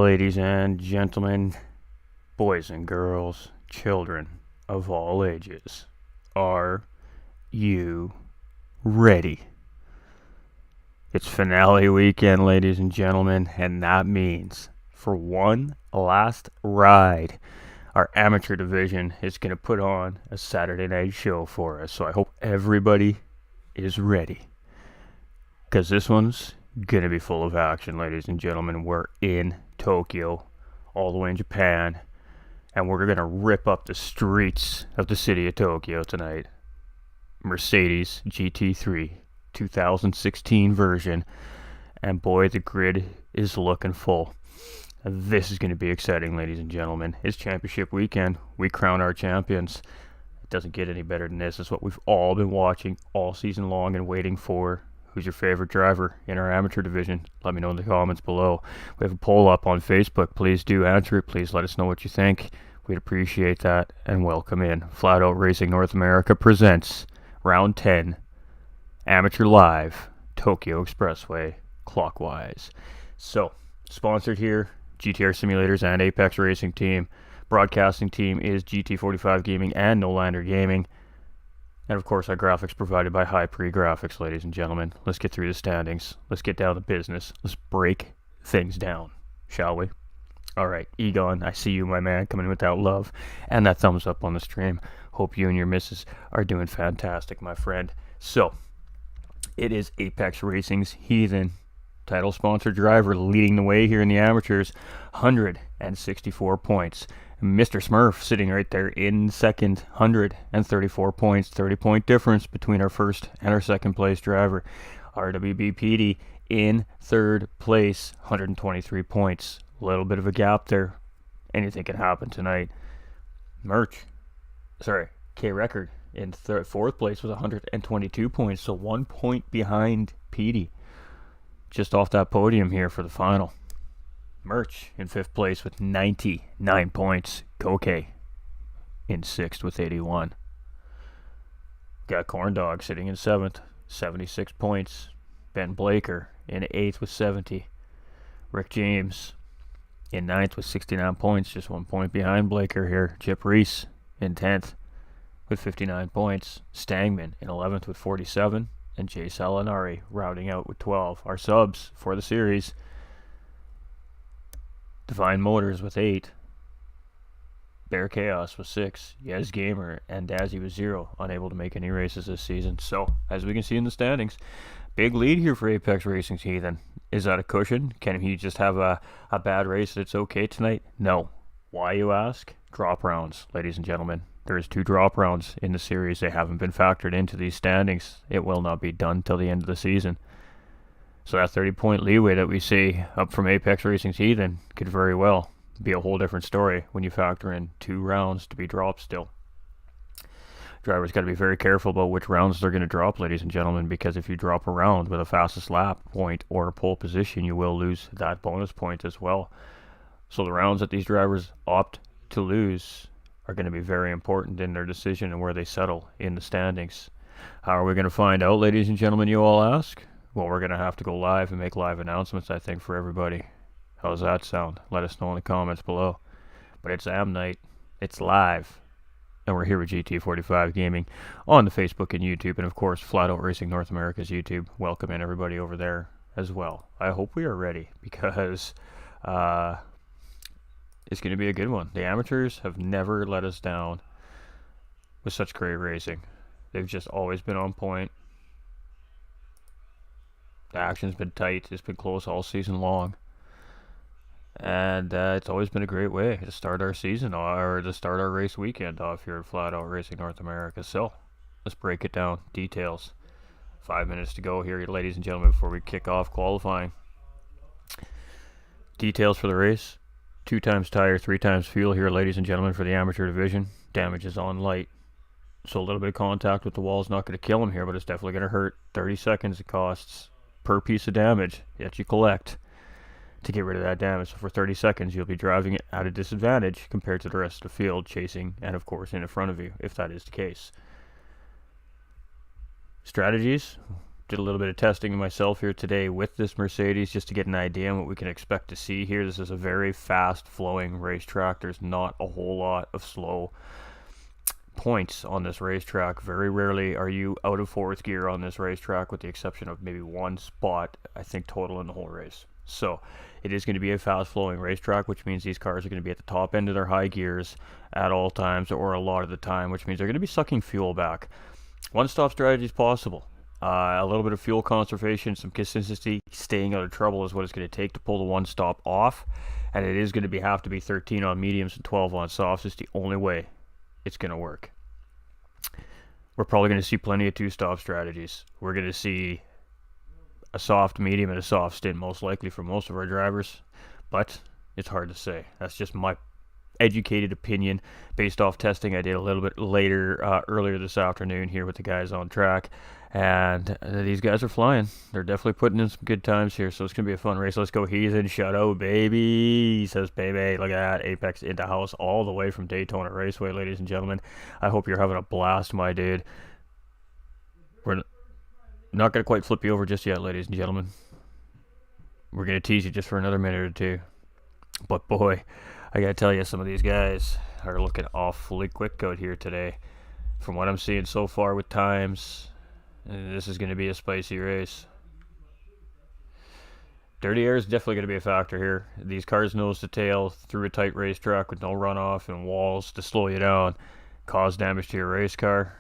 Ladies and gentlemen, boys and girls, children of all ages, are you ready? It's finale weekend, ladies and gentlemen, and that means for one last ride, our amateur division is going to put on a Saturday night show for us. So I hope everybody is ready, because this one's going to be full of action, ladies and gentlemen. We're in Tokyo, all the way in Japan, and we're going to rip up the streets of the city of Tokyo tonight. Mercedes GT3 2016 version, and boy, the grid is looking full. This is going to be exciting, ladies and gentlemen. It's championship weekend. We crown our champions. It doesn't get any better than this. It's what we've all been watching all season long and waiting for. Who's your favorite driver in our amateur division? Let me know in the comments below. We have a poll up on Facebook. Please do answer it. Please let us know what you think. We'd appreciate that. And welcome in. Flat Out Racing North America presents Round 10, Amateur Live, Tokyo Expressway, Clockwise. So, sponsored here, GTR Simulators and Apex Racing Team. Broadcasting team is GT45 Gaming and No Lander Gaming. And of course, our graphics provided by High Pre Graphics, ladies and gentlemen. Let's get through the standings. Let's get down to business. Let's break things down, shall we? All right, Egon, I see you, my man, coming in with that love and that thumbs up on the stream. Hope you and your missus are doing fantastic, my friend. So, it is Apex Racing's Heathen, title sponsor driver, leading the way here in the amateurs, 164 points. Mr. Smurf sitting right there in second, 134 points, 30-point difference between our first and our second place driver. RWB Petey in third place, 123 points. A little bit of a gap there. Anything can happen tonight. K Record in fourth place with 122 points, so 1 point behind Petey. Just off that podium here for the final. Merch in fifth place with 99 points. Koke in sixth with 81. Got Corn Dog sitting in seventh, 76 points. Ben Blaker in eighth with 70. Rick James in ninth with 69 points, just 1 point behind Blaker here. Chip Reese in 10th with 59 points. Stangman in 11th with 47. And Jay Salinari rounding out with 12. Our subs for the series: Divine Motors with 8. Bear Chaos with 6. Yes Gamer and Dazzy with 0. Unable to make any races this season. So, as we can see in the standings, big lead here for Apex Racing's Heathen. Is that a cushion? Can he just have a bad race that's okay tonight? No. Why, you ask? Drop rounds, ladies and gentlemen. There's 2 drop rounds in the series. They haven't been factored into these standings. It will not be done till the end of the season. So that 30-point leeway that we see up from Apex Racing's Heathen could very well be a whole different story when you factor in 2 rounds to be dropped still. Drivers got to be very careful about which rounds they're going to drop, ladies and gentlemen, because if you drop a round with a fastest lap point or a pole position, you will lose that bonus point as well. So the rounds that these drivers opt to lose are going to be very important in their decision and where they settle in the standings. How are we going to find out, ladies and gentlemen, you all ask? Well, we're going to have to go live and make live announcements, I think, for everybody. How does that sound? Let us know in the comments below. But it's AM night. It's live. And we're here with GT45 Gaming on the Facebook and YouTube. And, of course, Flat Out Racing North America's YouTube. Welcome in everybody over there as well. I hope we are ready, because it's going to be a good one. The amateurs have never let us down with such great racing. They've just always been on point. The action's been tight. It's been close all season long. And it's always been a great way to start our season, or to start our race weekend off here at Flat Out Racing North America. So, let's break it down. Details. 5 minutes to go here, ladies and gentlemen, before we kick off qualifying. Details for the race: 2 times tire, 3 times fuel here, ladies and gentlemen, for the amateur division. Damage is on light, so a little bit of contact with the wall is not going to kill him here, but it's definitely going to hurt. 30 seconds it costs per piece of damage that you collect to get rid of that damage. So for 30 seconds, you'll be driving it at a disadvantage compared to the rest of the field, chasing, and of course in front of you, if that is the case. Strategies: did a little bit of testing myself here today with this Mercedes just to get an idea on what we can expect to see here. This is a very fast-flowing racetrack. There's not a whole lot of slow points on this racetrack. Very rarely are you out of fourth gear on this racetrack, with the exception of maybe one spot, I think, total in the whole race. So it is going to be a fast-flowing racetrack, which means these cars are going to be at the top end of their high gears at all times, or a lot of the time, which means they're going to be sucking fuel back. One-stop strategy is possible. A little bit of fuel conservation, some consistency, staying out of trouble is what it's going to take to pull the one-stop off, and it is going to have to be 13 on mediums and 12 on softs. It's the only way it's going to work. We're probably going to see plenty of two-stop strategies. We're going to see a soft, medium, and a soft stint, most likely for most of our drivers, but it's hard to say. That's just my educated opinion based off testing I did a little bit earlier this afternoon here with the guys on track, and these guys are flying. They're definitely putting in some good times here, so it's going to be a fun race. Let's go. He's in shutout, baby. He says, baby, look at that. Apex into house all the way from Daytona Raceway, ladies and gentlemen. I hope you're having a blast, my dude. We're not going to quite flip you over just yet, ladies and gentlemen. We're going to tease you just for another minute or two. But boy, I got to tell you, some of these guys are looking awfully quick out here today. From what I'm seeing so far with times, this is going to be a spicy race. Dirty air is definitely going to be a factor here. These cars nose to tail through a tight racetrack with no runoff and walls to slow you down, cause damage to your race car.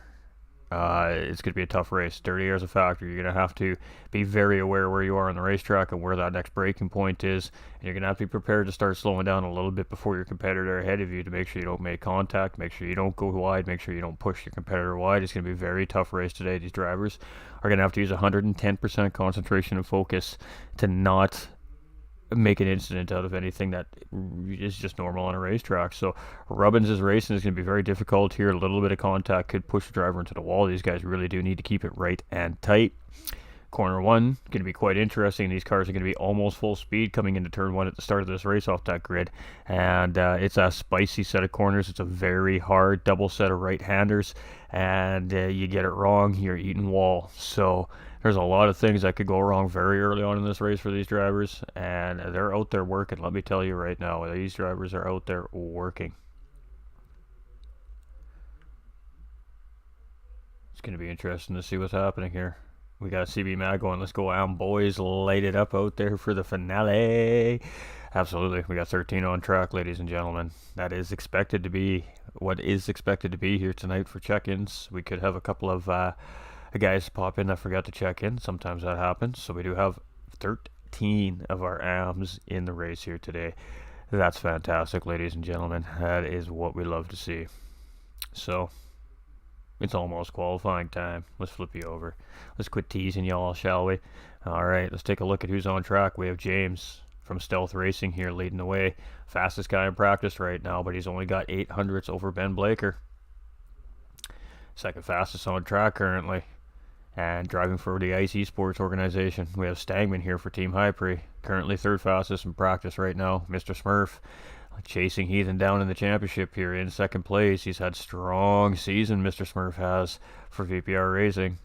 It's going to be a tough race. Dirty air is a factor. You're going to have to be very aware where you are on the racetrack and where that next braking point is. And you're going to have to be prepared to start slowing down a little bit before your competitor ahead of you to make sure you don't make contact, make sure you don't go wide, make sure you don't push your competitor wide. It's going to be a very tough race today. These drivers are going to have to use 110% concentration and focus to not make an incident out of anything that is just normal on a racetrack. So Rubbins' racing is going to be very difficult here. A little bit of contact could push the driver into the wall. These guys really do need to keep it right and tight. Corner one, going to be quite interesting. These cars are going to be almost full speed coming into turn one at the start of this race off that grid. And it's a spicy set of corners. It's a very hard double set of right-handers. And you get it wrong, you're eating wall. So there's a lot of things that could go wrong very early on in this race for these drivers, and they're out there working. Let me tell you right now, these drivers are out there working. It's going to be interesting to see what's happening here. We got CB Mag going. Let's go, AM boys. Light it up out there for the finale. Absolutely. We got 13 on track, ladies and gentlemen. That is expected to be what is expected to be here tonight for check-ins. We could have a couple of guys pop in that forgot to check in. Sometimes that happens. So we do have 13 of our AMs in the race here today. That's fantastic, ladies and gentlemen. That is what we love to see. So it's almost qualifying time. Let's flip you over. Let's quit teasing y'all, shall we? All right, let's take a look at who's on track. We have James from Stealth Racing here leading the way. Fastest guy in practice right now, but he's only got 800ths over Ben Blaker. Second fastest on track currently. And driving for the ICE Sports organization, we have Stagman here for Team Hypre. Currently third fastest in practice right now. Mr. Smurf chasing Heathen down in the championship here in second place. He's had strong season, Mr. Smurf has, for VPR Racing.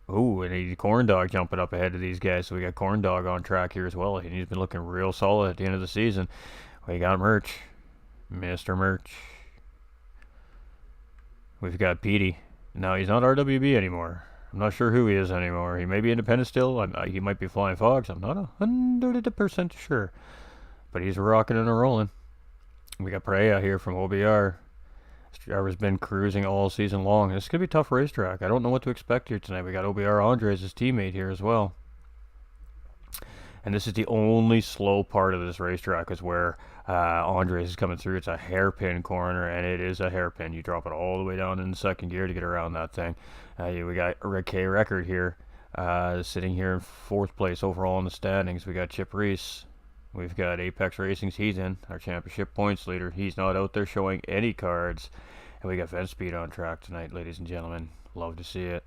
Ooh, and he's Corn Dog jumping up ahead of these guys. So we got Corn Dog on track here as well. And he's been looking real solid at the end of the season. We got Merch. Mr. Merch. We've got Petey. Now, he's not RWB anymore. I'm not sure who he is anymore. He may be independent still. He might be Flying Fox. I'm not 100% sure. But he's rocking and rolling. We got Perea here from OBR. This driver's been cruising all season long. This is going to be a tough racetrack. I don't know what to expect here tonight. We got OBR Andres, his teammate, here as well. And this is the only slow part of this racetrack is where Andres is coming through. It's a hairpin corner, and it is a hairpin. You drop it all the way down in the second gear to get around that thing. We got Rick K. Record here, sitting here in fourth place overall in the standings. We got Chip Reese. We've got Apex Racing's Heathen, our championship points leader. He's not out there showing any cards. And we got Fence Speed on track tonight, ladies and gentlemen. Love to see it.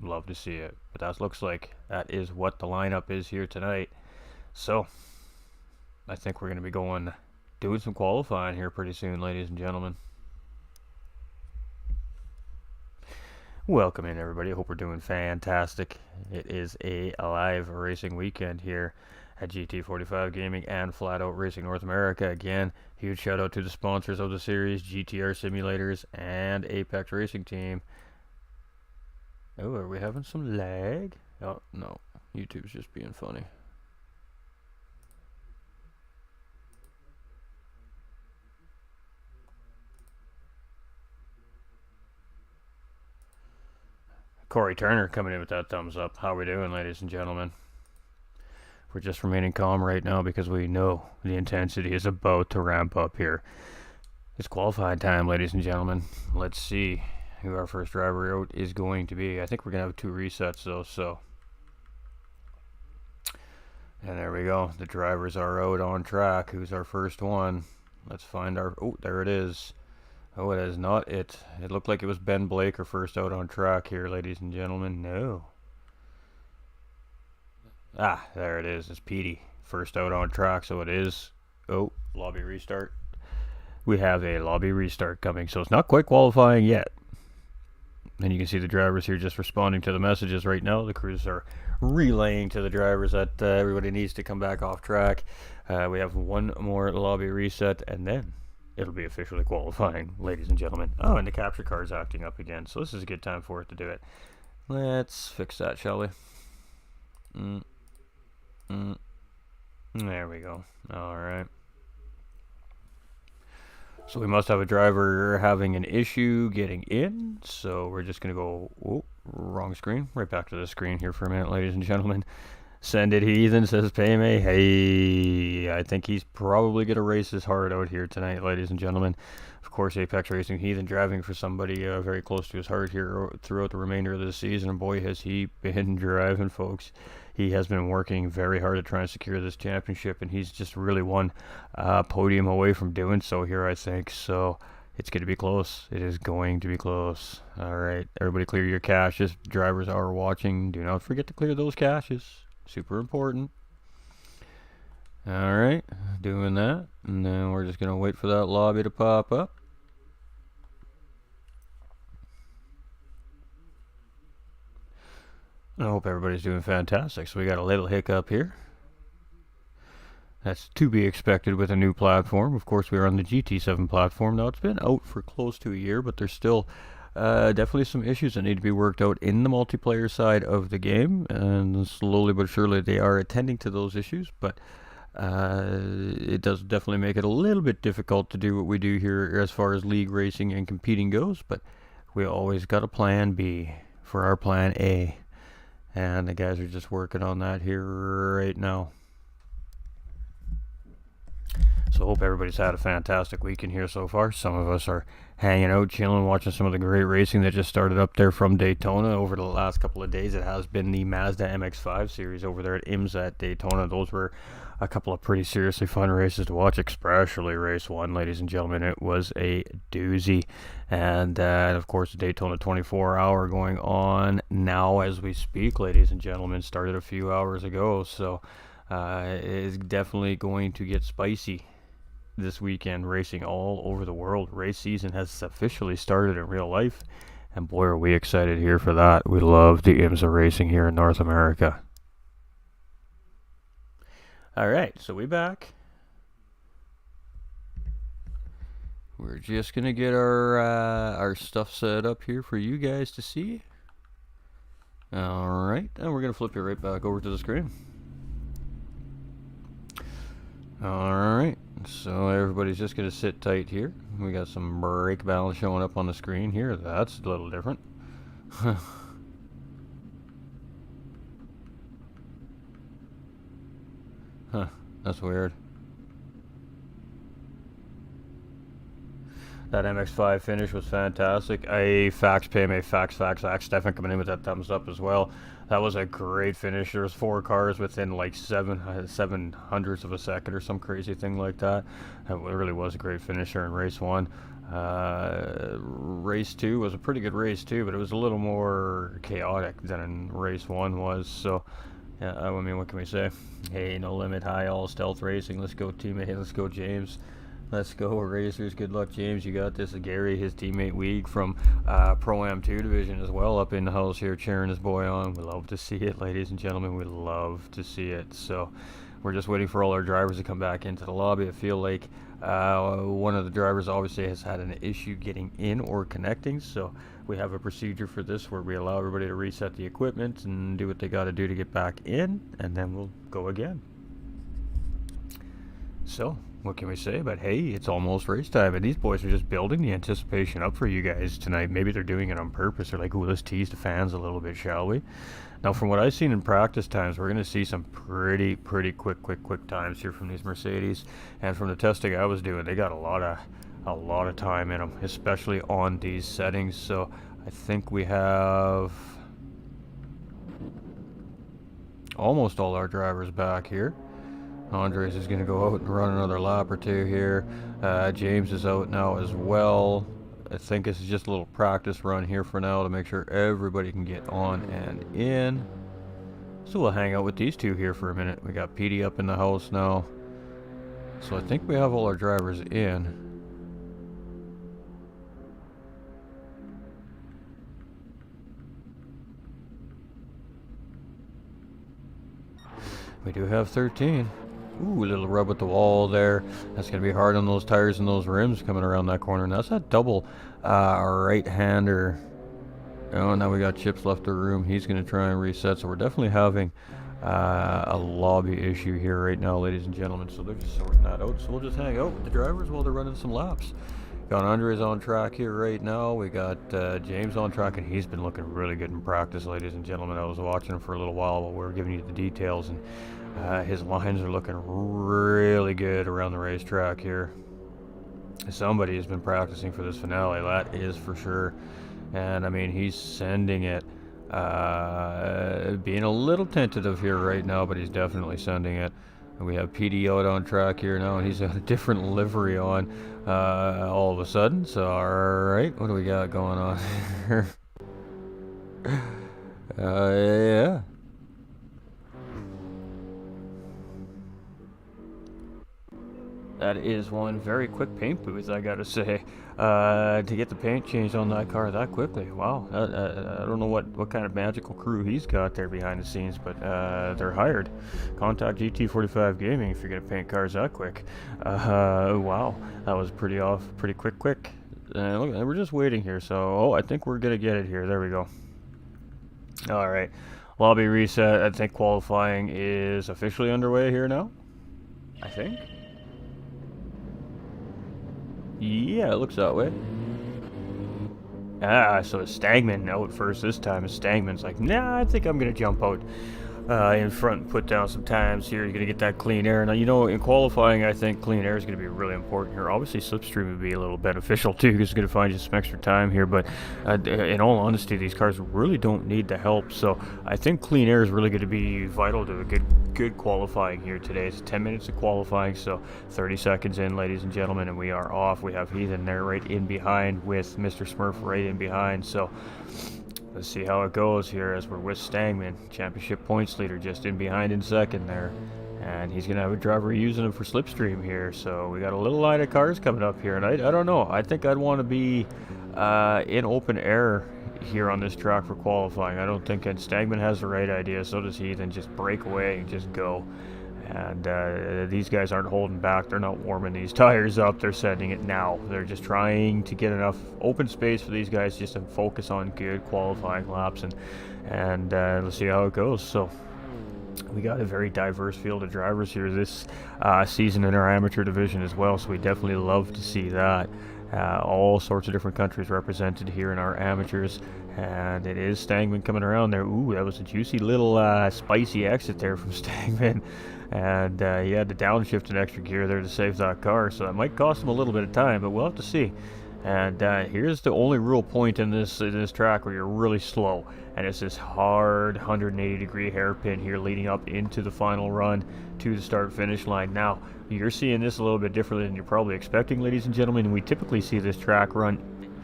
Love to see it. But that looks like that is what the lineup is here tonight. So, I think we're going to be doing some qualifying here pretty soon, ladies and gentlemen. Welcome in, everybody. I hope we're doing fantastic. It is a live racing weekend here at GT45 Gaming and Flat Out Racing North America. Again, huge shout out to the sponsors of the series, GTR Simulators and Apex Racing Team. Oh, are we having some lag? Oh, no. YouTube's just being funny. Corey Turner coming in with that thumbs up. How we doing, ladies and gentlemen? We're just remaining calm right now because we know the intensity is about to ramp up here. It's qualifying time, ladies and gentlemen. Let's see who our first driver out is going to be. I think we're going to have 2 resets, though, so. And there we go. The drivers are out on track. Who's our first one? Let's find our... Oh, there it is. Oh, it is not it. It looked like it was Ben Blaker first out on track here, ladies and gentlemen. No. Ah, there it is. It's Petey. First out on track, so it is. Oh, lobby restart. We have a lobby restart coming, so it's not quite qualifying yet. And you can see the drivers here just responding to the messages right now. The crews are relaying to the drivers that everybody needs to come back off track. We have one more lobby reset, and then it'll be officially qualifying, ladies and gentlemen. Oh, and the capture card's acting up again, so this is a good time for it to do it. Let's fix that, shall we? There we go. All right. So we must have a driver having an issue getting in. So we're just going to go, oh, wrong screen. Right back to the screen here for a minute, ladies and gentlemen. Send it, Heathen, says Payme. Hey, I think he's probably going to race his heart out here tonight, ladies and gentlemen. Of course, Apex Racing Heathen driving for somebody very close to his heart here throughout the remainder of the season. And boy, has he been driving, folks. He has been working very hard to try and secure this championship, and he's just really one podium away from doing so here, I think. So it's going to be close. It is going to be close. All right, everybody clear your caches. Drivers are watching. Do not forget to clear those caches. Super important. All right, doing that. And then we're just going to wait for that lobby to pop up. I hope everybody's doing fantastic. So we got a little hiccup here. That's to be expected with a new platform. Of course, we are on the GT7 platform. Now, it's been out for close to a year, but there's still definitely some issues that need to be worked out in the multiplayer side of the game. And slowly but surely, they are attending to those issues. But it does definitely make it a little bit difficult to do what we do here as far as league racing and competing goes. But we always got a plan B for our plan A. And the guys are just working on that here right now. So hope everybody's had a fantastic weekend here so far. Some of us are hanging out, chilling, watching some of the great racing that just started up there from Daytona over the last couple of days. It has been the Mazda MX-5 series over there at IMSA at Daytona. Those were a couple of pretty seriously fun races to watch, especially race 1, ladies and gentlemen. It was a doozy. And of course, the Daytona 24-hour going on now as we speak, ladies and gentlemen. Started a few hours ago, so it is definitely going to get spicy this weekend, racing all over the world. Race season has officially started in real life, and boy, are we excited here for that. We love the IMSA racing here in North America. All right, so we back. We're just gonna get our stuff set up here for you guys to see. All right, and we're gonna flip you right back over to the screen. All right, so everybody's just gonna sit tight here. We got some brake balance showing up on the screen here. That's a little different. Huh, that's weird. That MX-5 finish was fantastic. Fax Payme, fax. Stefan coming in with that thumbs up as well. That was a great finish. There was 4 cars within like 7 hundredths of a second or some crazy thing like that. It really was a great finisher in race 1. Race 2 was a pretty good race too, but it was a little more chaotic than in race 1 was. So yeah, I mean, what can we say? Hey, No Limit, High All Stealth Racing. Let's go, teammate. Hey, let's go, James. Let's go, racers. Good luck, James. You got this. Gary, his teammate Weeg from Pro-Am 2 division as well, up in the house here, cheering his boy on. We love to see it, ladies and gentlemen. We love to see it. So we're just waiting for all our drivers to come back into the lobby. I feel like one of the drivers obviously has had an issue getting in or connecting, so we have a procedure for this where we allow everybody to reset the equipment and do what they got to do to get back in, and then we'll go again. So what can we say? But hey, it's almost race time, and these boys are just building the anticipation up for you guys tonight. Maybe they're doing it on purpose. They're like, ooh, let's tease the fans a little bit, shall we? Now, from what I've seen in practice times, we're going to see some pretty quick times here from these Mercedes. And from the testing I was doing, they got a lot of time in them, especially on these settings. So I think we have almost all our drivers back here. Andres is going to go out and run another lap or two here. James is out now as well. I think this is just a little practice run here for now to make sure everybody can get on and in. So we'll hang out with these two here for a minute. We got PD up in the house now. So I think we have all our drivers in. We do have 13. Ooh, a little rub with the wall there. That's going to be hard on those tires and those rims coming around that corner. And that's that double right-hander. Oh, now we got Chips left the room. He's going to try and reset. So we're definitely having a lobby issue here right now, ladies and gentlemen. So they're just sorting that out. So we'll just hang out with the drivers while they're running some laps. Got Andres on track here right now. We got James on track, and he's been looking really good in practice, ladies and gentlemen. I was watching him for a little while we were giving you the details, and his lines are looking really good around the racetrack here. Somebody has been practicing for this finale, that is for sure. And I mean, he's sending it. Being a little tentative here right now, but he's definitely sending it. And we have PD out on track here now, and he's got a different livery on all of a sudden. So, alright, what do we got going on here? Yeah. That is one very quick paint booth, I gotta say, to get the paint changed on that car that quickly. Wow, I don't know what kind of magical crew he's got there behind the scenes, but they're hired. Contact GT45 Gaming if you're gonna paint cars that quick. Wow, that was pretty quick. Look, we're just waiting here, so I think we're gonna get it here. There we go. All right, lobby reset. I think qualifying is officially underway here now. I think. Yeah, it looks that way. So it's Stagman out first this time. Stagman's like, nah, I think I'm going to jump out in front and put down some times here. You're going to get that clean air. Now, you know, in qualifying, I think clean air is going to be really important here. Obviously, slipstream would be a little beneficial, too, because it's going to find you some extra time here. But in all honesty, these cars really don't need the help. So I think clean air is really going to be vital to a good qualifying here today. It's 10 minutes of qualifying, so 30 seconds in, ladies and gentlemen, and we are off. We have Heathen there right in behind with Mr. Smurf right in behind. So let's see how it goes here as we're with Stangman, championship points leader, just in behind in second there. And he's going to have a driver using him for slipstream here. So we got a little line of cars coming up here. And I don't know. I think I'd want to be in open air here on this track for qualifying. I don't think Stagman has the right idea. So does he. Then just break away and just go. And these guys aren't holding back. They're not warming these tires up. They're sending it now. They're just trying to get enough open space for these guys just to focus on good qualifying laps. And let's see how it goes. So we got a very diverse field of drivers here this season in our amateur division as well. So we definitely love to see that. All sorts of different countries represented here in our amateurs. And it is Stangman coming around there. Ooh, that was a juicy little spicy exit there from Stangman. And he had to downshift an extra gear there to save that car. So that might cost him a little bit of time, but we'll have to see. And here's the only real point in this track where you're really slow. And it's this hard 180-degree hairpin here leading up into the final run to the start-finish line. Now, you're seeing this a little bit differently than you're probably expecting, ladies and gentlemen. We typically see this track run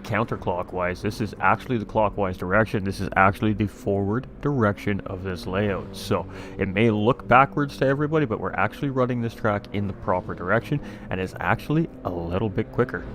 counterclockwise. This is actually the clockwise direction. This is actually the forward direction of this layout. So it may look backwards to everybody, but we're actually running this track in the proper direction, and it's actually a little bit quicker.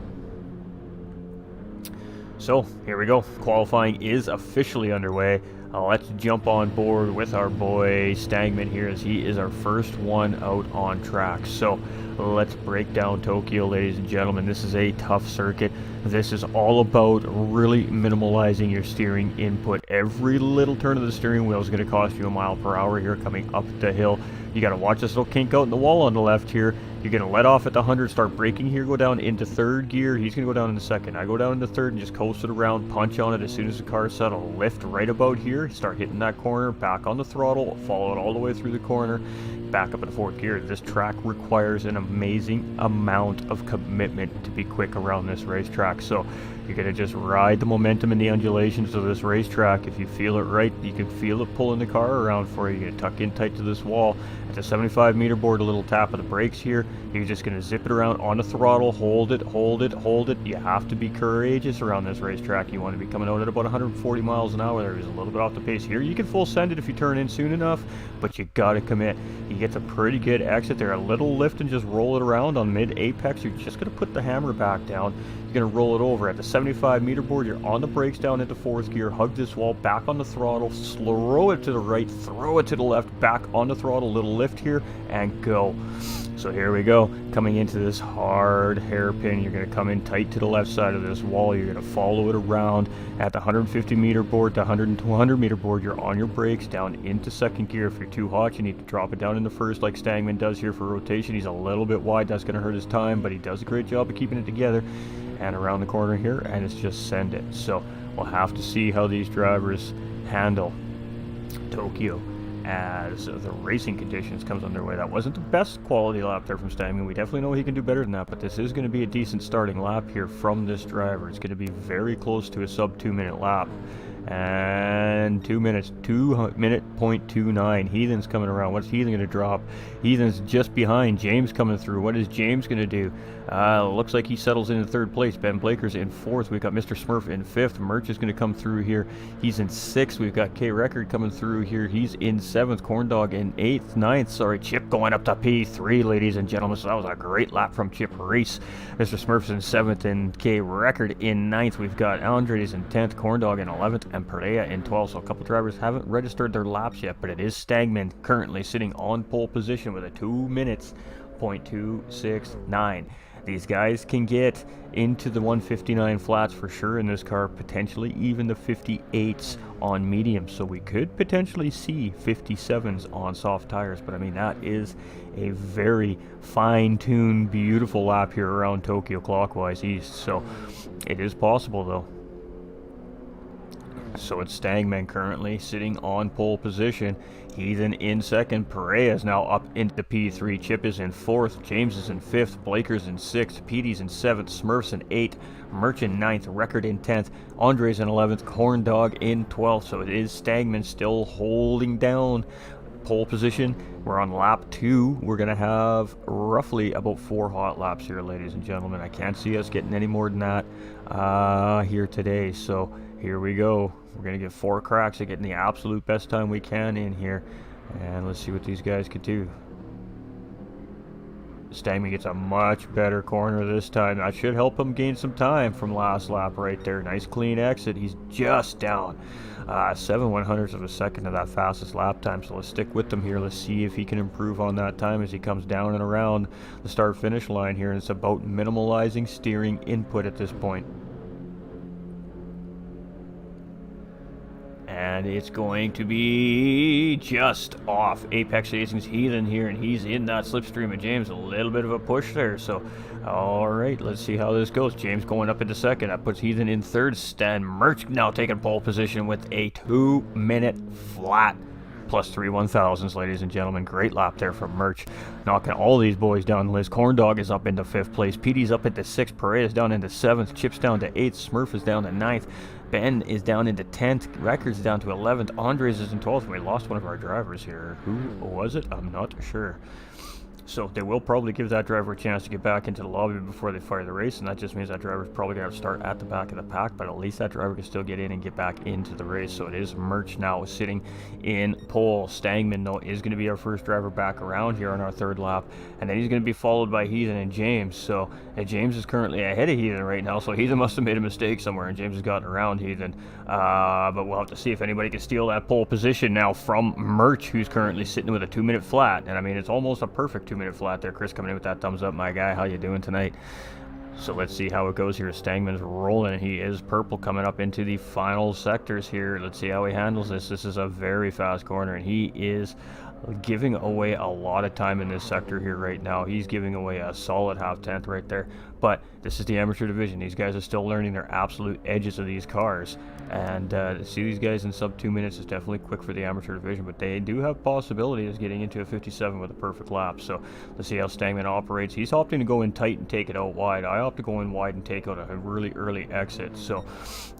So here we go. Qualifying is officially underway. Let's jump on board with our boy Stagman here, as he is our first one out on track. So let's break down Tokyo, ladies and gentlemen. This is a tough circuit. This is all about really minimalizing your steering input. Every little turn of the steering wheel is going to cost you a mile per hour here coming up the hill. You got to watch this little kink out in the wall on the left here. You're going to let off at the 100, start braking here, go down into third gear. He's going to go down into second. I go down into third and just coast it around, punch on it as soon as the car's settled. Lift right about here, start hitting that corner, back on the throttle, follow it all the way through the corner, back up into fourth gear. This track requires an amazing amount of commitment to be quick around this racetrack. So you're going to just ride the momentum and the undulations of this racetrack. If you feel it right, you can feel it pulling the car around for you. You're going to tuck in tight to this wall. At the 75 meter board, a little tap of the brakes here. You're just going to zip it around on the throttle, hold it, hold it, hold it. You have to be courageous around this racetrack. You want to be coming out at about 140 miles an hour. There is a little bit off the pace here. You can full send it if you turn in soon enough, but you got to commit. He gets a pretty good exit there. A little lift and just roll it around on mid-apex. You're just going to put the hammer back down. You're going to roll it over. At the 75 meter board, you're on the brakes down into fourth gear, hug this wall, back on the throttle, throw it to the right, throw it to the left, back on the throttle, little lift here, and go. So here we go, coming into this hard hairpin. You're going to come in tight to the left side of this wall. You're going to follow it around. At the 150 meter board to 100 and 200 meter board, you're on your brakes down into second gear. If you're too hot, you need to drop it down into first like Stagman does here for rotation. He's a little bit wide, that's going to hurt his time, but he does a great job of keeping it together. And around the corner here, and it's just send it. So we'll have to see how these drivers handle Tokyo as the racing conditions comes underway. That wasn't the best quality lap there from Stagman. We definitely know he can do better than that, but this is going to be a decent starting lap here from this driver. It's going to be very close to a sub 2 minute lap. And 2 minutes, 2 minute .29. Heathen's coming around. What's Heathen going to drop? Heathen's just behind. James coming through. What is James going to do? Looks like he settles in third place. Ben Blaker's in fourth. We've got Mr. Smurf in fifth. Merch is going to come through here. He's in sixth. We've got K Record coming through here. He's in seventh. Corndog in ninth. Sorry, Chip going up to P3, ladies and gentlemen. So that was a great lap from Chip Reese. Mr. Smurf's in seventh and K Record in ninth. We've got Andres in 10th. Corndog in 11th. And Perea in 12th. So a couple drivers haven't registered their laps yet, but it is Stagman currently sitting on pole position with a 2 minutes .269. These guys can get into the 159 flats for sure in this car, potentially even the 58s on medium. So we could potentially see 57s on soft tires, but I mean, that is a very fine-tuned, beautiful lap here around Tokyo Clockwise East. So it is possible though. So it's Stagman currently sitting on pole position. Heathen in second. Perea is now up into P3. Chip is in fourth. James is in fifth. Blaker's in sixth. Petey's in seventh. Smurf's in eighth. Merch in ninth. Record in 10th. Andres in 11th. Corndog in 12th. So it is Stagman still holding down pole position. We're on lap 2. We're going to have roughly about 4 hot laps here, ladies and gentlemen. I can't see us getting any more than that here today. So here we go. We're going to get 4 cracks at getting the absolute best time we can in here. And let's see what these guys could do. Stagman gets a much better corner this time. That should help him gain some time from last lap right there. Nice clean exit. He's just down 7/100ths of a second to that fastest lap time. So let's stick with him here. Let's see if he can improve on that time as he comes down and around the start-finish line here. And it's about minimalizing steering input at this point. And it's going to be just off. Apex Racing's Heathen here, and he's in that slipstream of James. A little bit of a push there. So, all right, let's see how this goes. James going up into second. That puts Heathen in third. Stan Merch now taking pole position with a 2 minute flat. Plus 3 1,000s, ladies and gentlemen. Great lap there from Merch. Knocking all these boys down the list. Corndog is up into 5th place. Petey's up into 6th. Perea's down into 7th. Chip's down to 8th. Smurf is down to 9th. Ben is down into 10th. Records down to 11th. Andres is in 12th. We lost one of our drivers here. Who was it? I'm not sure. So they will probably give that driver a chance to get back into the lobby before they fire the race, and that just means that driver's probably going to start at the back of the pack, but at least that driver can still get in and get back into the race. So it is Merch now sitting in pole. Stangman, though, is going to be our first driver back around here on our third lap, and then he's going to be followed by Heathen and James. So James is currently ahead of Heathen right now, so Heathen must have made a mistake somewhere, and James has gotten around Heathen. But we'll have to see if anybody can steal that pole position now from Merch, who's currently sitting with a 2-minute flat. And I mean, it's almost a perfect 2-minute flat there. Chris coming in with that thumbs up, my guy. How you doing tonight? So let's see how it goes here. Stangman's rolling. He is purple coming up into the final sectors here. Let's see how he handles this. This is a very fast corner, and he is giving away a lot of time in this sector here right now. He's giving away a solid half-tenth right there. But this is the amateur division. These guys are still learning their absolute edges of these cars. And to see these guys in sub 2 minutes is definitely quick for the amateur division, but they do have possibility of getting into a 57 with a perfect lap. So let's see how Stangman operates. He's opting to go in tight and take it out wide. I opt to go in wide and take out a really early exit. So,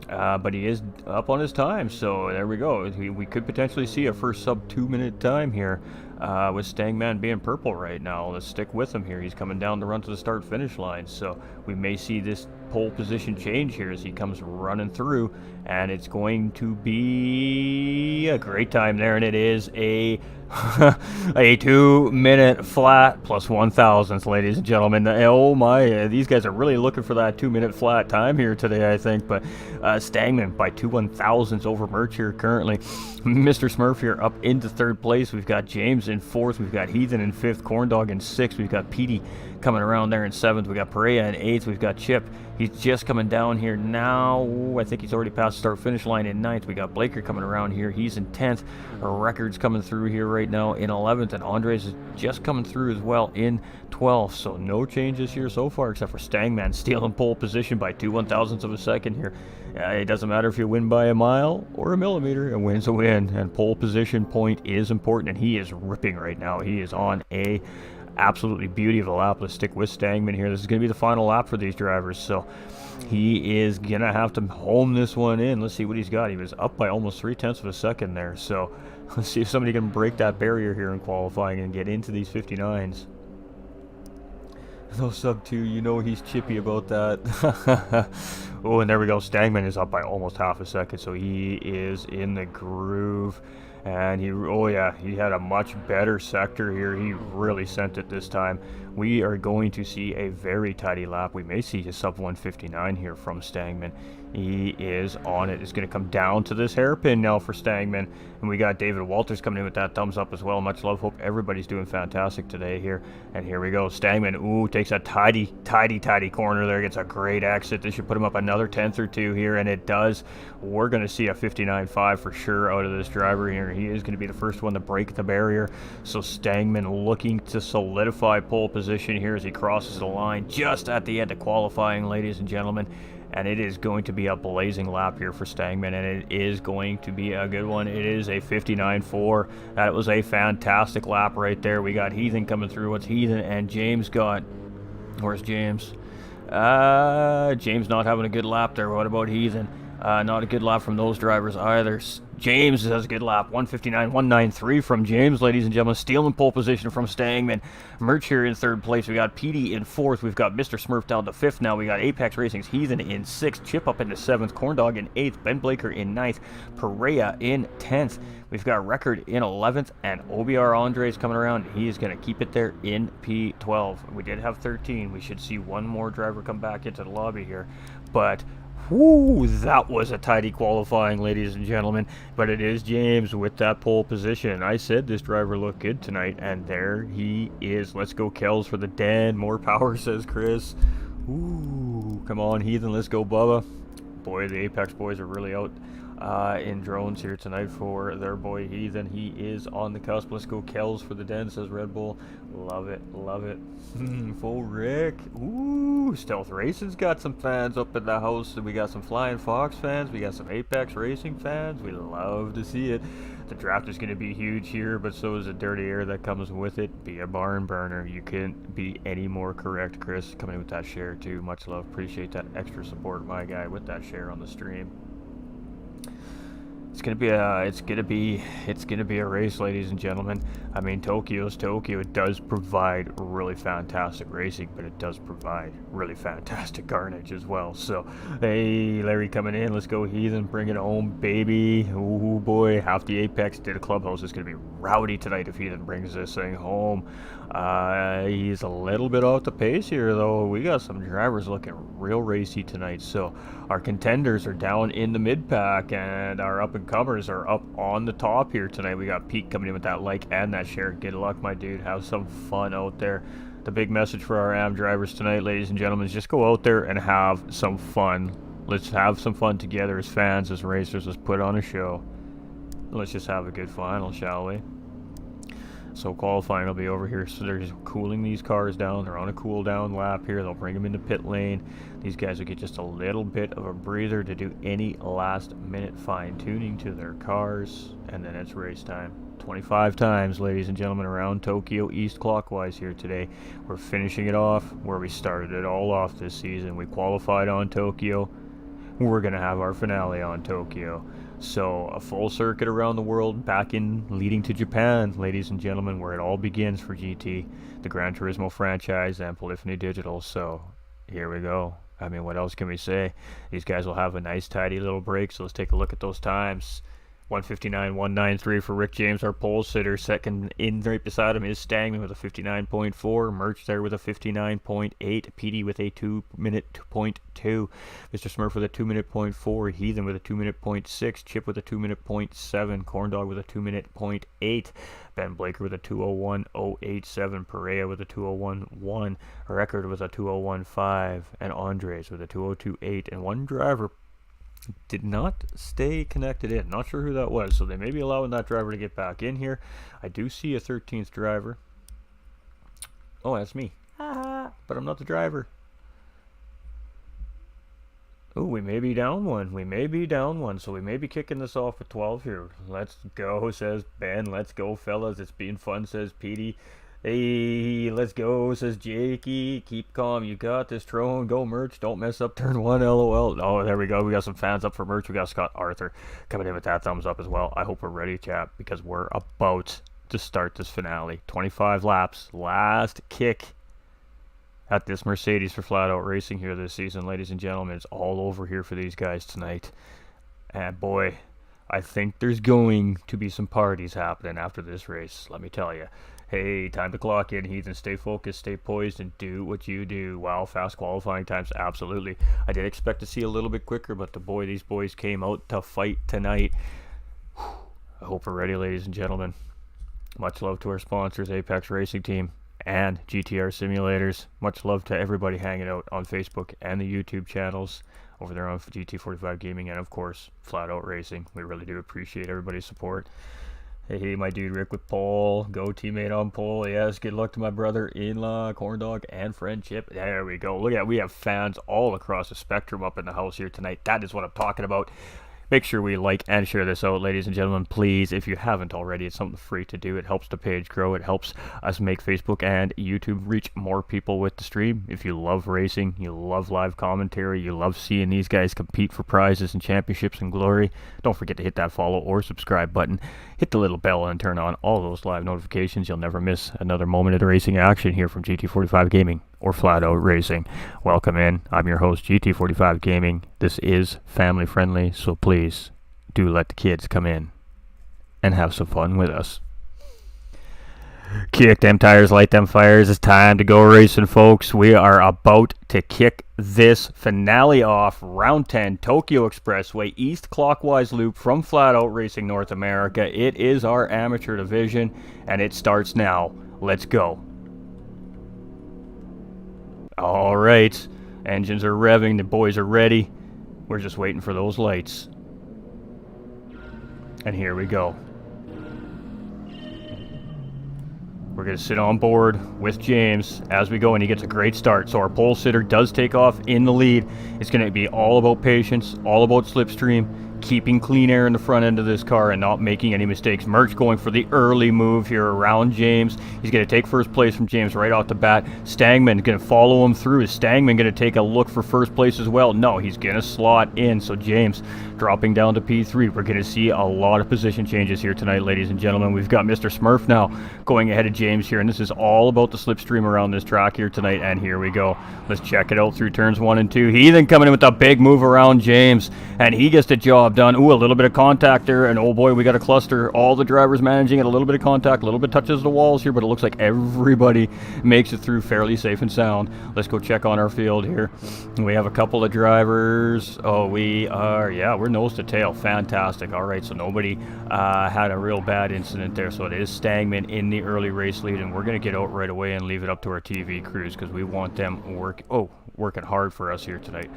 but he is up on his time. So there we go. We could potentially see a first sub 2 minute time here. With Stangman being purple right now. Let's stick with him here. He's coming down the run to the start finish line, so we may see this pole position change here as he comes running through, and it's going to be a great time there, and it is a a 2-minute flat plus 1,000th, ladies and gentlemen. Oh my, these guys are really looking for that 2-minute flat time here today, I think. But Stangman by 2 1,000ths over Merch here currently. Mr. Smurf here up into third place. We've got James in fourth. We've got Heathen in fifth. Corndog in sixth. We've got Petey coming around there in seventh. We got Perea in eighth. We've got Chip. He's just coming down here now. I think he's already passed the start finish line in ninth. We got Blaker coming around here. He's in 10th. Records coming through here right now in 11th, and Andres is just coming through as well in 12th. So no changes here so far except for Stangman stealing pole position by 2 1,000ths of a second here. It doesn't matter if you win by a mile or a millimeter. A win's a win, and pole position point is important, and he is ripping right now. He is on a absolutely beauty of a lap. Let's stick with Stangman here. This is going to be the final lap for these drivers, so he is going to have to home this one in. Let's see what he's got. He was up by almost 0.3 of a second there, so let's see if somebody can break that barrier here in qualifying and get into these 59s. No sub 2, you know he's chippy about that. Oh, and there we go. Stangman is up by almost half a second, so he is in the groove. And he had a much better sector here. He really sent it this time. We are going to see a very tidy lap. We may see a sub 159 here from Stangman. He is on it. It's going to come down to this hairpin now for Stangman. And we got David Walters coming in with that thumbs up as well. Much love. Hope everybody's doing fantastic today here. And here we go. Stangman, takes a tidy corner there. Gets a great exit. This should put him up another 10th or 2 here, and it does. We're going to see a 59.5 for sure out of this driver here. He is going to be the first one to break the barrier. So Stangman looking to solidify pole position here as he crosses the line just at the end of qualifying, ladies and gentlemen. And it is going to be a blazing lap here for Stangman, and it is going to be a good one. It is a 59.4. That was a fantastic lap right there. We got Heathen coming through. What's Heathen and James got? Where's James? James not having a good lap there. What about Heathen? Not a good lap from those drivers either. James has a good lap. 159.193 from James, ladies and gentlemen. Stealing pole position from Stangman. Merch here in third place. We got PD in fourth. We've got Mr. Smurf down to fifth now. We got Apex Racing's Heathen in sixth. Chip up into seventh. Corndog in eighth. Ben Blaker in ninth. Perea in 10th. We've got Record in 11th. And OBR Andres coming around. He is going to keep it there in P12. We did have 13. We should see one more driver come back into the lobby here. But whoo, that was a tidy qualifying, ladies and gentlemen. But it is James with that pole position. I said this driver looked good tonight, and there he is. Let's go, Kells, for the den. More power, says Chris. Ooh, come on, Heathen. Let's go, Bubba. Boy, the Apex boys are really out in drones here tonight for their boy Heathen. He is on the cusp. Let's go, Kells, for the den, says Red Bull. Love it, love it. Full Rick. Ooh, Stealth Racing's got some fans up in the house. We got some Flying Fox fans. We got some Apex Racing fans. We love to see it. The draft is going to be huge here, but so is the dirty air that comes with it. Be a barn burner. You couldn't be any more correct, Chris. Coming in with that share too. Much love. Appreciate that extra support, my guy, with that share on the stream. It's gonna be a race, ladies and gentlemen. I mean, Tokyo's Tokyo. It does provide really fantastic racing, but it does provide really fantastic carnage as well. So, hey, Larry coming in. Let's go, Heathen. Bring it home, baby. Oh boy, half the Apex to the clubhouse is gonna be rowdy tonight if Heathen brings this thing home. He's a little bit off the pace here, though. We got some drivers looking real racy tonight. So our contenders are down in the mid pack, and our up and comers are up on the top here tonight. We got Pete coming in with that like and that share. Good luck, my dude. Have some fun out there. The big message for our AM drivers tonight, ladies and gentlemen, is just go out there and have some fun. Let's have some fun together as fans, as racers. Let's put on a show. Let's just have a good final, shall we? So qualifying will be over here. So they're just cooling these cars down. They're on a cool down lap here. They'll bring them into pit lane. These guys will get just a little bit of a breather to do any last minute fine tuning to their cars. And then it's race time. 25 times, ladies and gentlemen, around Tokyo East Clockwise here today. We're finishing it off where we started it all off this season. We qualified on Tokyo. We're going to have our finale on Tokyo. So a full circuit around the world, back in leading to Japan, ladies and gentlemen, where it all begins for GT, the Gran Turismo franchise, and Polyphony Digital. So here we go. I mean, what else can we say? These guys will have a nice, tidy little break. So let's take a look at those times. 159.193 for Rick James, our pole sitter. Second in right beside him is Stangman with a 59.4. Merch there with a 59.8. PD with a 2-minute 2.2. Mr. Smurf with a 2-minute 0.4. Heathen with a 2-minute 0.6. Chip with a 2-minute 0.7. Corndog with a 2-minute 0.8. Ben Blaker with a 201.087. Perea with a 201.1. Record with a 201.5. And Andres with a 202.8. And one driver did not stay connected in. Not sure who that was, so they may be allowing that driver to get back in here. I do see a 13th driver. Oh, that's me. But I'm not the driver. Oh, we may be down one. So we may be kicking this off with 12 here. Let's go, says Ben. Let's go, fellas. It's been fun, says Petey. Hey, let's go, says Jakey. Keep calm. You got this, Trone. Go, Merch. Don't mess up turn 1, LOL. Oh, there we go. We got some fans up for Merch. We got Scott Arthur coming in with that thumbs up as well. I hope we're ready, chat, because we're about to start this finale. 25 laps. Last kick at this Mercedes for Flat Out Racing here this season, ladies and gentlemen. It's all over here for these guys tonight. And boy, I think there's going to be some parties happening after this race, let me tell you. Hey, time to clock in, Heathen. Stay focused, stay poised, and do what you do. Wow, fast qualifying times, absolutely. I did expect to see a little bit quicker, but these boys came out to fight tonight. I hope we're ready, ladies and gentlemen. Much love to our sponsors, Apex Racing Team and GTR Simulators. Much love to everybody hanging out on Facebook and the YouTube channels over there on GT45 Gaming, and of course, Flat Out Racing. We really do appreciate everybody's support. Hey, my dude Rick with pole. Go teammate on pole. Yes, good luck to my brother-in-law, Corndog, and friend Chip. There we go. Look at, we have fans all across the spectrum up in the house here tonight. That is what I'm talking about. Make sure we like and share this out, ladies and gentlemen, please. If you haven't already, it's something free to do. It helps the page grow. It helps us make Facebook and YouTube reach more people with the stream. If you love racing, you love live commentary, you love seeing these guys compete for prizes and championships and glory, don't forget to hit that follow or subscribe button. Hit the little bell and turn on all those live notifications. You'll never miss another moment of the racing action here from GT45 Gaming or Flat Out Racing. Welcome in. I'm your host, GT45 Gaming. This is family friendly, so please do let the kids come in and have some fun with us. Kick them tires, light them fires. It's time to go racing, folks. We are about to kick this finale off. Round 10, Tokyo Expressway, East Clockwise Loop from Flat Out Racing North America. It is our amateur division, and it starts now. Let's go. All right, engines are revving, the boys are ready. We're just waiting for those lights. And here we go. We're going to sit on board with James as we go, and he gets a great start. So our pole sitter does take off in the lead. It's going to be all about patience, all about slipstream. keeping clean air in the front end of this car and not making any mistakes. Merch going for the early move here around James. He's going to take first place from James right off the bat. Stangman going to follow him through. Is Stangman going to take a look for first place as well? No, he's going to slot in. So James dropping down to P3. We're going to see a lot of position changes here tonight, ladies and gentlemen. We've got Mr. Smurf now going ahead of James here, and this is all about the slipstream around this track here tonight. And here we go. Let's check it out through turns 1 and 2. Heathen coming in with a big move around James, and he gets the job done. Ooh, a little bit of contact there, and oh boy, we got a cluster. All the drivers managing it. A little bit of contact, a little bit touches the walls here, but it looks like everybody makes it through fairly safe and sound. Let's go check on our field here. We have a couple of drivers. Oh, we're nose to tail. Fantastic. All right, so nobody had a real bad incident there. So it is Stangman in the early race lead, and we're going to get out right away and leave it up to our TV crews because we want them working hard for us here tonight.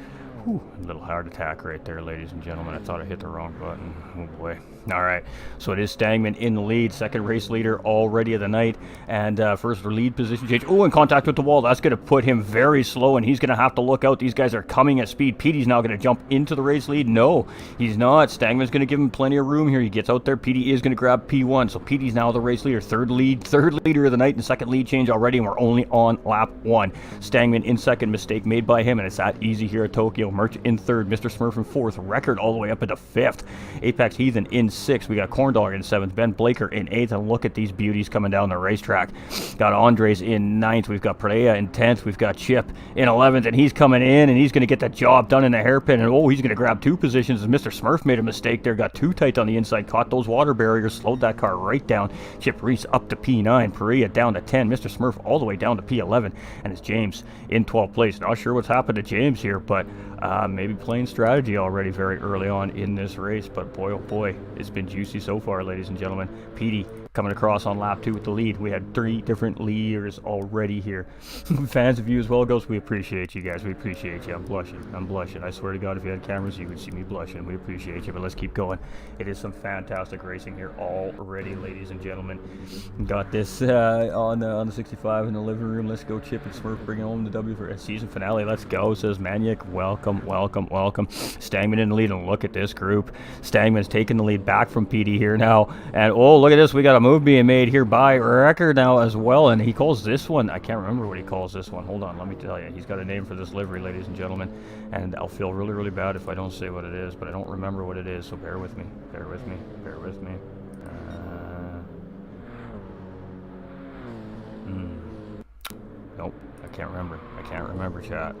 Whew, a little heart attack right there, ladies and gentlemen. I thought I hit the wrong button. Oh boy. All right, so it is Stangman in the lead, second race leader already of the night, and first lead position change. Oh, in contact with the wall. That's going to put him very slow, and he's going to have to look out. These guys are coming at speed. Petey's now going to jump into the race lead. No, he's not. Stangman's going to give him plenty of room here. He gets out there. Petey is going to grab P1, so Petey's now the race leader, third leader of the night, and second lead change already, and we're only on lap 1. Stangman in second, mistake made by him, and it's that easy here at Tokyo. Merch in third, Mr. Smurf in fourth, Record all the way up into fifth. Apex Heathen in sixth. We got Corndog in seventh, Ben Blaker in eighth, and look at these beauties coming down the racetrack. Got Andres in ninth, we've got Perea in 10th, we've got Chip in 11th, and he's coming in, and he's going to get the job done in the hairpin, and oh, he's going to grab two positions, and Mr. Smurf made a mistake there, got too tight on the inside, caught those water barriers, slowed that car right down. Chip Reese up to P9, Perea down to 10, Mr. Smurf all the way down to P11, and it's James in 12th place. Not sure what's happened to James here, but maybe playing strategy already very early on in this race, but boy oh boy, it's been juicy so far, ladies and gentlemen. Petey coming across on lap 2 with the lead. We had 3 different leaders already here. Fans of you as well, Ghost, we appreciate you guys. We appreciate you. I'm blushing. I swear to God, if you had cameras, you would see me blushing. We appreciate you, but let's keep going. It is some fantastic racing here already, ladies and gentlemen. Got this on the 65 in the living room. Let's go, Chip and Smurf bringing home the W for a season finale. Let's go, says Maniac. Welcome. Stangman in the lead, and look at this group. Stangman's taking the lead back from Petey here now, and oh, look at this. We got a move being made here by Record now as well, and he calls this one, I can't remember what he calls this one. Hold on, let me tell you. He's got a name for this livery, ladies and gentlemen, and I'll feel really, really bad if I don't say what it is, but I don't remember what it is, so bear with me. Nope, I can't remember, chat.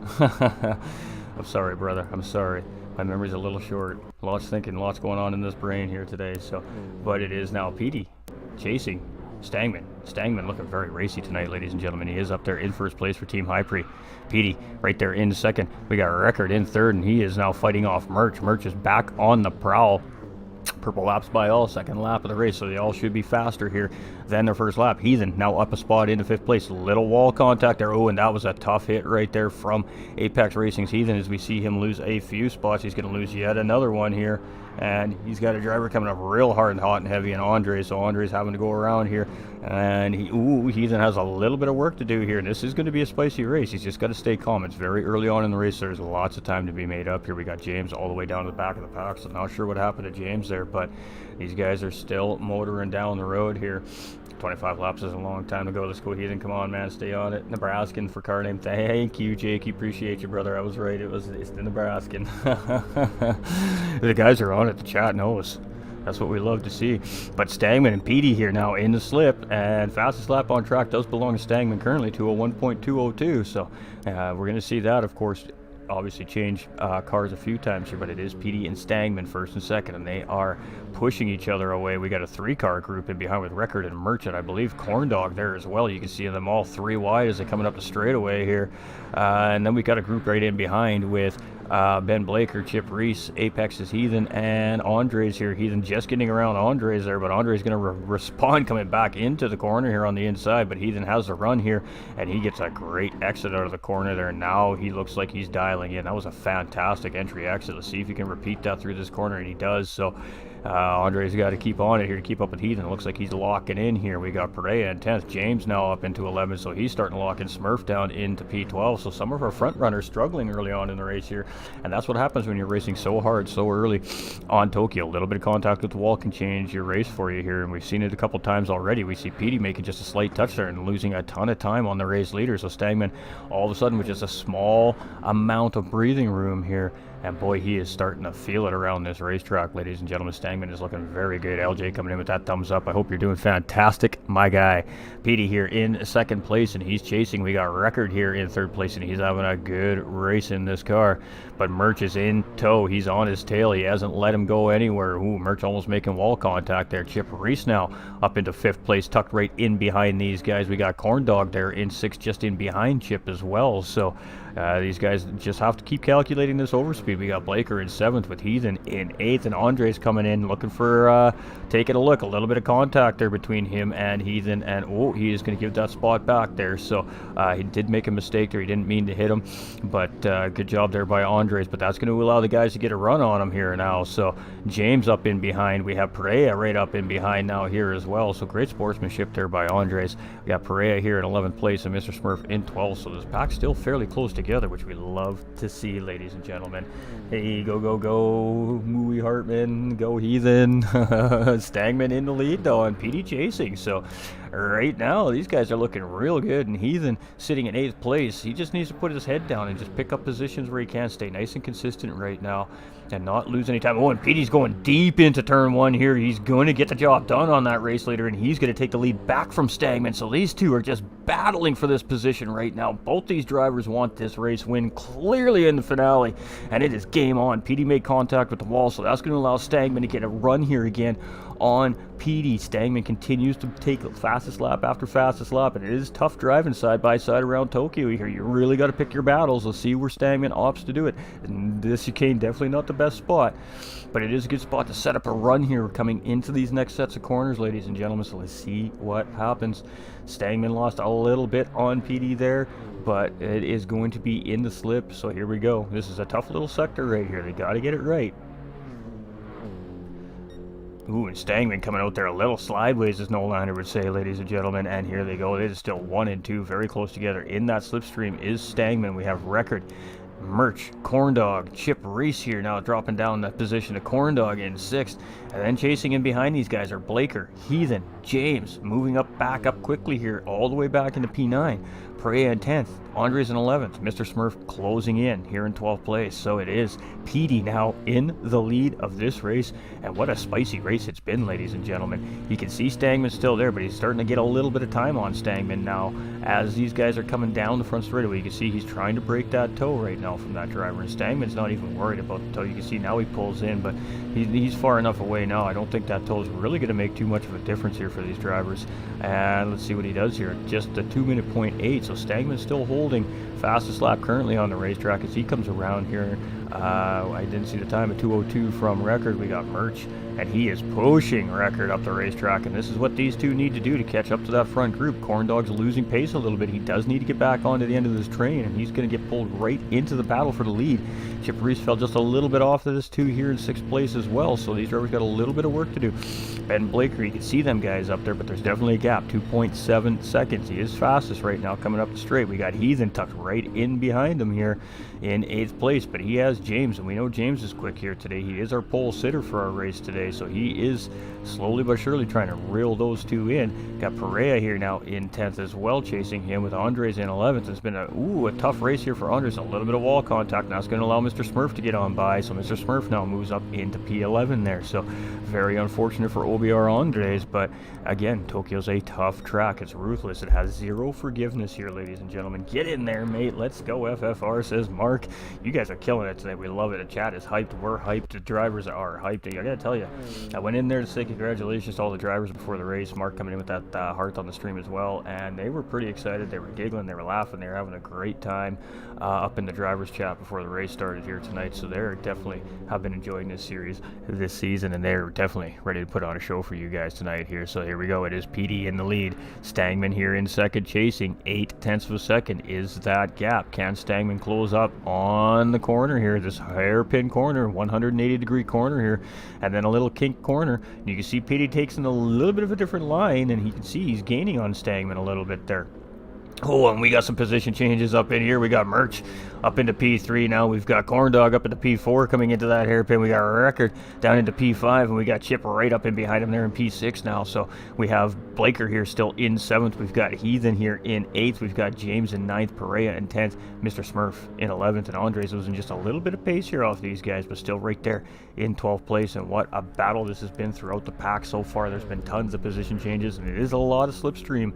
I'm sorry, brother. I'm sorry. My memory's a little short. Lots thinking, lots going on in this brain here today. So, but it is now Petey chasing Stangman. Stangman looking very racy tonight, ladies and gentlemen. He is up there in first place for Team Hypre. Petey right there in second. We got Record in third, and he is now fighting off Merch. Merch is back on the prowl. Purple laps by all, second lap of the race, so they all should be faster here than their first lap. Heathen now up a spot into fifth place. Little wall contact there. Oh, and that was a tough hit right there from Apex Racing's Heathen. As we see him lose a few spots, he's going to lose yet another one here, and he's got a driver coming up real hard and hot and heavy in Andre, so Andre's having to go around here, and Heathen has a little bit of work to do here, and this is going to be a spicy race. He's just got to stay calm. It's very early on in the race. There's lots of time to be made up here. We got James all the way down to the back of the pack, so not sure what happened to James there, but these guys are still motoring down the road here. 25 laps is a long time to go. Let's go, Heathen. Come on, man. Stay on it. Nebraskan for car name. Thank you, Jake. Appreciate you, brother. I was right. It's the Nebraskan. The guys are on it. The chat knows. That's what we love to see. But Stangman and Petey here now in the slip, and fastest lap on track does belong to Stangman currently, 201.202. So we're going to see that, of course, obviously change cars a few times here, but it is Petey and Stangman first and second, and they are pushing each other away. We got a 3-car group in behind with Record and Merchant. I believe Corndog there as well. You can see them all 3 wide as they're coming up the straightaway here. And then we got a group right in behind with Ben Blaker, Chip Reese, Apex is Heathen, and Andres here. Heathen just getting around Andres there, but Andres going to respond coming back into the corner here on the inside, but Heathen has the run here, and he gets a great exit out of the corner there. Now he looks like he's dialing in. That was a fantastic entry exit. Let's see if he can repeat that through this corner, and he does. So Andre's got to keep on it here to keep up with Heathen. It looks like he's locking in here. We got Perea in 10th. James now up into 11th, so he's starting to lock in Smurf down into P12. So some of our front runners struggling early on in the race here. And that's what happens when you're racing so hard, so early on Tokyo. A little bit of contact with the wall can change your race for you here, and we've seen it a couple times already. We see Petey making just a slight touch there and losing a ton of time on the race leader. So Stagman, all of a sudden, with just a small amount of breathing room here, and boy, he is starting to feel it around this racetrack, ladies and gentlemen. Stagman is looking very good. LJ coming in with that thumbs up. I hope you're doing fantastic, my guy. Petey here in second place, and he's chasing. We got Record here in third place, and he's having a good race in this car. But Merch is in tow. He's on his tail. He hasn't let him go anywhere. Ooh, Merch almost making wall contact there. Chip Reese now up into fifth place, tucked right in behind these guys. We got Corn Dog there in sixth, just in behind Chip as well. So these guys just have to keep calculating this overspeed. We got Blaker in seventh with Heathen in eighth, and Andres coming in looking for taking a look. A little bit of contact there between him and Heathen, and oh, he is going to give that spot back there. So he did make a mistake there. He didn't mean to hit him, but good job there by Andres. But that's going to allow the guys to get a run on him here now. So James up in behind. We have Perea right up in behind now here as well. So great sportsmanship there by Andres. We got Perea here in 11th place and Mr. Smurf in 12th. So this pack's still fairly close together, which we love to see, ladies and gentlemen. Hey, go, go, go, Mooey Hartman, go Heathen. Stagman in the lead, though, and Petey chasing. So right now, these guys are looking real good, and Heathen sitting in 8th place. He just needs to put his head down and just pick up positions where he can, stay nice and consistent right now and not lose any time. Oh, and Petey's going deep into turn one here. He's going to get the job done on that race leader, and he's going to take the lead back from Stagman. So these two are just battling for this position right now. Both these drivers want this race win clearly in the finale, and it is game on. Petey made contact with the wall, so that's going to allow Stagman to get a run here again on Petey. Stagman continues to take fastest lap after fastest lap, and it is tough driving side by side around Tokyo here. You really got to pick your battles. Let's see where Stagman opts to do it. And this chicane definitely not the best spot, but it is a good spot to set up a run here coming into these next sets of corners, ladies and gentlemen. So let's see what happens. Stagman lost a little bit on Petey there, but it is going to be in the slip. So here we go. This is a tough little sector right here. They got to get it right. Ooh, and Stagman coming out there a little sideways, as Nolander would say, ladies and gentlemen. And here they go. It is still 1 and 2, very close together. In that slipstream is Stagman. We have Record, Merch, Corndog, Chip Reese here now dropping down that position to Corndog in 6th. And then chasing in behind these guys are Blaker, Heathen, James, moving up back up quickly here, all the way back into P9. Perea in 10th, Andres in 11th, Mr. Smurf closing in here in 12th place. So it is Petey now in the lead of this race, and what a spicy race it's been, ladies and gentlemen. You can see Stagman still there, but he's starting to get a little bit of time on Stagman now as these guys are coming down the front straightaway. You can see he's trying to break that toe right now from that driver, and Stagman's not even worried about the toe. You can see now he pulls in, but he's far enough away now. I don't think that toe is really going to make too much of a difference here for these drivers. And let's see what he does here. Just a 2-minute .8, so Stagman's still holding fastest lap currently on the racetrack as he comes around here. I didn't see the time, at 2:02 from Record. We got Merch, and he is pushing Record up the racetrack, and this is what these two need to do to catch up to that front group. Corndog's losing pace a little bit. He does need to get back onto the end of this train, and he's going to get pulled right into the battle for the lead. Chip Reese fell just a little bit off of this two here in 6th place as well, so these drivers got a little bit of work to do. Ben Blaker, you can see them guys up there, but there's definitely a gap, 2.7 seconds. He is fastest right now coming up the straight. We got Heathen tucked right in behind him here in 8th place, but he has James, and we know James is quick here today. He is our pole sitter for our race today, so he is slowly but surely trying to reel those two in. Got Perea here now in 10th as well, chasing him with Andres in 11th. It's been a tough race here for Andres. A little bit of wall contact. Now it's going to allow Mr. Smurf to get on by, so Mr. Smurf now moves up into P11 there. So very unfortunate for OBR Andres, but again, Tokyo's a tough track. It's ruthless. It has zero forgiveness here, ladies and gentlemen. Get in there, mate. Let's go, FFR, says Mark. You guys are killing it today. We love it. The chat is hyped. We're hyped. The drivers are hyped. I gotta tell you, I went in there to say congratulations to all the drivers before the race. Mark coming in with that heart on the stream as well, and they were pretty excited. They were giggling. They were laughing. They were having a great time up in the drivers chat before the race started here tonight. So they're definitely have been enjoying this series this season, and they're definitely ready to put on a show for you guys tonight here. So here we go. It is Petey in the lead. Stagman here in second, chasing 0.8 of a second is that gap. Can Stagman close up on the corner here? This hairpin corner, 180-degree corner here, and then a little kink corner. You can see Petey takes in a little bit of a different line, and you can see he's gaining on Stagman a little bit there. Oh, and we got some position changes up in here. We got Merch up into P3 now. We've got Corn Dog up into P4 coming into that hairpin. We got Record down into P5, and we got Chip right up in behind him there in P6 now. So we have Blaker here still in 7th. We've got Heathen here in 8th. We've got James in 9th, Perea in 10th, Mr. Smurf in 11th, and Andres losing just a little bit of pace here off these guys, but still right there in 12th place. And what a battle this has been throughout the pack so far. There's been tons of position changes, and it is a lot of slipstream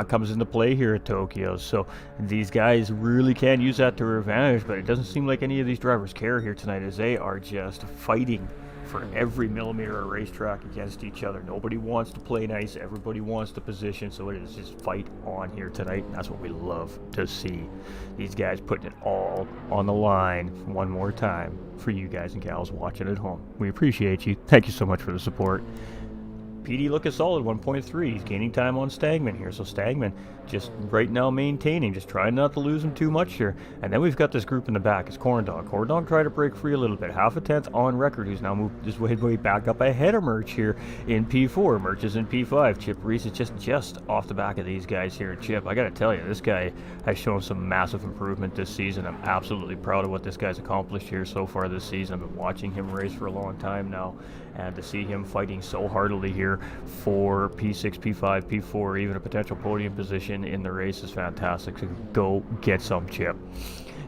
comes into play here at Tokyo. So these guys really can use that to their advantage, but it doesn't seem like any of these drivers care here tonight, as they are just fighting for every millimeter of racetrack against each other. Nobody wants to play nice. Everybody wants to position, so it is just fight on here tonight. That's what we love to see. These guys putting it all on the line one more time for you guys and gals watching at home. We appreciate you. Thank you so much for the support. PD looking solid, 1.3. He's gaining time on Stagman here. So Stagman just right now maintaining, just trying not to lose him too much here. And then we've got this group in the back. It's Corn Dog. Corn Dog tried to break free a little bit. Half a tenth on Record, who's now moved his way back up ahead of Merch here in P4. Merch is in P5. Chip Reese is just off the back of these guys here. Chip, I got to tell you, this guy has shown some massive improvement this season. I'm absolutely proud of what this guy's accomplished here so far this season. I've been watching him race for a long time now, and to see him fighting so heartily here for P6, P5, P4, even a potential podium position in the race is fantastic. So go get some, Chip.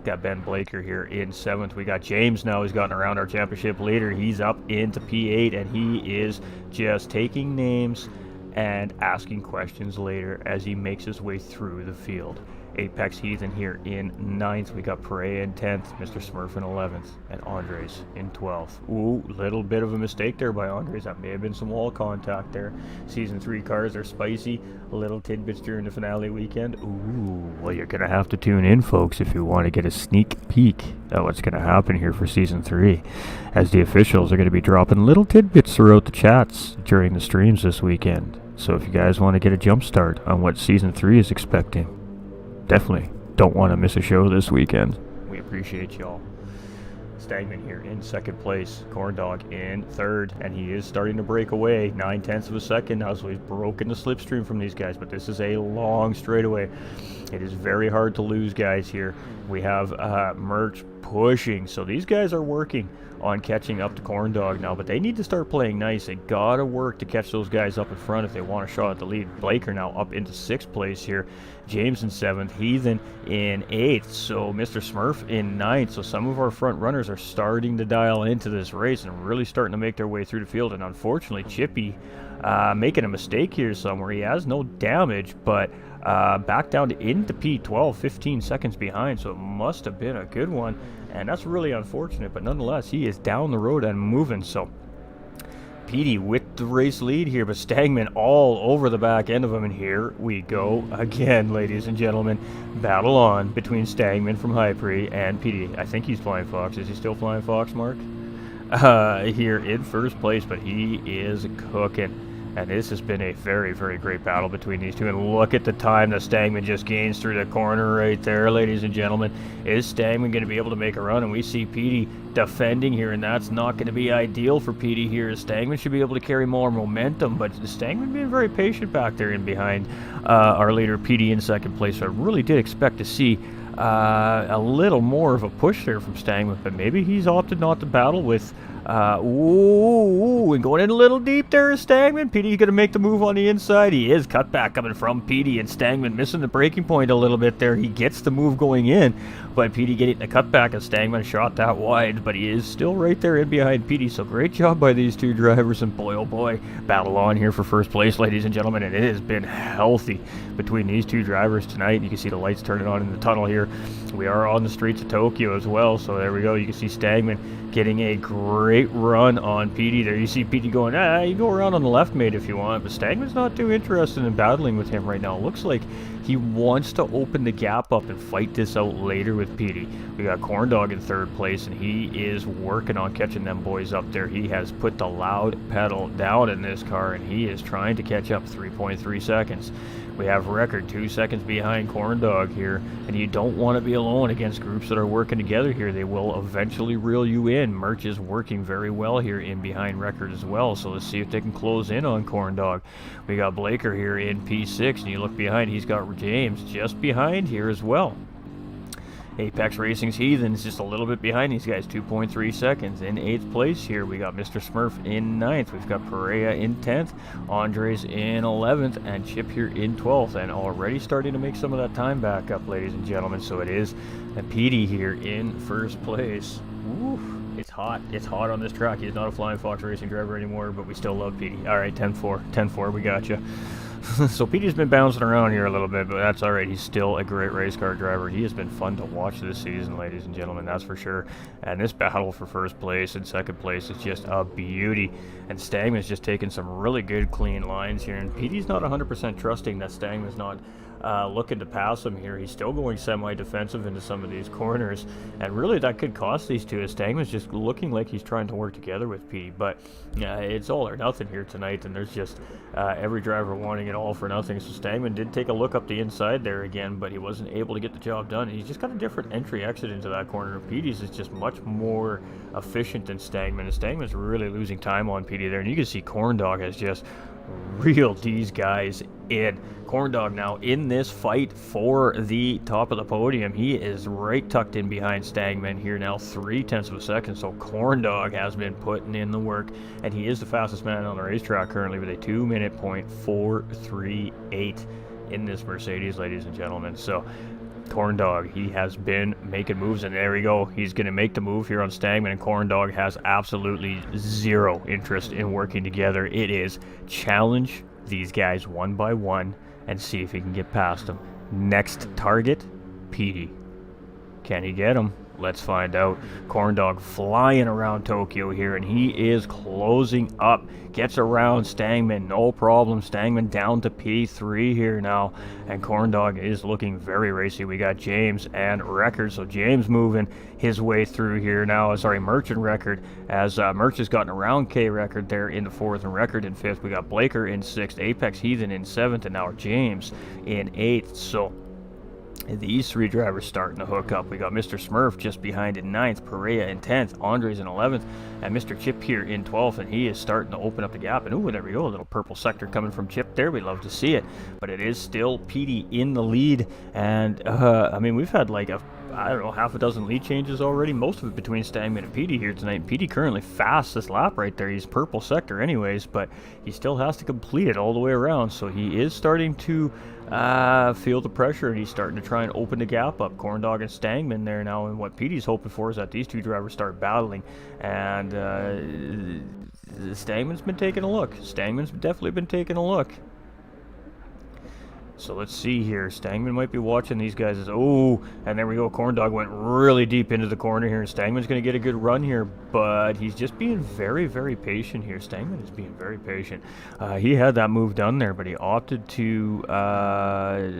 Got Ben Blaker here in 7th. We got James now. He's gotten around our championship leader. He's up into P8, and he is just taking names and asking questions later as he makes his way through the field. Apex Heathen here in 9th. We got Perea in 10th, Mr. Smurf in 11th, and Andres in 12th. Ooh, little bit of a mistake there by Andres. That may have been some wall contact there. Season 3 cars are spicy. Little tidbits during the finale weekend. Ooh, well, you're going to have to tune in, folks, if you want to get a sneak peek at what's going to happen here for Season 3, as the officials are going to be dropping little tidbits throughout the chats during the streams this weekend. So if you guys want to get a jump start on what Season 3 is expecting, definitely don't want to miss a show this weekend. We appreciate y'all. Stagman here in 2nd place. Corn Dog in 3rd, and he is starting to break away. 9/10 of a second now, so he's broken the slipstream from these guys, but this is a long straightaway. It is very hard to lose guys here. We have Merch pushing, so these guys are working on catching up to Corn Dog now, but they need to start playing nice. They gotta work to catch those guys up in front if they want a shot at the lead. Blaker now up into 6th place here. James in 7th, Heathen in 8th, so Mr. Smurf in 9th. So some of our front runners are starting to dial into this race and really starting to make their way through the field. And unfortunately, Chippy making a mistake here somewhere. He has no damage, but back down to into P12, 15 seconds behind, so it must have been a good one. And that's really unfortunate, but nonetheless, he is down the road and moving. So Petey with the race lead here, but Stagman all over the back end of him. And here we go again, ladies and gentlemen. Battle on between Stagman from Hypre and Petey. I think he's flying Fox. Is he still flying Fox, Mark? Here in 1st place, but he is cooking. And this has been a very, very great battle between these two. And look at the time that Stagman just gains through the corner right there, ladies and gentlemen. Is Stagman going to be able to make a run? And we see Petey defending here, and that's not going to be ideal for Petey here. Stagman should be able to carry more momentum, but Stagman being very patient back there in behind our leader, Petey, in 2nd place. So I really did expect to see a little more of a push there from Stagman, but maybe he's opted not to battle with and going in a little deep there is Stagman. Petey going to make the move on the inside. He is cut back coming from Petey, and Stagman missing the breaking point a little bit there. He gets the move going in, but Petey getting the cutback, and Stagman shot that wide, but he is still right there in behind Petey. So great job by these two drivers, and boy oh boy, battle on here for 1st place, ladies and gentlemen, and it has been healthy between these two drivers tonight. You can see the lights turning on in the tunnel here. We are on the streets of Tokyo as well, so there we go. You can see Stagman getting a great run on Petey there. You see Petey going, you go around on the left, mate, if you want, but Stagman's not too interested in battling with him right now. It looks like he wants to open the gap up and fight this out later with Petey. We got Corn Dog in 3rd place, and he is working on catching them boys up there. He has put the loud pedal down in this car, and he is trying to catch up 3.3 seconds. We have Record 2 seconds behind Corn Dog here, and you don't want to be alone against groups that are working together here. They will eventually reel you in. Merch is working very well here in behind Record as well, so let's see if they can close in on Corn Dog. We got Blaker here in P6, and you look behind, he's got James just behind here as well. Apex Racing's Heathen is just a little bit behind these guys, 2.3 seconds. In 8th place here, we got Mr. Smurf in 9th. We've got Perea in 10th, Andres in 11th, and Chip here in 12th. And already starting to make some of that time back up, ladies and gentlemen. So it is Petey here in 1st place. Woo. It's hot. It's hot on this track. He's not a Flying Fox Racing driver anymore, but we still love Petey. All right, 10-4. 10-4, we got you. So Petey's been bouncing around here a little bit, but that's all right. He's still a great race car driver. He has been fun to watch this season, ladies and gentlemen, that's for sure. And this battle for 1st place and 2nd place is just a beauty. And Stagman's just taking some really good, clean lines here. And Petey's not 100% trusting that Stagman's not looking to pass him here. He's still going semi-defensive into some of these corners, and really that could cost these two. Stagman's just looking like he's trying to work together with Petey, but it's all or nothing here tonight, and there's just every driver wanting it all for nothing. So Stagman did take a look up the inside there again, but he wasn't able to get the job done. He's just got a different entry exit into that corner. Petey's is just much more efficient than Stagman, and Stagman's really losing time on Petey there, and you can see Corndog has just reeled these guys in. Corndog now in this fight for the top of the podium. He is right tucked in behind Stagman here now, 0.3 of a second. So Corndog has been putting in the work, and he is the fastest man on the racetrack currently with a 2:438 in this Mercedes, ladies and gentlemen. So Corndog, he has been making moves, and there we go. He's going to make the move here on Stagman, and Corndog has absolutely zero interest in working together. It is challenge these guys one by one and see if he can get past them. Next target, Petey. Can he get him? Let's find out. Corndog flying around Tokyo here, and he is closing up. Gets around Stagman, no problem. Stagman down to P3 here now, and Corndog is looking very racy. We got James and Record, so James moving his way through here now. Sorry, Merchant Record, as Merch has gotten around K Record there in the 4th, and Record in 5th. We got Blaker in 6th, Apex Heathen in 7th, and now James in 8th. So these 3 drivers starting to hook up. We got Mr. Smurf just behind in 9th, Perea in 10th, Andres in 11th, and Mr. Chip here in 12th, and he is starting to open up the gap. And ooh, there we go, a little purple sector coming from Chip there. We love to see it, but it is still Petey in the lead. And I mean, we've had like I don't know, half a dozen lead changes already, most of it between Stagman and Petey here tonight. Petey currently fast this lap right there. He's purple sector anyways, but he still has to complete it all the way around, so he is starting to feel the pressure, and he's starting to try and open the gap up. Corndog and Stagman there now, and what Petey's hoping for is that these 2 drivers start battling, and Stagman's been taking a look. Stagman's definitely been taking a look. So let's see here. Stagman might be watching these guys. Oh, and there we go. Corndog went really deep into the corner here, and Stagman's going to get a good run here, but he's just being very, very patient here. Stagman is being very patient. He had that move done there, but he opted to, I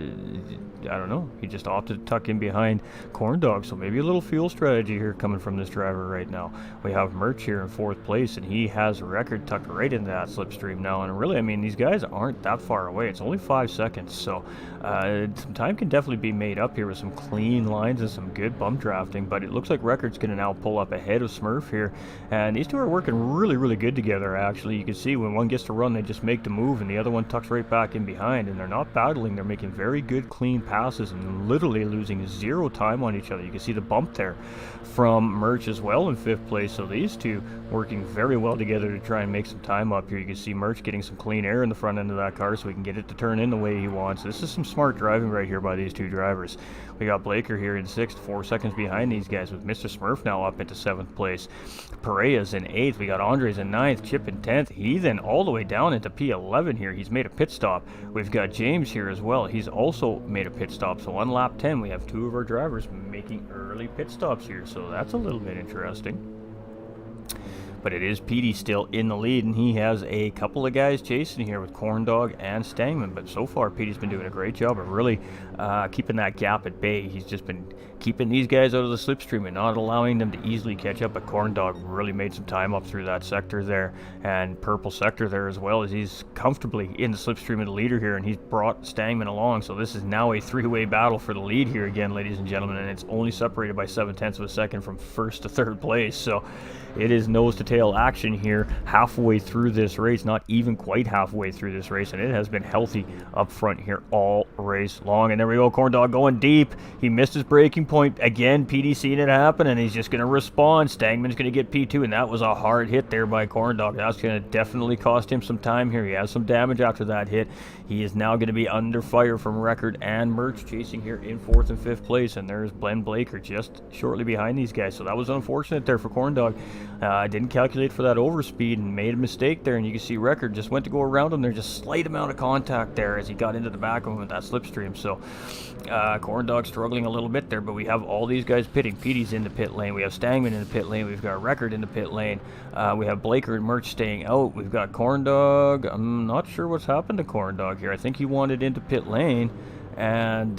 don't know, he just opted to tuck in behind Corndog, so maybe a little fuel strategy here coming from this driver right now. We have Merch here in 4th place, and he has a Record tucked right into that slipstream now, and really, I mean, these guys aren't that far away. It's only 5 seconds, so some time can definitely be made up here with some clean lines and some good bump drafting, but it looks like Record's going to now pull up ahead of Smurf here, and these 2 are working really, really good together, actually. You can see when one gets to run, they just make the move, and the other one tucks right back in behind, and they're not battling. They're making very good, clean passes and literally losing 0 time on each other. You can see the bump there from Merch as well in 5th place, so these 2 working very well together to try and make some time up here. You can see Merch getting some clean air in the front end of that car so he can get it to turn in the way he wants. This is some smart driving right here by these 2 drivers. We got Blaker here in 6th, 4 seconds behind these guys, with Mr. Smurf now up into 7th place. Perea's in 8th. We got Andres in 9th, Chip in 10th. Heathen all the way down into P11 here. He's made a pit stop. We've got James here as well. He's also made a pit stop. So on lap 10, we have 2 of our drivers making early pit stops here. So that's a little bit interesting. But it is Petey still in the lead, and he has a couple of guys chasing here with Corndog and Stagman. But so far, Petey's been doing a great job of really keeping that gap at bay. He's just been keeping these guys out of the slipstream and not allowing them to easily catch up. But Corndog really made some time up through that sector there, and purple sector there as well, as he's comfortably in the slipstream of the leader here, and he's brought Stagman along. So this is now a 3-way battle for the lead here again, ladies and gentlemen, and it's only separated by 0.7 of a second from 1st to 3rd place. So it is nose to tail action here halfway through this race, not even quite halfway through this race, and it has been healthy up front here all race long. And there we go, Corndog going deep. He missed his braking point again. PD seeing it happen, and he's just going to respond. Stangman's going to get P2, and that was a hard hit there by Corndog. That's going to definitely cost him some time here. He has some damage after that hit. He is now going to be under fire from Record and Merch chasing here in 4th and 5th place, and there's Ben Blaker just shortly behind these guys. So that was unfortunate there for Corndog. Didn't calculate for that overspeed and made a mistake there, and you can see Record just went to go around him. There's just slight amount of contact there as he got into the back of him with that slipstream. So Corndog struggling a little bit there, but we have all these guys pitting. Petey's in the pit lane. We have Stangman in the pit lane. We've got Record in the pit lane. We have Blaker and Merch staying out. We've got Corndog. I'm not sure what's happened to Corndog here. I think he wanted into pit lane and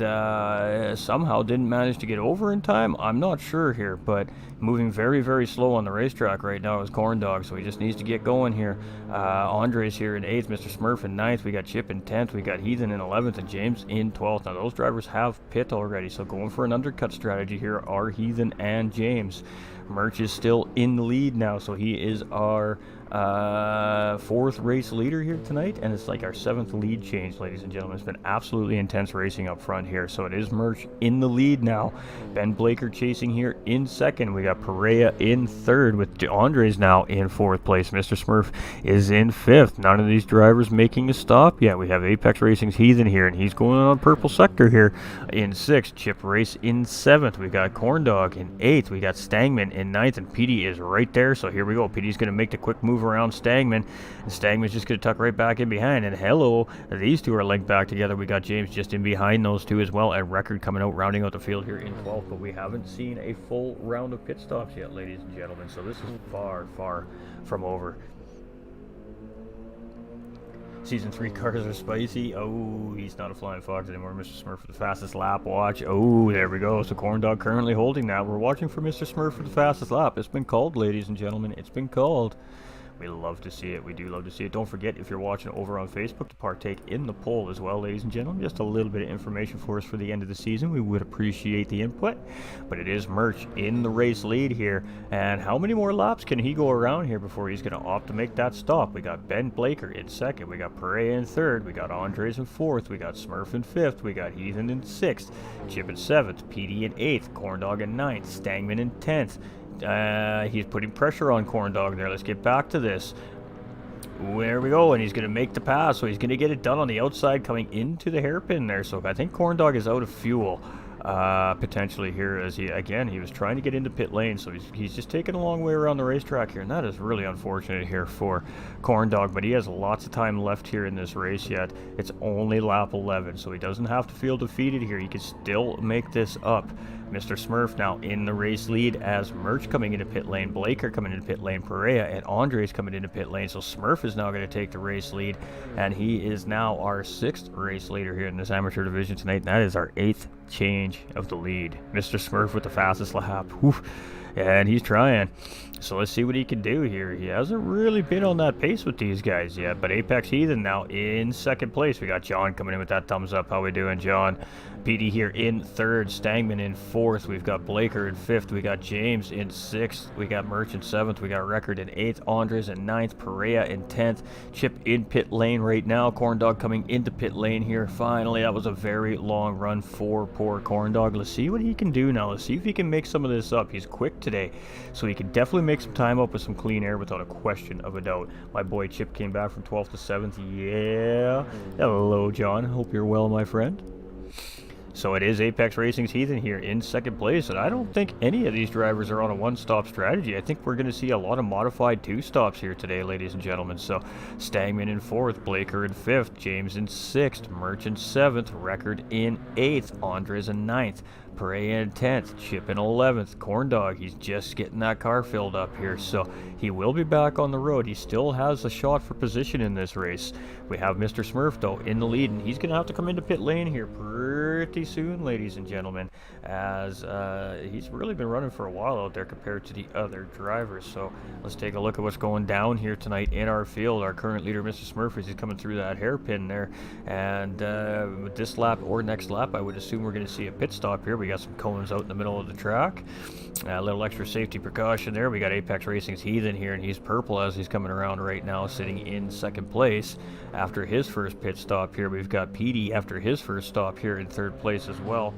somehow didn't manage to get over in time. I'm not sure here, but moving very, very slow on the racetrack right now is Corndog, so he just needs to get going here. Andre's here in 8th, Mr. Smurf in 9th, we got Chip in 10th, we got Heathen in 11th, and James in 12th. Now those drivers have pit already, so going for an undercut strategy here are Heathen and James. Merch is still in the lead now, so he is our 4th race leader here tonight, and it's like our 7th lead change, ladies and gentlemen. It's been absolutely intense racing up front here, so it is Merch in the lead now. Ben Blaker chasing here in 2nd. We got Perea in 3rd with Andres now in 4th place. Mr. Smurf is in 5th. None of these drivers making a stop yet. We have Apex Racing's Heathen here, and he's going on purple sector here in 6th. Chip Race in 7th. We got Corndog in 8th. We got Stangman in 9th, and Petey is right there. So here we go. Petey's going to make the quick move around Stangman, and Stangman's just going to tuck right back in behind. And hello, these two are linked back together. We got James just in behind those two as well, and Record coming out, rounding out the field here in 12th. But we haven't seen a full round of pit stops yet, ladies and gentlemen. So this is far, far from over. Season 3 cars are spicy. Oh, he's not a flying fox anymore. Mr. Smurf for the fastest lap. Watch. Oh, there we go. So Corndog currently holding that. We're watching for Mr. Smurf for the fastest lap. It's been called, ladies and gentlemen. It's been called. We love to see it. We do love to see it. Don't forget, if you're watching over on Facebook, to partake in the poll as well, ladies and gentlemen. Just a little bit of information for us for the end of the season. We would appreciate the input. But it is Merch in the race lead here. And how many more laps can he go around here before he's going to opt to make that stop? We got Ben Blaker in 2nd. We got Perea in 3rd. We got Andres in 4th. We got Smurf in 5th. We got Heathen in 6th. Chip in 7th. PD in 8th. Corndog in 9th. Stangman in 10th. He's putting pressure on Corndog there. Let's get back to this. There we go, and he's going to make the pass, so he's going to get it done on the outside coming into the hairpin there. So I think Corndog is out of fuel potentially here, as he was trying to get into pit lane, so he's just taking a long way around the racetrack here, and that is really unfortunate here for Corndog. But he has lots of time left here in this race yet. It's only lap 11, so he doesn't have to feel defeated here. He can still make this up. Mr. Smurf now in the race lead as Merch coming into pit lane, Blaker coming into pit lane, Perea and Andres coming into pit lane. So Smurf is now going to take the race lead, and he is now our 6th race leader here in this amateur division tonight, and that is our 8th change of the lead. Mr. Smurf with the fastest lap. Whew. And he's trying. So let's see what he can do here. He hasn't really been on that pace with these guys yet, but Apex Heathen now in 2nd place. We got John coming in with that thumbs up. How we doing, John? PD here in 3rd, Stangman in 4th. We've got Blaker in 5th. We got James in 6th. We got Merch in 7th. We got Record in 8th. Andres in 9th. Perea in 10th. Chip in pit lane right now. Corndog coming into pit lane here. Finally, that was a very long run for poor Corndog. Let's see what he can do now. Let's see if he can make some of this up. He's quick today, so he can definitely make some time up with some clean air without a question of a doubt. My boy Chip came back from 12th to 7th. Yeah. Hello, John. Hope you're well, my friend. So it is Apex Racing's Heathen here in 2nd place, and I don't think any of these drivers are on a one-stop strategy. I think we're going to see a lot of modified two-stops here today, ladies and gentlemen. So Stangman in 4th, Blaker in 5th, James in 6th, Merch in 7th, Record in 8th, Andres in 9th, Perea in 10th, Chip in 11th, Corndog, he's just getting that car filled up here, so he will be back on the road. He still has a shot for position in this race. We have Mr. Smurf, though, in the lead, and he's going to have to come into pit lane here pretty soon, ladies and gentlemen, as he's really been running for a while out there compared to the other drivers. So let's take a look at what's going down here tonight in our field. Our current leader, Mr. Smurf, is coming through that hairpin there, and with this lap or next lap, I would assume we're going to see a pit stop here. We got some cones out in the middle of the track. A little extra safety precaution there. We got Apex Racing's Heathen here, and he's purple as he's coming around right now, sitting in 2nd place after his first pit stop here. We've got PD after his first stop here in 3rd place as well.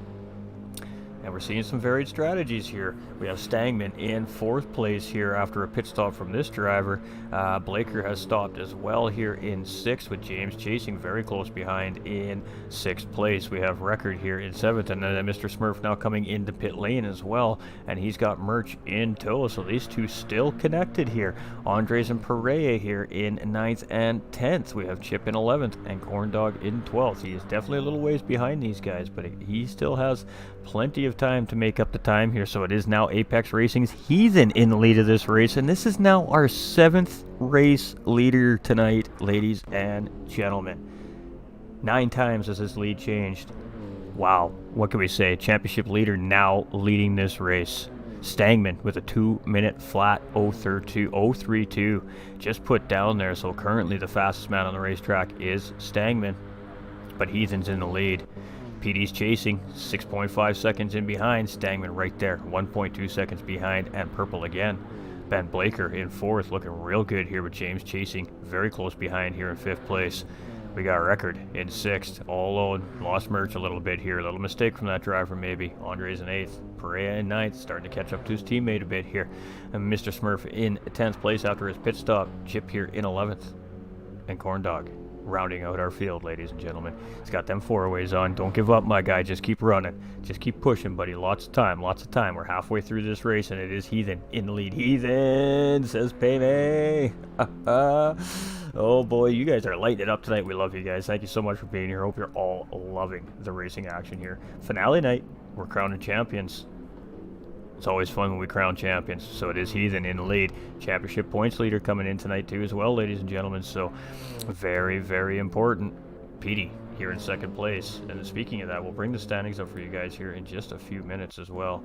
And we're seeing some varied strategies here. We have Stangman in 4th place here after a pit stop from this driver. Blaker has stopped as well here in 6th, with James chasing very close behind in 6th place. We have Record here in 7th, and then Mr. Smurf now coming into pit lane as well, and he's got Merch in tow, so these two still connected here. Andres and Perea here in 9th and 10th. We have Chip in 11th and Corndog in 12th. He is definitely a little ways behind these guys, but he still has plenty of time to make up the time here. So it is now Apex Racing's Heathen in the lead of this race, and this is now our 7th race leader tonight, ladies and gentlemen. 9 times has his lead changed. Wow, what can we say? Championship leader now leading this race. Stangman with a 2-minute flat 0.32 just put down there. So currently the fastest man on the racetrack is Stangman, but Heathen's in the lead. PD's chasing, 6.5 seconds in behind. Stangman right there, 1.2 seconds behind, and purple again. Ben Blaker in 4th, looking real good here with James chasing very close behind here in 5th place. We got Record in 6th, all alone. Lost Merch a little bit here, a little mistake from that driver maybe. Andres in 8th, Perea in 9th, starting to catch up to his teammate a bit here. And Mr. Smurf in 10th place after his pit stop. Chip here in 11th, and Corndog rounding out our field, ladies and gentlemen. He's got them 4-ways on. Don't give up, my guy. Just keep running. Just keep pushing, buddy. Lots of time. Lots of time. We're halfway through this race, and it is Heathen in the lead. Heathen, says Payme. Oh, boy. You guys are lighting it up tonight. We love you guys. Thank you so much for being here. Hope you're all loving the racing action here. Finale night. We're crowning champions. It's always fun when we crown champions. So it is Heathen in the lead. Championship points leader coming in tonight too as well, ladies and gentlemen. So very, very important. Petey here in 2nd place. And speaking of that, we'll bring the standings up for you guys here in just a few minutes as well.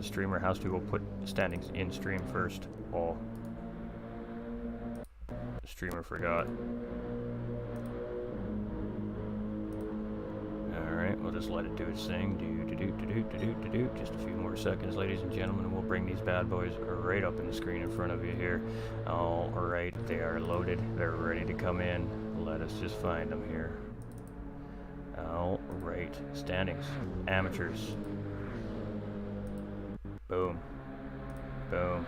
Streamer has to go put standings in stream first. Oh, the streamer forgot. Alright, we'll just let it do its thing. Just a few more seconds, ladies and gentlemen, and we'll bring these bad boys right up in the screen in front of you here. Alright, they are loaded. They're ready to come in. Let us just find them here. Alright, standings. Amateurs. Boom. Boom.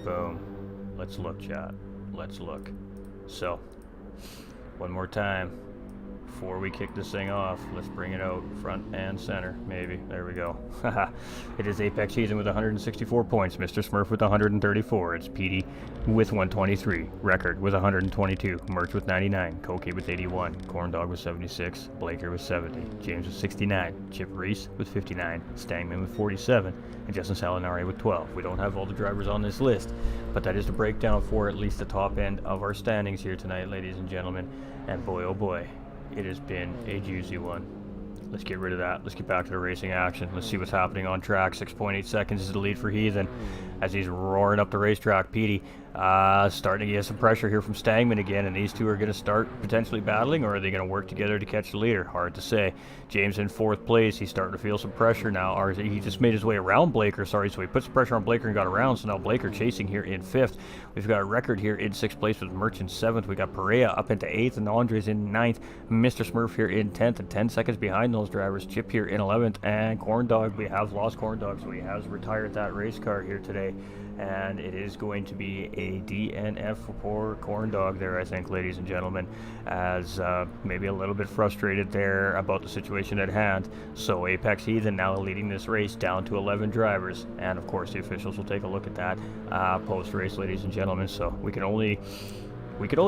Boom. Let's look, chat. Let's look. So, one more time. Before we kick this thing off, let's bring it out front and center, maybe. There we go. It is Apex Heathen with 164 points, Mr. Smurf with 134, it's PD with 123, Record with 122, Merch with 99, Koki with 81, Corndog with 76, Blaker with 70, James with 69, Chip Reese with 59, Stangman with 47, and Justin Salinari with 12. We don't have all the drivers on this list, but that is the breakdown for at least the top end of our standings here tonight, ladies and gentlemen. And boy, oh boy, it has been a juicy one. Let's get rid of that. Let's get back to the racing action. Let's see what's happening on track. 6.8 seconds is the lead for Heathen as he's roaring up the racetrack. Petey starting to get some pressure here from Stangman again, and these two are going to start potentially battling, or are they going to work together to catch the leader? Hard to say. James in 4th place. He's starting to feel some pressure now. Or he just made his way around Blaker, so he put some pressure on Blaker and got around, so now Blaker chasing here in 5th. We've got a Record here in 6th place with Merch in 7th. We got Perea up into 8th, and Andres in 9th. Mr. Smurf here in 10th, and 10 seconds behind those drivers. Chip here in 11th, and Corndog, we have lost Corndog, so he has retired that race car here today. And it is going to be a DNF for Corndog there, I think, ladies and gentlemen, as maybe a little bit frustrated there about the situation at hand. So Apex Heathen now leading this race down to 11 drivers, and of course the officials will take a look at that post-race, ladies and gentlemen. So we can only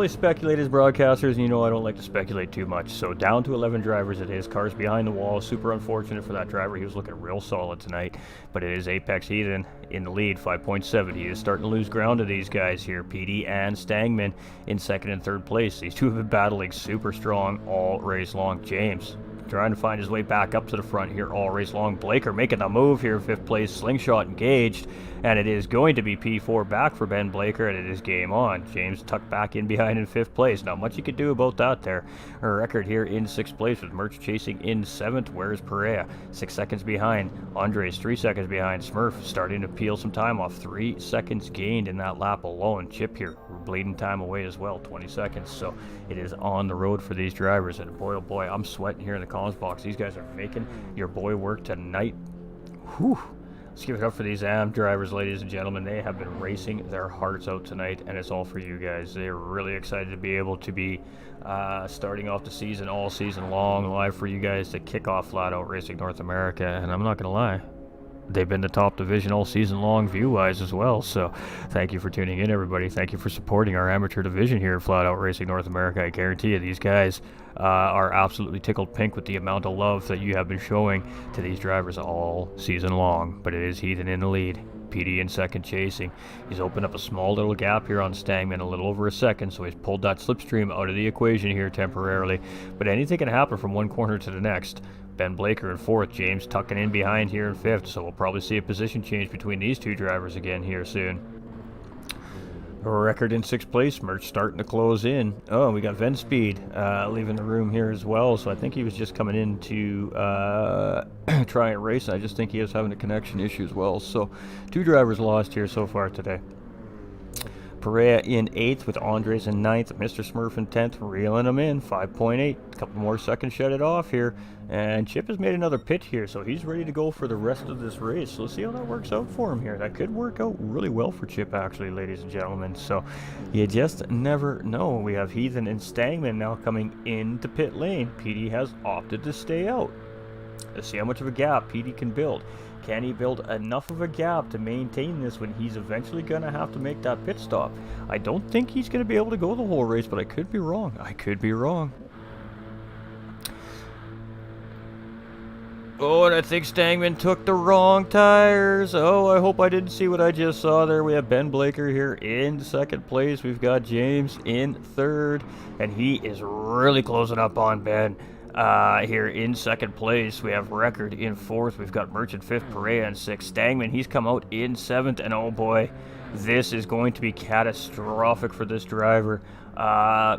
speculate as broadcasters, and you know I don't like to speculate too much. So down to 11 drivers it is. Cars behind the wall. Super unfortunate for that driver. He was looking real solid tonight. But it is Apex Heathen in the lead, 5.7. He is starting to lose ground to these guys here. PD and Stangman in 2nd and 3rd place. These two have been battling super strong all race long. James trying to find his way back up to the front here all race long. Blaker making the move here, 5th place. Slingshot engaged, and it is going to be P4 back for Ben Blaker, and it is game on. James tucked back in behind in 5th place. Not much you could do about that there. A Record here in 6th place with Merch chasing in 7th. Where's Perea? 6 seconds behind. Andres 3 seconds behind. Smurf starting to peel some time off. 3 seconds gained in that lap alone. Chip here bleeding time away as well, 20 seconds. So it is on the road for these drivers, and boy, oh boy, I'm sweating here in the comms box. These guys are making your boy work tonight. Whew. Let's give it up for these AM drivers, ladies and gentlemen. They have been racing their hearts out tonight, and it's all for you guys. They're really excited to be able to be starting off the season all season long live for you guys to kick off Flat Out Racing North America. And I'm not going to lie, they've been the top division all season long view-wise as well. So thank you for tuning in, everybody. Thank you for supporting our amateur division here at Flat Out Racing North America. I guarantee you these guys are absolutely tickled pink with the amount of love that you have been showing to these drivers all season long. But it is Heathen in the lead, PD in second chasing. He's opened up a small little gap here on Stangman, a little over a second, so he's pulled that slipstream out of the equation here temporarily. But anything can happen from one corner to the next. Ben Blaker in fourth, James tucking in behind here in fifth, so we'll probably see a position change between these two drivers again here soon. Record in sixth place, Merch starting to close in. Oh, we got Ven Speed leaving the room here as well, so I think he was just coming in to try and race. I just think he is having a connection issue as well. So 2 drivers lost here so far today. Perea in 8th with Andres in 9th, Mr. Smurf in 10th, reeling them in, 5.8, a couple more seconds shut it off here, and Chip has made another pit here, so he's ready to go for the rest of this race. So let's see how that works out for him here. That could work out really well for Chip, actually, ladies and gentlemen, so you just never know. We have Heathen and Stangman now coming into pit lane. PD has opted to stay out. Let's see how much of a gap PD can build. Can he build enough of a gap to maintain this when he's eventually going to have to make that pit stop? I don't think he's going to be able to go the whole race, but I could be wrong. I could be wrong. Oh, and I think Stangman took the wrong tires. Oh, I hope I didn't see what I just saw there. We have Ben Blaker here in second place. We've got James in third, and he is really closing up on Ben. Here in second place, we have Record in fourth. We've got Merchant fifth, Perea in sixth. Stangman, he's come out in seventh, and oh boy, this is going to be catastrophic for this driver.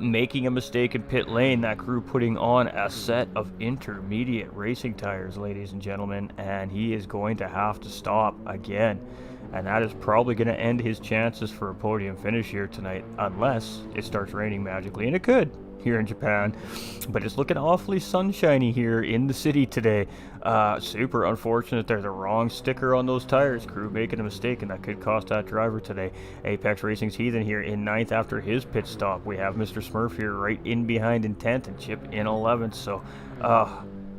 Making a mistake in pit lane, that crew putting on a set of intermediate racing tires, ladies and gentlemen, and he is going to have to stop again. And that is probably going to end his chances for a podium finish here tonight, unless it starts raining magically, and it could here in Japan, but it's looking awfully sunshiny here in the city today. Super unfortunate there's a wrong sticker on those tires. Crew making a mistake, and that could cost that driver today. Apex Racing's Heathen here in 9th after his pit stop. We have Mr. Smurf here right in behind in 10th, and Chip in 11th. So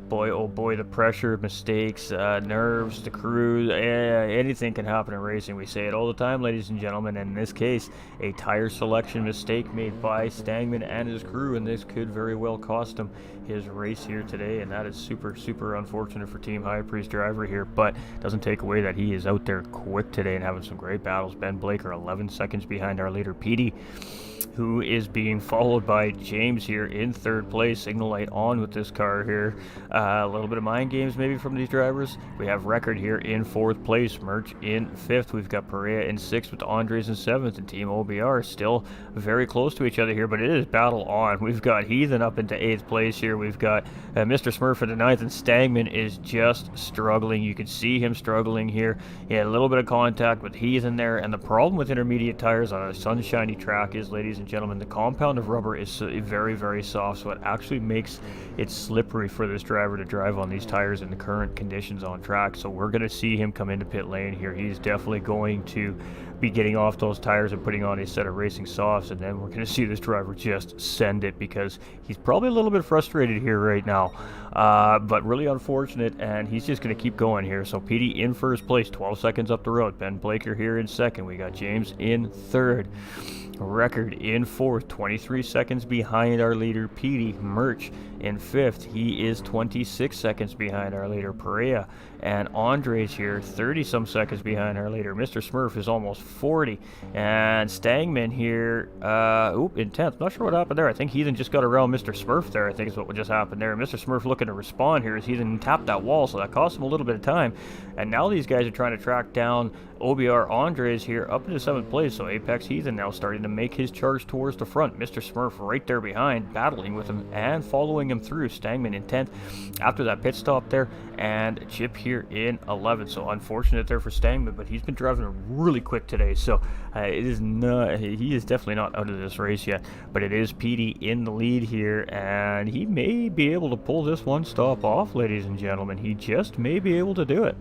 boy, oh boy, the pressure, mistakes, nerves, the crew, anything can happen in racing. We say it all the time, ladies and gentlemen. And in this case, a tire selection mistake made by Stangman and his crew, and this could very well cost him his race here today. And that is super, super unfortunate for Team High Priest driver here, but doesn't take away that he is out there quick today and having some great battles. Ben Blaker 11 seconds behind our leader, Petey, who is being followed by James here in third place. Signal light on with this car here. A little bit of mind games maybe from these drivers. We have Record here in fourth place, Merch in fifth. We've got Perea in sixth with Andres in seventh, and Team OBR still very close to each other here, but it is battle on. We've got Heathen up into eighth place here. We've got Mr. Smurf in the ninth, and Stangman is just struggling. You can see him struggling here. He had a little bit of contact with Heathen there, and the problem with intermediate tires on a sunshiny track is, ladies and gentlemen, the compound of rubber is very, very soft, so it actually makes it slippery for this driver to drive on these tires in the current conditions on track. So we're going to see him come into pit lane here. He's definitely going to be getting off those tires and putting on a set of racing softs, and then we're going to see this driver just send it, because he's probably a little bit frustrated here right now, but really unfortunate, and he's just going to keep going here. So PD in first place, 12 seconds up the road. Ben Blaker here in second. We got James in third. Record in fourth, 23 seconds behind our leader, Petey. Merch in fifth. He is 26 seconds behind our leader, Perea. And Andres here, 30-some seconds behind our leader. Mr. Smurf is almost 40. And Stangman here, in 10th. Not sure what happened there. I think Heathen just got around Mr. Smurf there, I think is what just happened there. Mr. Smurf looking to respond here as Heathen tapped that wall, so that cost him a little bit of time. And now these guys are trying to track down OBR Andres here up into 7th place, so Apex Heathen now starting to make his charge towards the front. Mr. Smurf right there behind, battling with him and following him through. Stangman in 10th after that pit stop there, and Chip here in 11th. So unfortunate there for Stangman, but he's been driving really quick today, so it is not, he is definitely not out of this race yet, but it is Petey in the lead here, and he may be able to pull this one stop off, ladies and gentlemen. He just may be able to do it.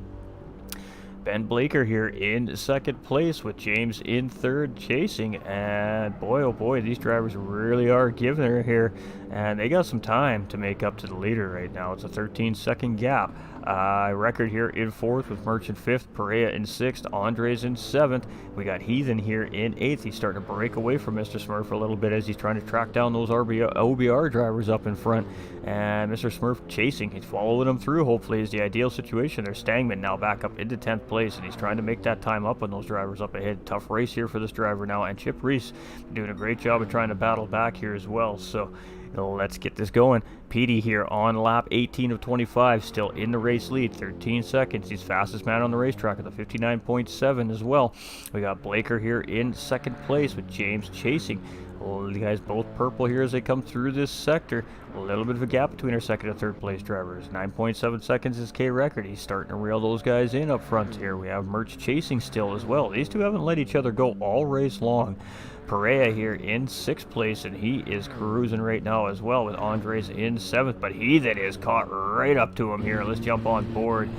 Ben Blaker here in 2nd place with James in 3rd chasing, and boy oh boy, these drivers really are giving her here, and they got some time to make up to the leader right now. It's a 13-second gap. Record here in 4th with Merchant 5th, Perea in 6th, Andres in 7th. We got Heathen here in 8th. He's starting to break away from Mr. Smurf a little bit as he's trying to track down those OBR drivers up in front. And Mr. Smurf chasing. He's following them through, hopefully, is the ideal situation. There's Stangman now back up into 10th place, and he's trying to make that time up on those drivers up ahead. Tough race here for this driver now, and Chip Reese doing a great job of trying to battle back here as well. So let's get this going. Petey here on lap 18 of 25, still in the race lead, 13 seconds. He's fastest man on the racetrack at the 59.7 as well. We got Blaker here in 2nd place with James chasing. The guys both purple here as they come through this sector. A little bit of a gap between our 2nd and 3rd place drivers. 9.7 seconds is K record. He's starting to reel those guys in up front here. We have Merch chasing still as well. These two haven't let each other go all race long. Perea here in 6th place, and he is cruising right now as well with Andres in 7th, but Heathen is caught right up to him here. Let's jump on board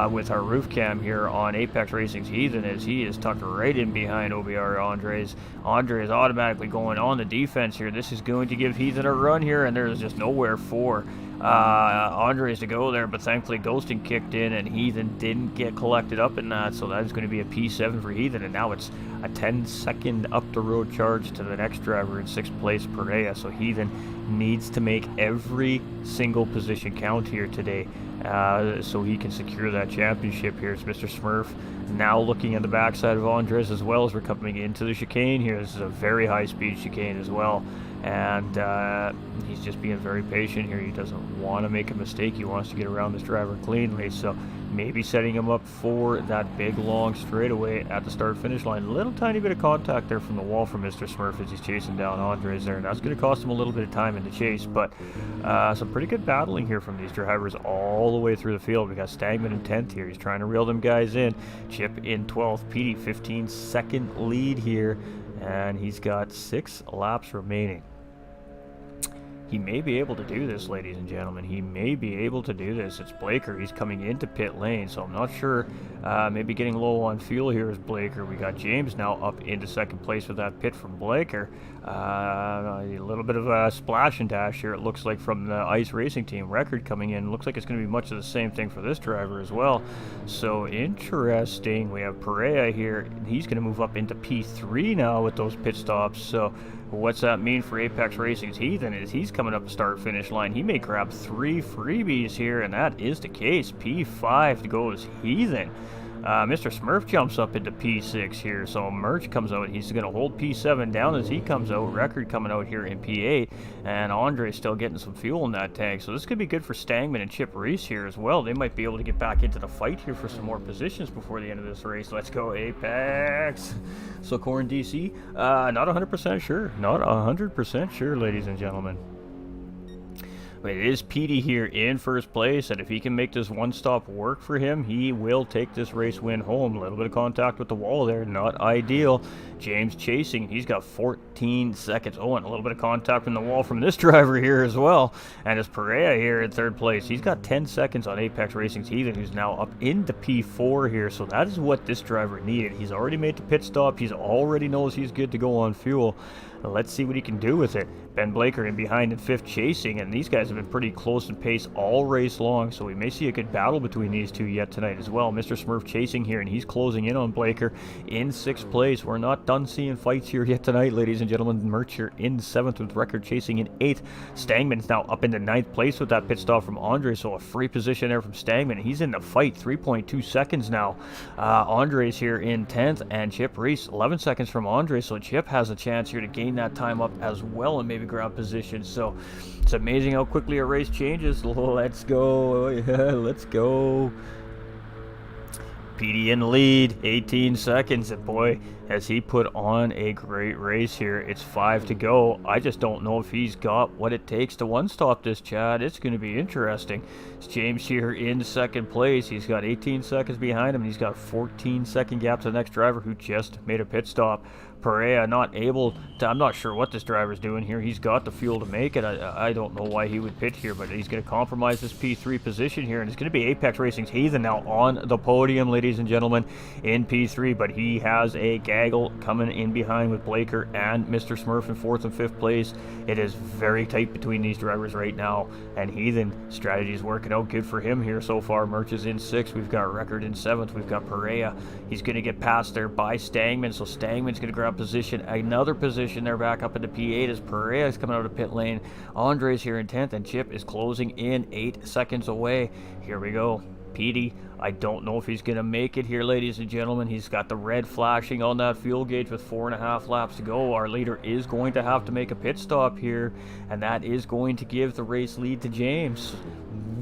with our roof cam here on Apex Racing's Heathen, as he is tucked right in behind OBR Andres. Andres automatically going on the defense here. This is going to give Heathen a run here, and there's just nowhere for Andres to go there, but thankfully ghosting kicked in and Heathen didn't get collected up in that, so that is going to be a P7 for Heathen, and now it's a 10-second up the road charge to the next driver in 6th place, Perea. So Heathen needs to make every single position count here today, so he can secure that championship here. It's Mr. Smurf now looking at the backside of Andres as well as we're coming into the chicane here. This is a very high-speed chicane as well, and he's just being very patient here. He doesn't want to make a mistake. He wants to get around this driver cleanly, so maybe setting him up for that big long straightaway at the start-finish line. A little tiny bit of contact there from the wall from Mr. Smurf as he's chasing down Andres there, and that's going to cost him a little bit of time in the chase, but some pretty good battling here from these drivers all the way through the field. We got Stangman in 10th here. He's trying to reel them guys in. Chip in 12th. Petey 15-second lead here, and he's got 6 laps remaining. He may be able to do this, ladies and gentlemen. He may be able to do this. It's Blaker. He's coming into pit lane, so I'm not sure. Maybe getting low on fuel here is Blaker. We got James now up into 2nd place with that pit from Blaker. A little bit of a splash and dash here, it looks like, from the ICE Racing Team. Record coming in. Looks like it's going to be much of the same thing for this driver as well. So interesting. We have Perea here. He's going to move up into P3 now with those pit stops. So what's that mean for Apex Racing's Heathen is he's coming up the start-finish line. He may grab 3 freebies here, and that is the case. P5 goes Heathen. Mr. Smurf jumps up into P6 here, so Merch comes out. He's going to hold P7 down as he comes out. Record coming out here in P8, and Andre's still getting some fuel in that tank, so this could be good for Stangman and Chip Reese here as well. They might be able to get back into the fight here for some more positions before the end of this race. Let's go, Apex. So Corn DC, not 100% sure. Not 100% sure, ladies and gentlemen. But it is Petey here in 1st place, and if he can make this one stop work for him, he will take this race win home. A little bit of contact with the wall there, not ideal. James chasing, he's got 14 seconds. Oh, and a little bit of contact from the wall from this driver here as well. And it's Perea here in 3rd place. He's got 10 seconds on Apex Racing's Heathen, who's now up into P4 here. So that is what this driver needed. He's already made the pit stop. He already knows he's good to go on fuel. Let's see what he can do with it. Ben Blaker in behind in 5th chasing, and these guys have been pretty close in pace all race long, so we may see a good battle between these two yet tonight as well. Mr. Smurf chasing here, and he's closing in on Blaker in 6th place. We're not done seeing fights here yet tonight, ladies and gentlemen. Merch here in 7th with Record chasing in 8th. Stangman's now up into 9th place with that pit stop from Andre, so a free position there from Stangman. He's in the fight, 3.2 seconds now. Andre's here in 10th, and Chip Reese 11 seconds from Andre, so Chip has a chance here to gain that time up as well and maybe grab position. So it's amazing how quickly a race changes. Let's go. Yeah, let's go. PD in the lead, 18 seconds, and boy, has he put on a great race here. It's 5 to go. I just don't know if he's got what it takes to one-stop this, Chad. It's going to be interesting. It's James here in second place. He's got 18 seconds behind him, and he's got a 14-second gap to the next driver who just made a pit stop. Perea not able to, I'm not sure what this driver's doing here. He's got the fuel to make it. I don't know why he would pit here, but he's going to compromise this P3 position here, and it's going to be Apex Racing's Heathen now on the podium, ladies and gentlemen, in P3, but he has a gaggle coming in behind with Blaker and Mr. Smurf in 4th and 5th place. It is very tight between these drivers right now, and Heathen strategy is working out good for him here so far. Merch is in 6th. We've got Record in 7th. We've got Perea. He's going to get passed there by Stangman, so Stangman's going to grab position, another position there back up into P8 as Perea is coming out of pit lane. Andre's here in 10th, and Chip is closing in 8 seconds away. Here we go. Petey, I don't know if he's going to make it here, ladies and gentlemen. He's got the red flashing on that fuel gauge with 4.5 laps to go. Our leader is going to have to make a pit stop here, and that is going to give the race lead to James.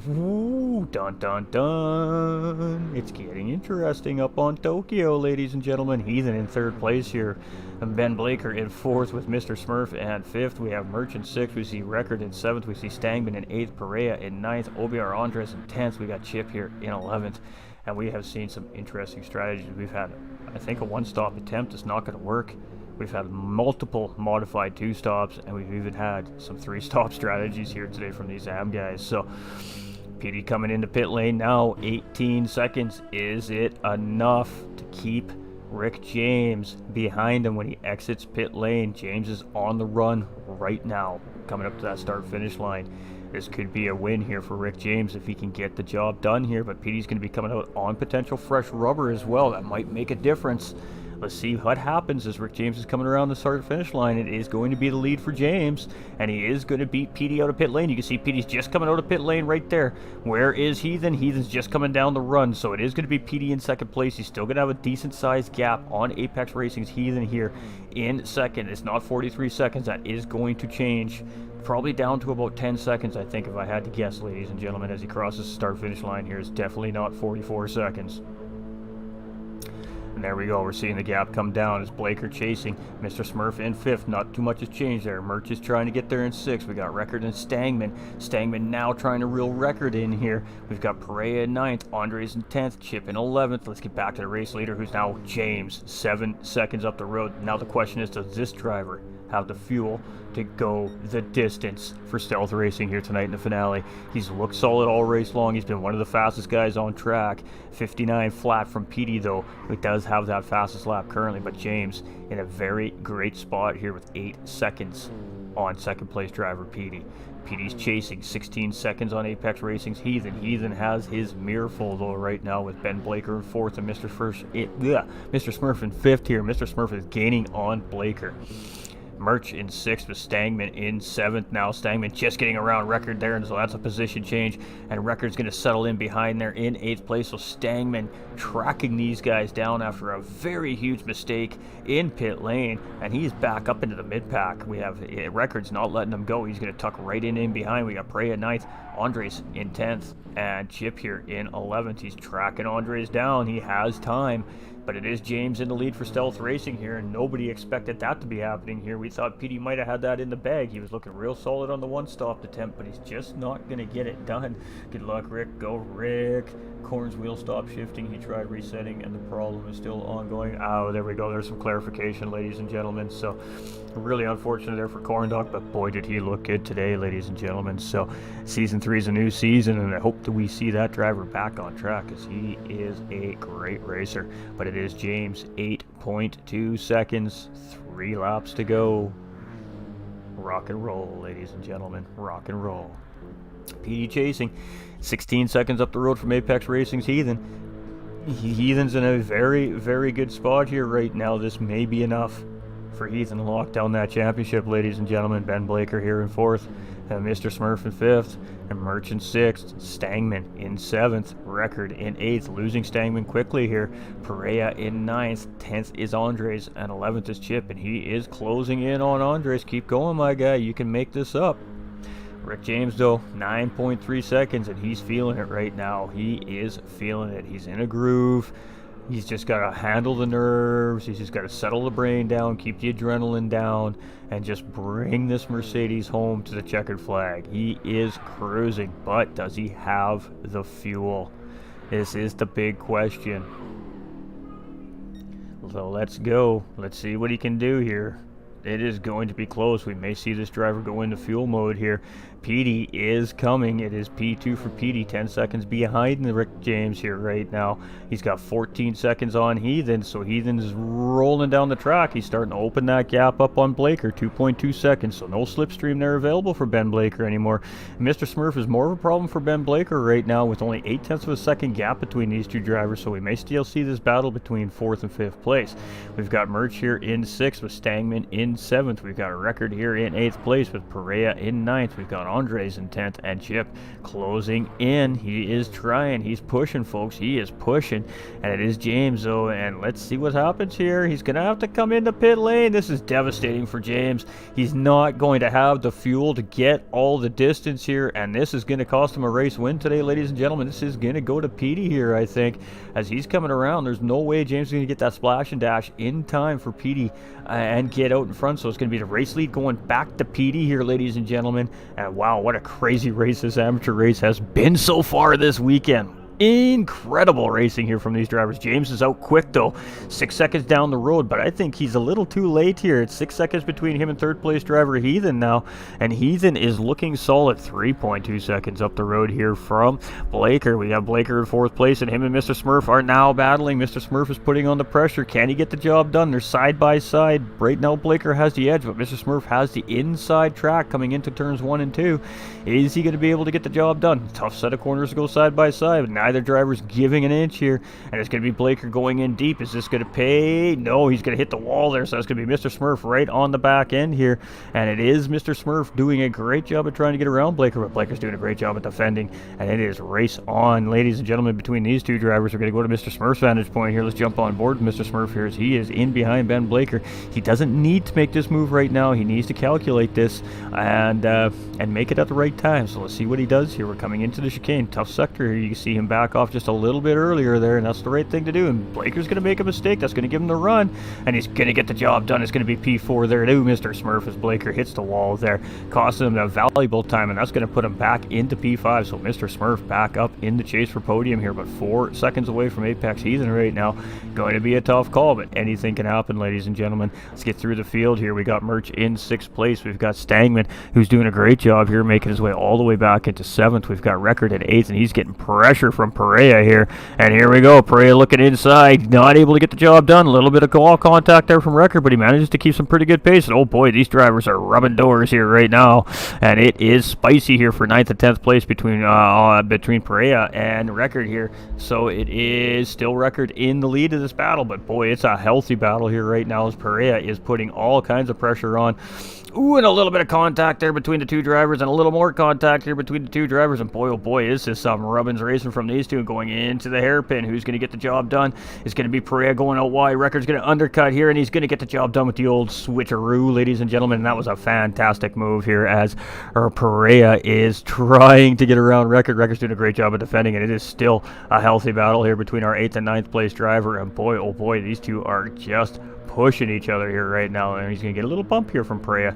Ooh, dun dun dun. It's getting interesting up on Tokyo, ladies and gentlemen. Heathen in 3rd place here, and Ben Blaker in 4th with Mr. Smurf and 5th. We have Merch in 6th. We see Record in 7th. We see Stangman in 8th. Perea in 9th. OBR Andres in 10th. We got Chip here in 11th. And we have seen some interesting strategies. We've had, I think, a one-stop attempt is not going to work. We've had multiple modified 2-stops, and we've even had some 3-stop strategies here today from these AM guys. So Petey coming into pit lane now, 18 seconds. Is it enough to keep Rick James behind him when he exits pit lane? James is on the run right now, coming up to that start-finish line. This could be a win here for Rick James if he can get the job done here, but Petey's going to be coming out on potential fresh rubber as well. That might make a difference. Let's see what happens as Rick James is coming around the start-finish line. It is going to be the lead for James, and he is going to beat Petey out of pit lane. You can see Petey's just coming out of pit lane right there. Where is Heathen? Heathen's just coming down the run, so it is going to be Petey in 2nd place. He's still going to have a decent-sized gap on Apex Racing's Heathen here in 2nd. It's not 43 seconds. That is going to change. Probably down to about 10 seconds, I think, if I had to guess, ladies and gentlemen, as he crosses the start-finish line here. It's definitely not 44 seconds. And there we go. We're seeing the gap come down as Blaker chasing Mr. Smurf in 5th. Not too much has changed there. Merch is trying to get there in 6th. We got Record and Stangman. Stangman now trying to reel Record in here. We've got Perea in 9th. Andres in 10th. Chip in 11th. Let's get back to the race leader, who's now James, 7 seconds up the road. Now the question is, does this driver have the fuel to go the distance for Stealth Racing here tonight in the finale? He's looked solid all race long. He's been one of the fastest guys on track. 59 flat from Petey, though, who does have that fastest lap currently, but James in a very great spot here with 8 seconds on 2nd place driver Petey. Petey's chasing 16 seconds on Apex Racing's Heathen. Heathen has his mirror full, though, right now with Ben Blaker in 4th and Mr. Smurf in 5th here. Mr. Smurf is gaining on Blaker. Merch in 6th with Stangman in 7th now. Stangman just getting around Record there, and so that's a position change, and Record's going to settle in behind there in 8th place. So Stangman tracking these guys down after a very huge mistake in pit lane, and he's back up into the mid-pack. We have Record's not letting him go. He's going to tuck right in behind. We got Prey at 9th, Andres in 10th, and Chip here in 11th. He's tracking Andres down. He has time. But it is James in the lead for Stealth Racing here, and nobody expected that to be happening here. We thought Petey might have had that in the bag. He was looking real solid on the one-stop attempt, but he's just not going to get it done. Good luck, Rick. Go, Rick. Corn's wheel stop shifting. He tried resetting, and the problem is still ongoing. Oh, there we go. There's some clarification, ladies and gentlemen. So, really unfortunate there for Corn Dog, but boy, did he look good today, ladies and gentlemen. So, Season 3 is a new season, and I hope that we see that driver back on track, because he is a great racer. But it is James, 8.2 seconds, 3 laps to go. Rock and roll, ladies and gentlemen, rock and roll. Petey chasing, 16 seconds up the road from Apex Racing's Heathen. Heathen's in a very, very good spot here right now. This may be enough for Heathen to lock down that championship, ladies and gentlemen. Ben Blaker here in 4th, Mr. Smurf in 5th, and Merch in 6th, Stangman in 7th, Record in 8th, losing Stangman quickly here, Perea in 9th, 10th is Andres, and 11th is Chip, and he is closing in on Andres. Keep going, my guy, you can make this up. Rick James, though, 9.3 seconds, and he's feeling it right now. He is feeling it. He's in a groove. He's just got to handle the nerves. He's just got to settle the brain down, keep the adrenaline down, and just bring this Mercedes home to the checkered flag. He is cruising, but does he have the fuel? This is the big question. So let's go. Let's see what he can do here. It is going to be close. We may see this driver go into fuel mode here. Petey is coming. It is P2 for Petey, 10 seconds behind the Rick James here right now. He's got 14 seconds on Heathen, so Heathen is rolling down the track. He's starting to open that gap up on Blaker, 2.2 seconds, so no slipstream there available for Ben Blaker anymore. Mr. Smurf is more of a problem for Ben Blaker right now with only 0.8 of a second gap between these two drivers, so we may still see this battle between 4th and 5th place. We've got Merch here in 6th with Stangman in 7th. We've got a record here in 8th place with Perea in 9th. We've got Andres in 10th and Chip closing in. He is trying. He's pushing, folks. He is pushing. And it is James, though. And let's see what happens here. He's going to have to come into pit lane. This is devastating for James. He's not going to have the fuel to get all the distance here. And this is going to cost him a race win today, ladies and gentlemen. This is going to go to Petey here, I think. As he's coming around, there's no way James is going to get that splash and dash in time for Petey and get out in front. So it's going to be the race lead going back to Petey here, ladies and gentlemen. And wow, what a crazy race this amateur race has been so far this weekend. Incredible racing here from these drivers. James is out quick though, 6 seconds down the road, but I think he's a little too late here. It's 6 seconds between him and 3rd place driver Heathen now, and Heathen is looking solid, 3.2 seconds up the road here from Blaker. We got Blaker in 4th place, and him and Mr. Smurf are now battling. Mr. Smurf is putting on the pressure. Can he get the job done? They're side by side. Right now Blaker has the edge, but Mr. Smurf has the inside track coming into turns 1 and 2. Is he going to be able to get the job done? Tough set of corners to go side by side, but neither driver's giving an inch here, and it's going to be Blaker going in deep. Is this going to pay? No, he's going to hit the wall there, so it's going to be Mr. Smurf right on the back end here, and it is Mr. Smurf doing a great job of trying to get around Blaker, but Blaker's doing a great job at defending, and it is race on, ladies and gentlemen, between these two drivers. We're going to go to Mr. Smurf's vantage point here. Let's jump on board with Mr. Smurf here as he is in behind Ben Blaker. He doesn't need to make this move right now. He needs to calculate this and make it at the right time, so let's see what he does here. We're coming into the chicane. Tough sector here. You can see him back off just a little bit earlier there, and that's the right thing to do. And Blaker's going to make a mistake. That's going to give him the run, and he's going to get the job done. It's going to be P4 there too, Mr. Smurf, as Blaker hits the wall there, costing him a valuable time, and that's going to put him back into P5. So Mr. Smurf back up in the chase for podium here, but 4 seconds away from Apex Heathen right now. Going to be a tough call, but anything can happen, ladies and gentlemen. Let's get through the field here. We got Merch in 6th place. We've got Stangman, who's doing a great job here, making his way all the way back into 7th. We've got Record at 8th, and he's getting pressure from Perea here. And here we go. Perea looking inside, not able to get the job done. A little bit of wall contact there from Record, but he manages to keep some pretty good pace. And oh boy, these drivers are rubbing doors here right now, and it is spicy here for 9th and 10th place between Perea and Record here. So it is still Record in the lead of this battle, but boy, it's a healthy battle here right now as Perea is putting all kinds of pressure on. Ooh, and a little bit of contact there between the two drivers, and a little more contact here between the two drivers, and boy, oh boy, is this some rubbins racing from these two going into the hairpin. Who's going to get the job done? It's going to be Perea going out wide. Record's going to undercut here, and he's going to get the job done with the old switcheroo, ladies and gentlemen, and that was a fantastic move here as Perea is trying to get around Record. Record's doing a great job of defending, and it is still a healthy battle here between our 8th and 9th place driver, and boy, oh boy, these two are just pushing each other here right now, and he's going to get a little bump here from Perea,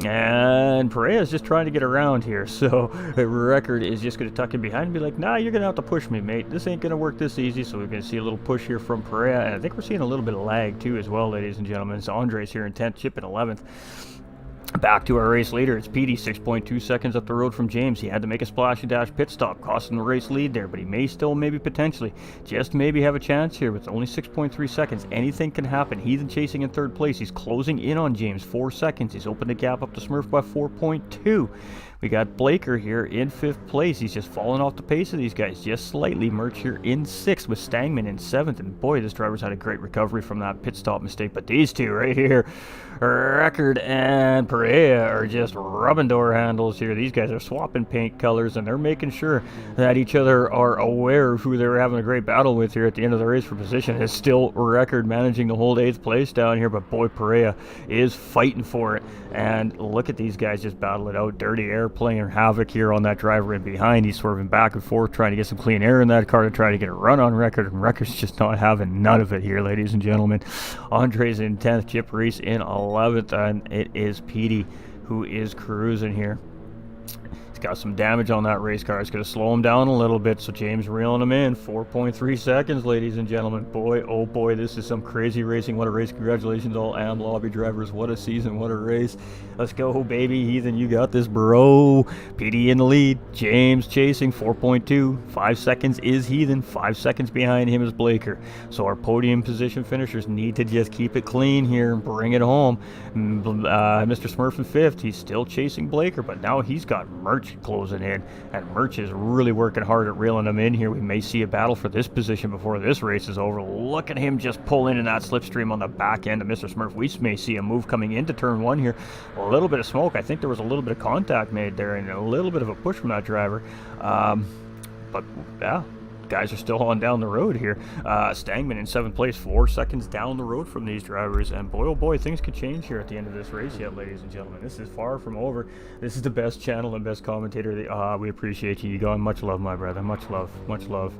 and Perea is just trying to get around here, so Record is just going to tuck in behind and be like, nah, you're going to have to push me, mate. This ain't going to work this easy. So we're going to see a little push here from Perea, and I think we're seeing a little bit of lag too as well, ladies and gentlemen. So Andres here in 10th, Chip in 11th. Back to our race leader. It's Petey, 6.2 seconds up the road from James. He had to make a splash and dash pit stop, costing the race lead there, but he may still maybe potentially just maybe have a chance here with only 6.3 seconds. Anything can happen. Heathen chasing in 3rd place. He's closing in on James, 4 seconds. He's opened the gap up to Smurf by 4.2. We got Blaker here in 5th place. He's just falling off the pace of these guys just slightly. Merch here in 6th with Stangman in 7th. And boy, this driver's had a great recovery from that pit stop mistake. But these two right here Record and Perea are just rubbing door handles here. These guys are swapping paint colors, and they're making sure that each other are aware of who they're having a great battle with here at the end of the race for position. Is still Record managing to hold 8th place down here, but boy, Perea is fighting for it. And look at these guys just battle it out. Dirty Air playing havoc here on that driver in behind. He's swerving back and forth, trying to get some clean air in that car to try to get a run on Record, and Record's just not having none of it here, ladies and gentlemen. Andre's in 10th, Chip Reese in 11th, and it is Petey who is cruising here. He's got some damage on that race car. It's going to slow him down a little bit, so James reeling him in. 4.3 seconds, ladies and gentlemen. Boy, oh boy, this is some crazy racing. What a race. Congratulations, all AM lobby drivers. What a season. What a race. Let's go, baby. Heathen, you got this, bro. Petey in the lead. James chasing 4.2. 5 seconds is Heathen. 5 seconds behind him is Blaker. So our podium position finishers need to just keep it clean here and bring it home. Mr. Smurf in 5th. He's still chasing Blaker, but now he's got Merch closing in, and Merch is really working hard at reeling them in here. We may see a battle for this position before this race is over. Look at him just pull in that slipstream on the back end of Mr. Smurf. We may see a move coming into turn 1 here. A little bit of smoke. I think there was a little bit of contact made there and a little bit of a push from that driver. But yeah, guys are still on down the road here. Stangman in 7th place, 4 seconds down the road from these drivers, and boy oh boy, things could change here at the end of this race yet, ladies and gentlemen. This is far from over. This is the best channel and best commentator. We appreciate you. You got much love, my brother. Much love, much love.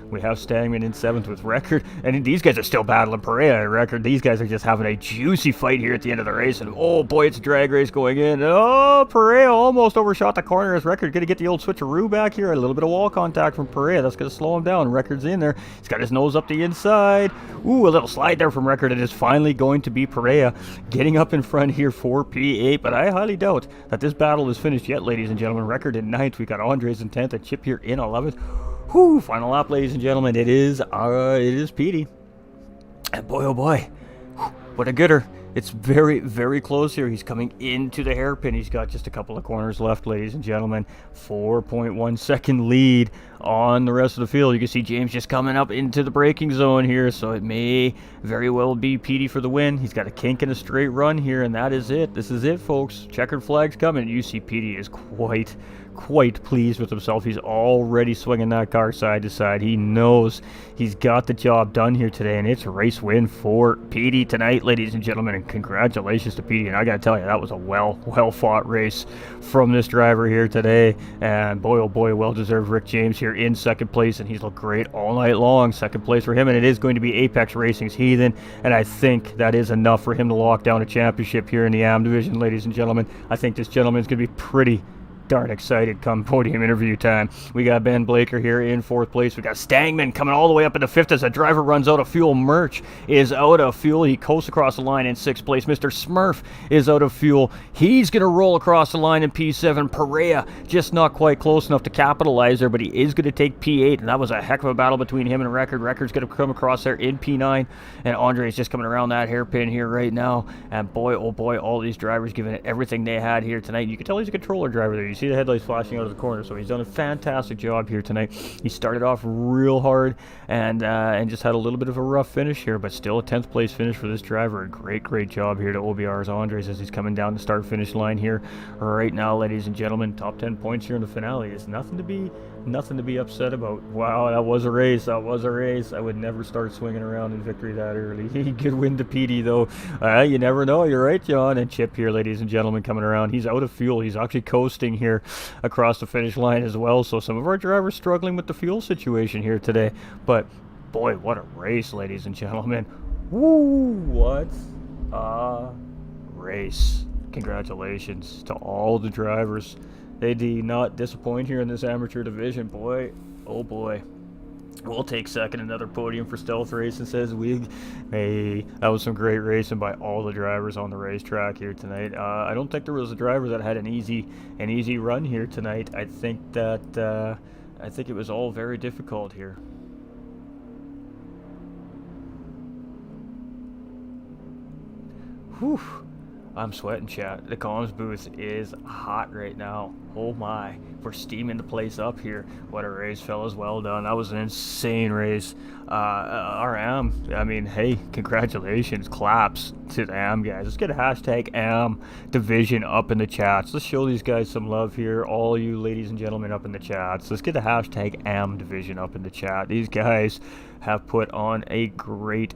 We have Stangman in 7th with Record, and these guys are still battling Perea at Record. These guys are just having a juicy fight here at the end of the race, and oh boy, it's a drag race going in. Oh, Perea almost overshot the corner as Record going to get the old switcheroo back here. A little bit of wall contact from Perea. That's going to slow him down. Record's in there. He's got his nose up the inside. Ooh, a little slide there from Record. It is finally going to be Perea getting up in front here for P8, but I highly doubt that this battle is finished yet, ladies and gentlemen. Record in 9th. We got Andres in 10th and Chip here in 11th. Whew, final lap, ladies and gentlemen. It is Petey. And boy, oh boy, what a gooder. It's very, very close here. He's coming into the hairpin. He's got just a couple of corners left, ladies and gentlemen. 4.1 second lead on the rest of the field. You can see James just coming up into the braking zone here, so it may very well be Petey for the win. He's got a kink and a straight run here, and that is it. This is it, folks. Checkered flag's coming. You see Petey is quite pleased with himself. He's already swinging that car side to side. He knows he's got the job done here today, and it's a race win for Petey tonight, ladies and gentlemen, and congratulations to Petey. And I gotta tell you, that was a well fought race from this driver here today, and boy oh boy, well deserved. Rick James here in 2nd place, and he's looked great all night long. 2nd place for him, and it is going to be Apex Racing's Heathen, and I think that is enough for him to lock down a championship here in the AM division, ladies and gentlemen. I think this gentleman's gonna be pretty darn excited come podium interview time. We got Ben Blaker here in 4th place. We got Stangman coming all the way up into 5th as the driver runs out of fuel. Merch is out of fuel. He coasts across the line in 6th place. Mr. Smurf is out of fuel. He's going to roll across the line in P7. Perea just not quite close enough to capitalize there, but he is going to take P8, and that was a heck of a battle between him and Record. Record's going to come across there in P9, and Andre is just coming around that hairpin here right now. And boy, oh boy, all these drivers giving it everything they had here tonight. You can tell he's a controller driver there. You see the headlights flashing out of the corner, so he's done a fantastic job here tonight. He started off real hard and just had a little bit of a rough finish here, but still a 10th place finish for this driver. A great job here to OBR's Andres as he's coming down the start finish line here right now, ladies and gentlemen. Top 10 points here in the finale is nothing to be upset about. Wow, that was a race. I would never start swinging around in victory that early. Good win to Petey though. You never know. You're right, John. And Chip here, ladies and gentlemen, coming around. He's out of fuel. He's actually coasting here across the finish line as well. So some of our drivers struggling with the fuel situation here today. But boy, what a race, ladies and gentlemen. Woo, what a race. Congratulations to all the drivers. They did not disappoint here in this amateur division. Boy, oh boy. We'll take second. Another podium for Stealth Racing, says Wig. Hey, that was some great racing by all the drivers on the racetrack here tonight. I don't think there was a driver that had an easy run here tonight. I think it was all very difficult here. Whew. I'm sweating, chat. The comms booth is hot right now. Oh my, we're steaming the place up here. What a race, fellas. Well done. That was an insane race. RM, I mean, hey, congratulations. Claps to the AM guys. Let's get a hashtag AM division up in the chats. Let's show these guys some love here. All you ladies and gentlemen up in the chats. Let's get the hashtag AM division up in the chat. These guys have put on a great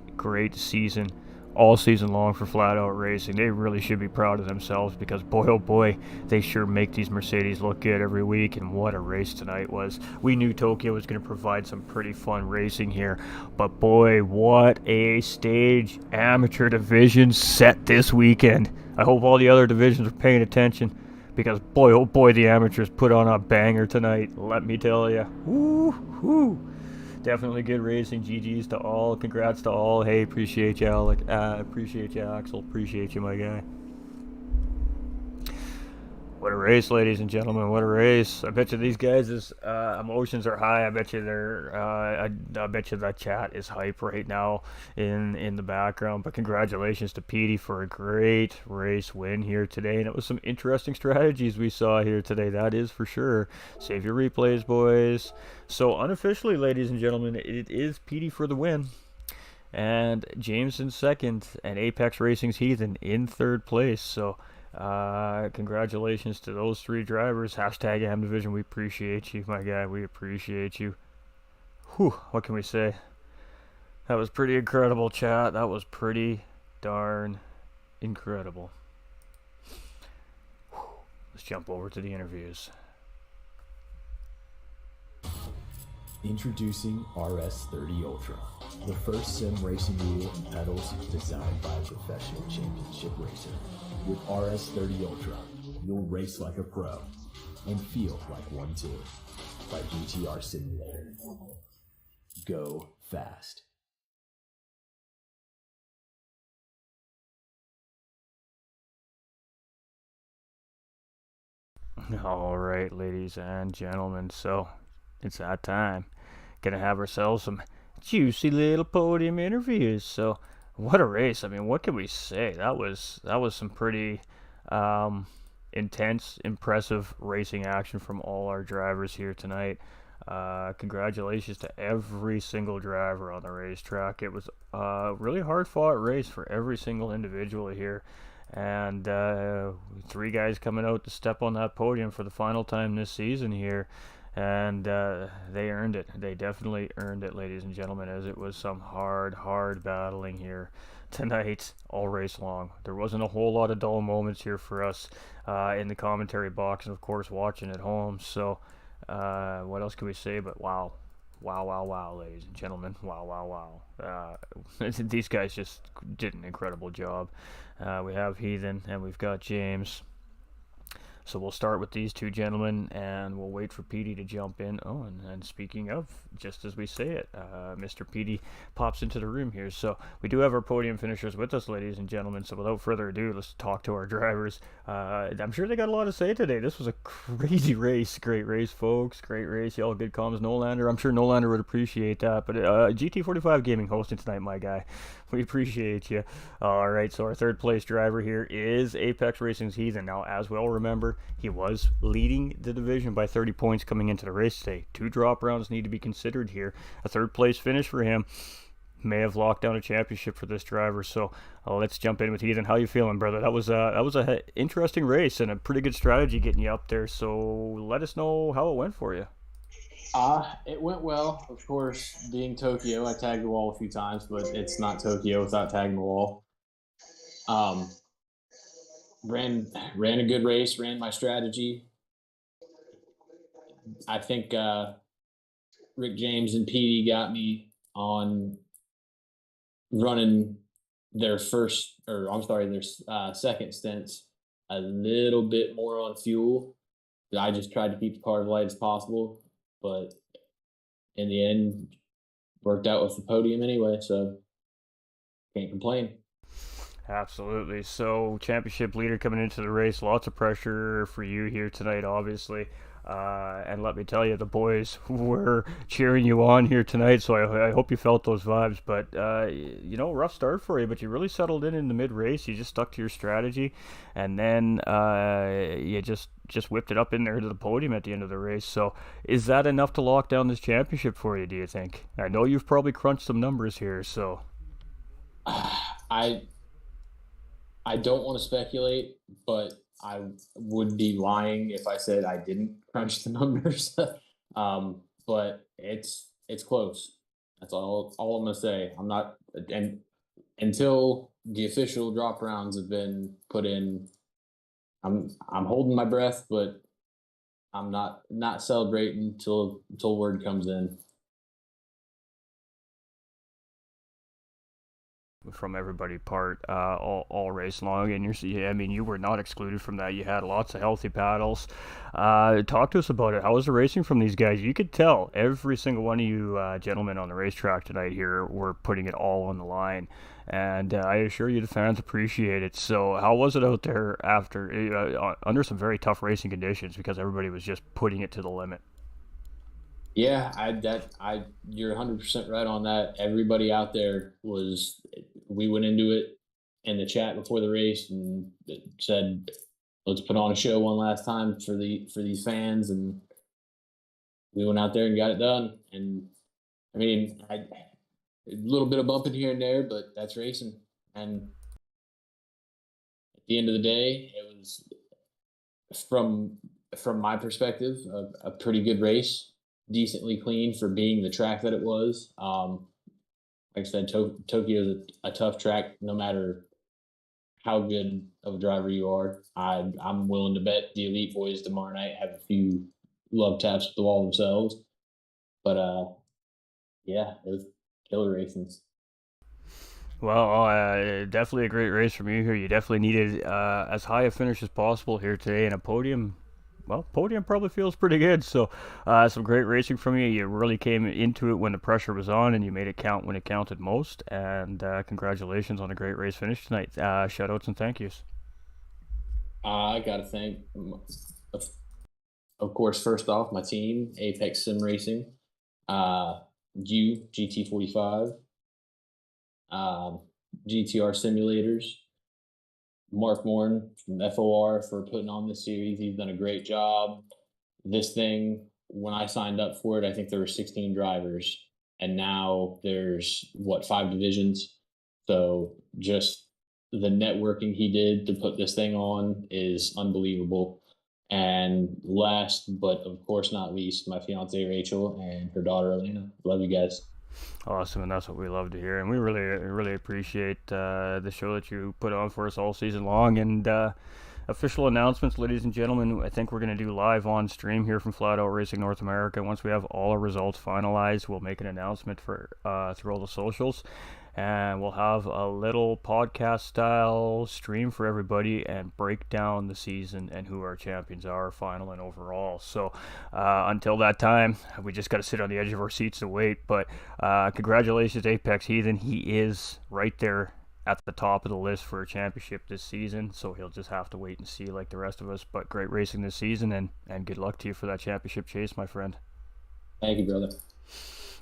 season all season long for Flat Out Racing. They really should be proud of themselves because boy oh boy, they sure make these Mercedes look good every week, and what a race tonight was. We knew Tokyo was going to provide some pretty fun racing here, but boy, what a stage amateur division set this weekend. I hope all the other divisions are paying attention because boy oh boy, the amateurs put on a banger tonight, let me tell you. Woo-hoo. Definitely good racing. GG's to all. Congrats to all. Hey, appreciate you, Alec. Appreciate you, Axel. Appreciate you, my guy. What a race, ladies and gentlemen! What a race! I bet you these guys' emotions are high. I bet you I bet you that chat is hype right now in the background. But congratulations to Petey for a great race win here today, and it was some interesting strategies we saw here today. That is for sure. Save your replays, boys. So unofficially, ladies and gentlemen, it is Petey for the win. And James in second, and Apex Racing's Heathen in third place. So congratulations to those three drivers. Hashtag AM Division. We appreciate you, my guy. We appreciate you. Whew, what can we say? That was pretty incredible, chat. That was pretty darn incredible. Whew. Let's jump over to the interviews. Introducing RS30 Ultra, the first sim racing wheel and pedals designed by a professional championship racer. With RS30 Ultra, you'll race like a pro and feel like one too. By GTR Simulator. Go fast. All right, ladies and gentlemen, so it's that time. Gonna have ourselves some juicy little podium interviews. So, what a race! I mean, what can we say? That was some pretty intense, impressive racing action from all our drivers here tonight. Congratulations to every single driver on the racetrack. It was a really hard fought race for every single individual here. And three guys coming out to step on that podium for the final time this season here. And they earned it. They definitely earned it, ladies and gentlemen, as it was some hard battling here tonight, all race long. There wasn't a whole lot of dull moments here for us in the commentary box and, of course, watching at home. So what else can we say but wow. Wow, ladies and gentlemen. Wow. These guys just did an incredible job. We have Heathen and we've got James. So we'll start with these two gentlemen, and we'll wait for Petey to jump in. Oh, and speaking of, just as we say it, Mr. Petey pops into the room here. So we do have our podium finishers with us, ladies and gentlemen. So without further ado, let's talk to our drivers. I'm sure they got a lot to say today. This was a crazy race. Great race, folks. Great race. Y'all good comms, Nolander. I'm sure Nolander would appreciate that. But GT45 Gaming hosting tonight, my guy. We appreciate you. All right, so our third place driver here is Apex Racing's Heathen. Now, as we all remember, he was leading the division by 30 points coming into the race today. 2 drop rounds need to be considered here. A third place finish for him may have locked down a championship for this driver. So let's jump in with Heathen. How you feeling, brother? That was a interesting race and a pretty good strategy getting you up there. So let us know how it went for you. It went well. Of course, being Tokyo, I tagged the wall a few times, but it's not Tokyo without tagging the wall. Ran a good race, ran my strategy. I think Rick James and Petey got me on running their second stints a little bit more on fuel. I just tried to keep the car as light as possible, but in the end, worked out with the podium anyway, so can't complain. Absolutely. So, championship leader coming into the race, lots of pressure for you here tonight, obviously. And let me tell you, the boys were cheering you on here tonight, so I hope you felt those vibes. But, rough start for you, but you really settled in the mid race. You just stuck to your strategy, and then you just whipped it up in there to the podium at the end of the race. So, is that enough to lock down this championship for you, do you think? I know you've probably crunched some numbers here, so. I I don't want to speculate, but I would be lying if I said I didn't crunch the numbers. But it's close. That's all I'm gonna say. I'm not and until the official drop rounds have been put in. I'm holding my breath, but I'm not celebrating till word comes in. From everybody part all race long, and I mean, you were not excluded from that. You had lots of healthy paddles. Talk to us about it. How was the racing from these guys? You could tell every single one of you gentlemen on the racetrack tonight here were putting it all on the line, and I assure you the fans appreciate it. So how was it out there after under some very tough racing conditions, because everybody was just putting it to the limit? Yeah, I you're 100% right on that. Everybody out there was we went into it in the chat before the race and it said let's put on a show one last time for these fans, and we went out there and got it done. And I mean, a little bit of bumping here and there, but that's racing. And at the end of the day, it was from from my perspective a pretty good race, decently clean for being the track that it was. Like I said, Tokyo is a tough track, no matter how good of a driver you are. I'm willing to bet the elite boys tomorrow night have a few love taps at the wall themselves. But yeah, it was killer racing. Well, definitely a great race from you here. You definitely needed as high a finish as possible here today, and a podium. Well, podium probably feels pretty good. So, some great racing from you. You really came into it when the pressure was on, and you made it count when it counted most. And congratulations on a great race finish tonight. Shout outs and thank yous. I got to thank, of, of course, first off, my team, Apex Sim Racing, uh, you, GT45, um, GTR Simulators, Mark Morn from FOR for putting on this series. He's done a great job. This thing, when I signed up for it, I think there were 16 drivers, and now there's what, 5 divisions. So just the networking he did to put this thing on is unbelievable. And last, but of course not least, my fiance Rachel and her daughter Elena. Love you guys. Awesome, and that's what we love to hear. And we really appreciate the show that you put on for us all season long. And official announcements, ladies and gentlemen. I think we're going to do live on stream here from Flat Out Racing North America. Once we have all our results finalized, we'll make an announcement for through all the socials, and we'll have a little podcast style stream for everybody and break down the season and who our champions are, final and overall. So until that time, we just got to sit on the edge of our seats and wait. But congratulations, Apex Heathen. He is right there at the top of the list for a championship this season, so he'll just have to wait and see like the rest of us. But great racing this season, and good luck to you for that championship chase, my friend. Thank you, brother.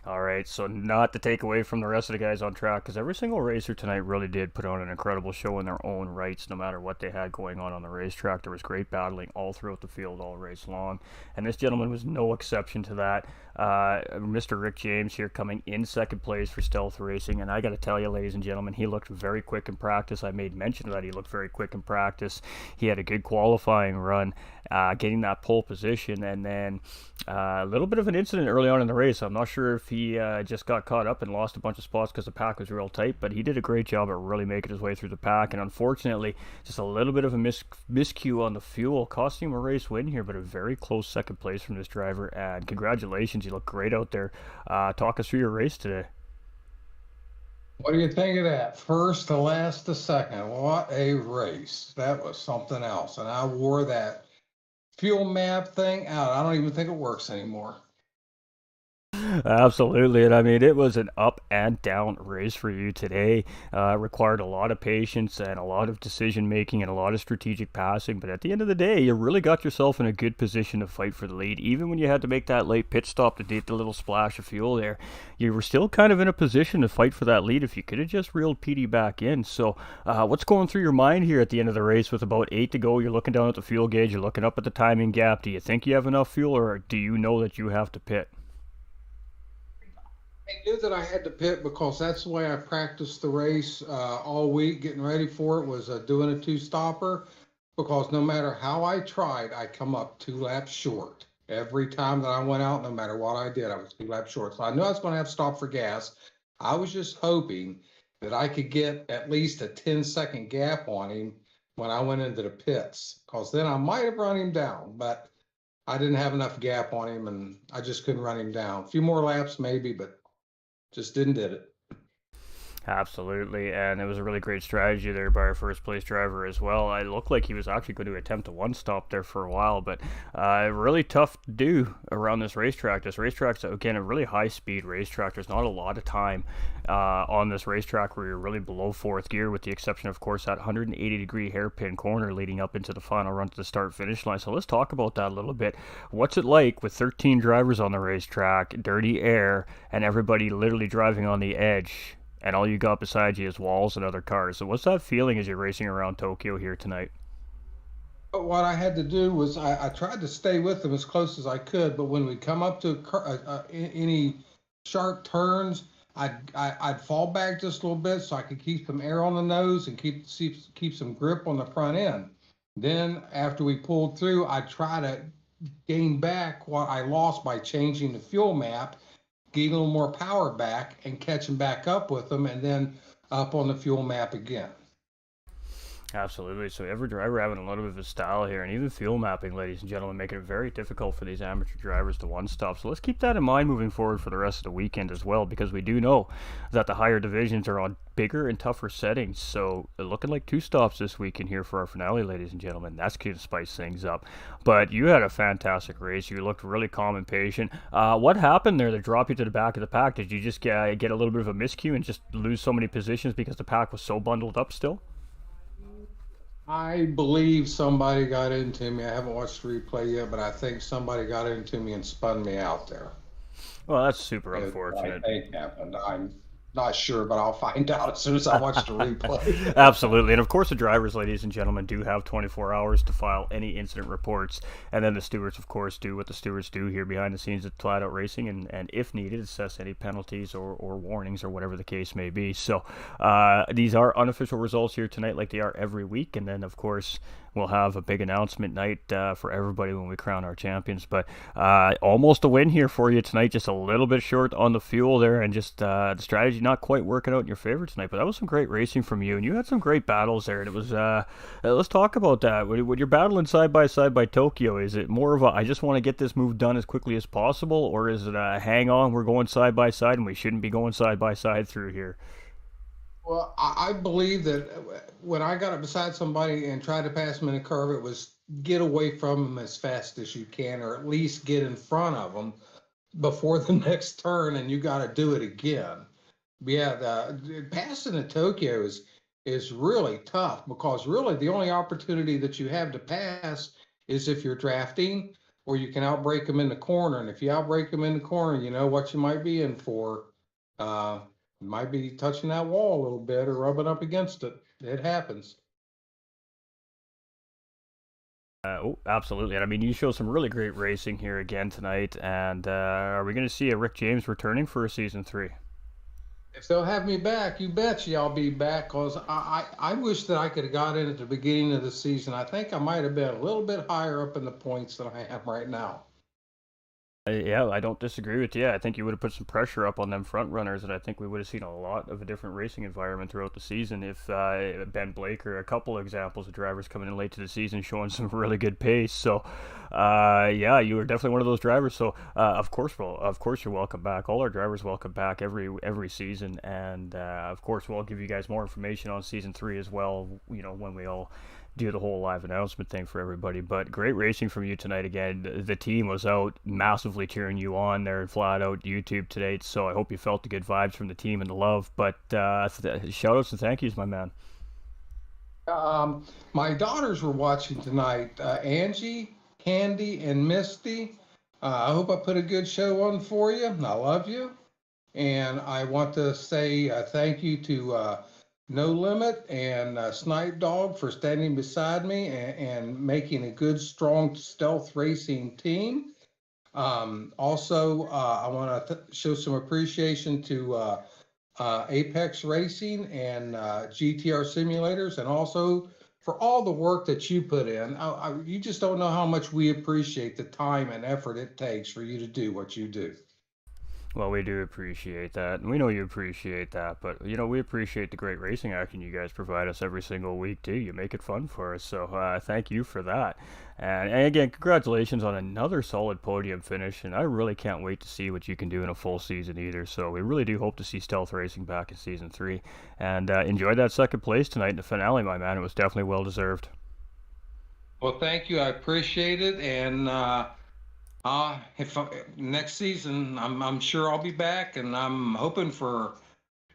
All right, so not to take away from the rest of the guys on track, because every single racer tonight really did put on an incredible show in their own rights, no matter what they had going on the racetrack. There was great battling all throughout the field all race long, and this gentleman was no exception to that. Mr. Rick James here coming in second place for Stealth Racing, and I got to tell you, ladies and gentlemen, he looked very quick in practice. I made mention of that. He looked very quick in practice. He had a good qualifying run, getting that pole position, and then a little bit of an incident early on in the race. I'm not sure if he just got caught up and lost a bunch of spots because the pack was real tight, but he did a great job at really making his way through the pack, and unfortunately, just a little bit of a miscue on the fuel costing him a race win here, but a very close second place from this driver, and congratulations, you look great out there. Talk us through your race today. What do you think of that? First to last to second. What a race. That was something else. And I wore that fuel map thing out. I don't even think it works anymore. Absolutely, and I mean it was an up and down race for you today. Required a lot of patience and a lot of decision making and a lot of strategic passing. But at the end of the day, you really got yourself in a good position to fight for the lead. Even when you had to make that late pit stop to get the little splash of fuel there, you were still kind of in a position to fight for that lead if you could have just reeled Petey back in. So, what's going through your mind here at the end of the race with about 8 to go? You're looking down at the fuel gauge, you're looking up at the timing gap. Do you think you have enough fuel, or do you know that you have to pit? I knew that I had to pit because that's the way I practiced the race all week, getting ready for it, was doing a two-stopper. Because no matter how I tried, I come up 2 laps short. Every time that I went out, no matter what I did, I was 2 laps short. So I knew I was going to have to stop for gas. I was just hoping that I could get at least a 10-second gap on him when I went into the pits, because then I might have run him down, but I didn't have enough gap on him and I just couldn't run him down. A few more laps maybe, but just didn't did it. Absolutely, and it was a really great strategy there by our first place driver as well. It looked like he was actually going to attempt a one stop there for a while, but really tough to do around this racetrack. This racetrack's, again, a really high speed racetrack. There's not a lot of time on this racetrack where you're really below fourth gear, with the exception, of course, that 180-degree hairpin corner leading up into the final run to the start finish line. So let's talk about that a little bit. What's it like with 13 drivers on the racetrack, dirty air, and everybody literally driving on the edge? And all you got beside you is walls and other cars. So what's that feeling as you're racing around Tokyo here tonight? But what I had to do was I tried to stay with them as close as I could. But when we come up to any sharp turns, I'd fall back just a little bit so I could keep some air on the nose and keep some grip on the front end. Then after we pulled through, I'd try to gain back what I lost by changing the fuel map, getting a little more power back and catching back up with them, and then up on the fuel map again. Absolutely. So every driver having a little bit of a style here, and even fuel mapping, ladies and gentlemen, making it very difficult for these amateur drivers to one stop. So let's keep that in mind moving forward for the rest of the weekend as well, because we do know that the higher divisions are on bigger and tougher settings. So looking like 2 stops this weekend here for our finale, ladies and gentlemen. That's going to spice things up. But you had a fantastic race. You looked really calm and patient. What happened there to drop you to the back of the pack? Did you just get a little bit of a miscue and just lose so many positions because the pack was so bundled up still? I believe somebody got into me. I haven't watched the replay yet, but I think somebody got into me and spun me out there. Well, that's super I unfortunate. think happened. I'm not sure, but I'll find out as soon as I watch the replay. Absolutely. And of course, the drivers, ladies and gentlemen, do have 24 hours to file any incident reports. And then the stewards, of course, do what the stewards do here behind the scenes at Flat Out Racing, and if needed, assess any penalties or warnings or whatever the case may be. So these are unofficial results here tonight, like they are every week. And then, of course, we'll have a big announcement night for everybody when we crown our champions. But almost a win here for you tonight, just a little bit short on the fuel there, and just the strategy not quite working out in your favor tonight. But that was some great racing from you, and you had some great battles there. And it was let's talk about that. When you're battling side by Tokyo, is it more of a I just want to get this move done as quickly as possible, or is it a hang on, we're going side by side and we shouldn't be going side by side through here? Well, I believe that when I got up beside somebody and tried to pass them in a curve, it was get away from them as fast as you can, or at least get in front of them before the next turn, and you got to do it again. Yeah, the passing to Tokyo is really tough, because really the only opportunity that you have to pass is if you're drafting, or you can outbrake them in the corner. And if you outbrake them in the corner, you know what you might be in for. You might be touching that wall a little bit or rubbing up against it. It happens. Oh, absolutely. And I mean, you showed some really great racing here again tonight. And are we going to see a Rick James returning for a season 3? If they'll have me back, you bet you I'll be back, because I wish that I could have got in at the beginning of the season. I think I might have been a little bit higher up in the points than I am right now. Yeah, I don't disagree with you. I think you would have put some pressure up on them front runners, and I think we would have seen a lot of a different racing environment throughout the season if Ben Blake, or a couple examples of drivers coming in late to the season showing some really good pace. So, yeah, you were definitely one of those drivers. So, of course, you're welcome back. All our drivers welcome back every season, and of course, we'll give you guys more information on season 3 as well. You know, when we all do the whole live announcement thing for everybody. But great racing from you tonight again. The team was out massively cheering you on there and flat out YouTube today. So I hope you felt the good vibes from the team and the love. But shout outs and thank yous, my man. My daughters were watching tonight. Angie, Candy, and Misty. I hope I put a good show on for you. I love you. And I want to say thank you to No Limit and Snipe Dog for standing beside me and making a good, strong stealth racing team. Also, I want to show some appreciation to Apex Racing and GTR Simulators, and also for all the work that you put in. You just don't know how much we appreciate the time and effort it takes for you to do what you do. Well, we do appreciate that, and we know you appreciate that. But we appreciate the great racing action you guys provide us every single week too. You make it fun for us, so thank you for that. And again, congratulations on another solid podium finish. And I really can't wait to see what you can do in a full season either. So we really do hope to see Stealth Racing back in season 3. And enjoy that second place tonight in the finale, my man. It was definitely well deserved. Well, thank you. I appreciate it, and if next season, I'm sure I'll be back, and I'm hoping for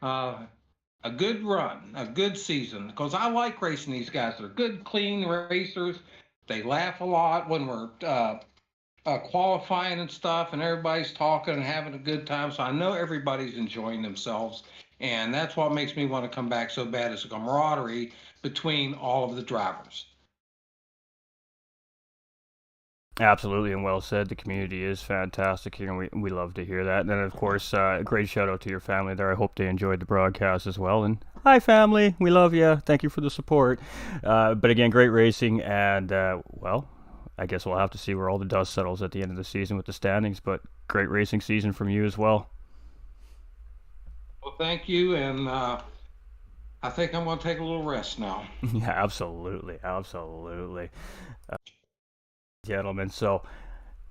a good run, a good season, because I like racing these guys. They're good, clean racers. They laugh a lot when we're qualifying and stuff, and everybody's talking and having a good time. So I know everybody's enjoying themselves, and that's what makes me want to come back so bad, is the camaraderie between all of the drivers. Absolutely, and well said. The community is fantastic here, and we love to hear that. And then, of course, a great shout out to your family there. I hope they enjoyed the broadcast as well. And hi, family. We love you. Thank you for the support. But again, great racing. And, well, I guess we'll have to see where all the dust settles at the end of the season with the standings. But great racing season from you as well. Well, thank you. And I think I'm going to take a little rest now. Yeah, absolutely. Absolutely. Gentlemen, so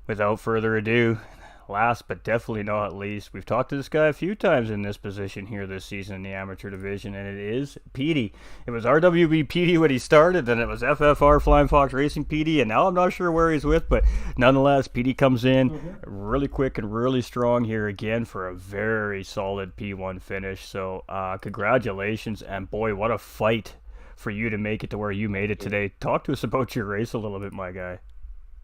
without further ado, last but definitely not least, we've talked to this guy a few times in this position here this season in the amateur division, and it is Petey. It was RWB Petey when he started, then it was FFR Flying Fox Racing Petey, and now I'm not sure where he's with, but nonetheless, Petey comes in really quick and really strong here again for a very solid P1 finish. So congratulations, and boy, what a fight for you to make it to where you made it today. Talk to us about your race a little bit, my guy.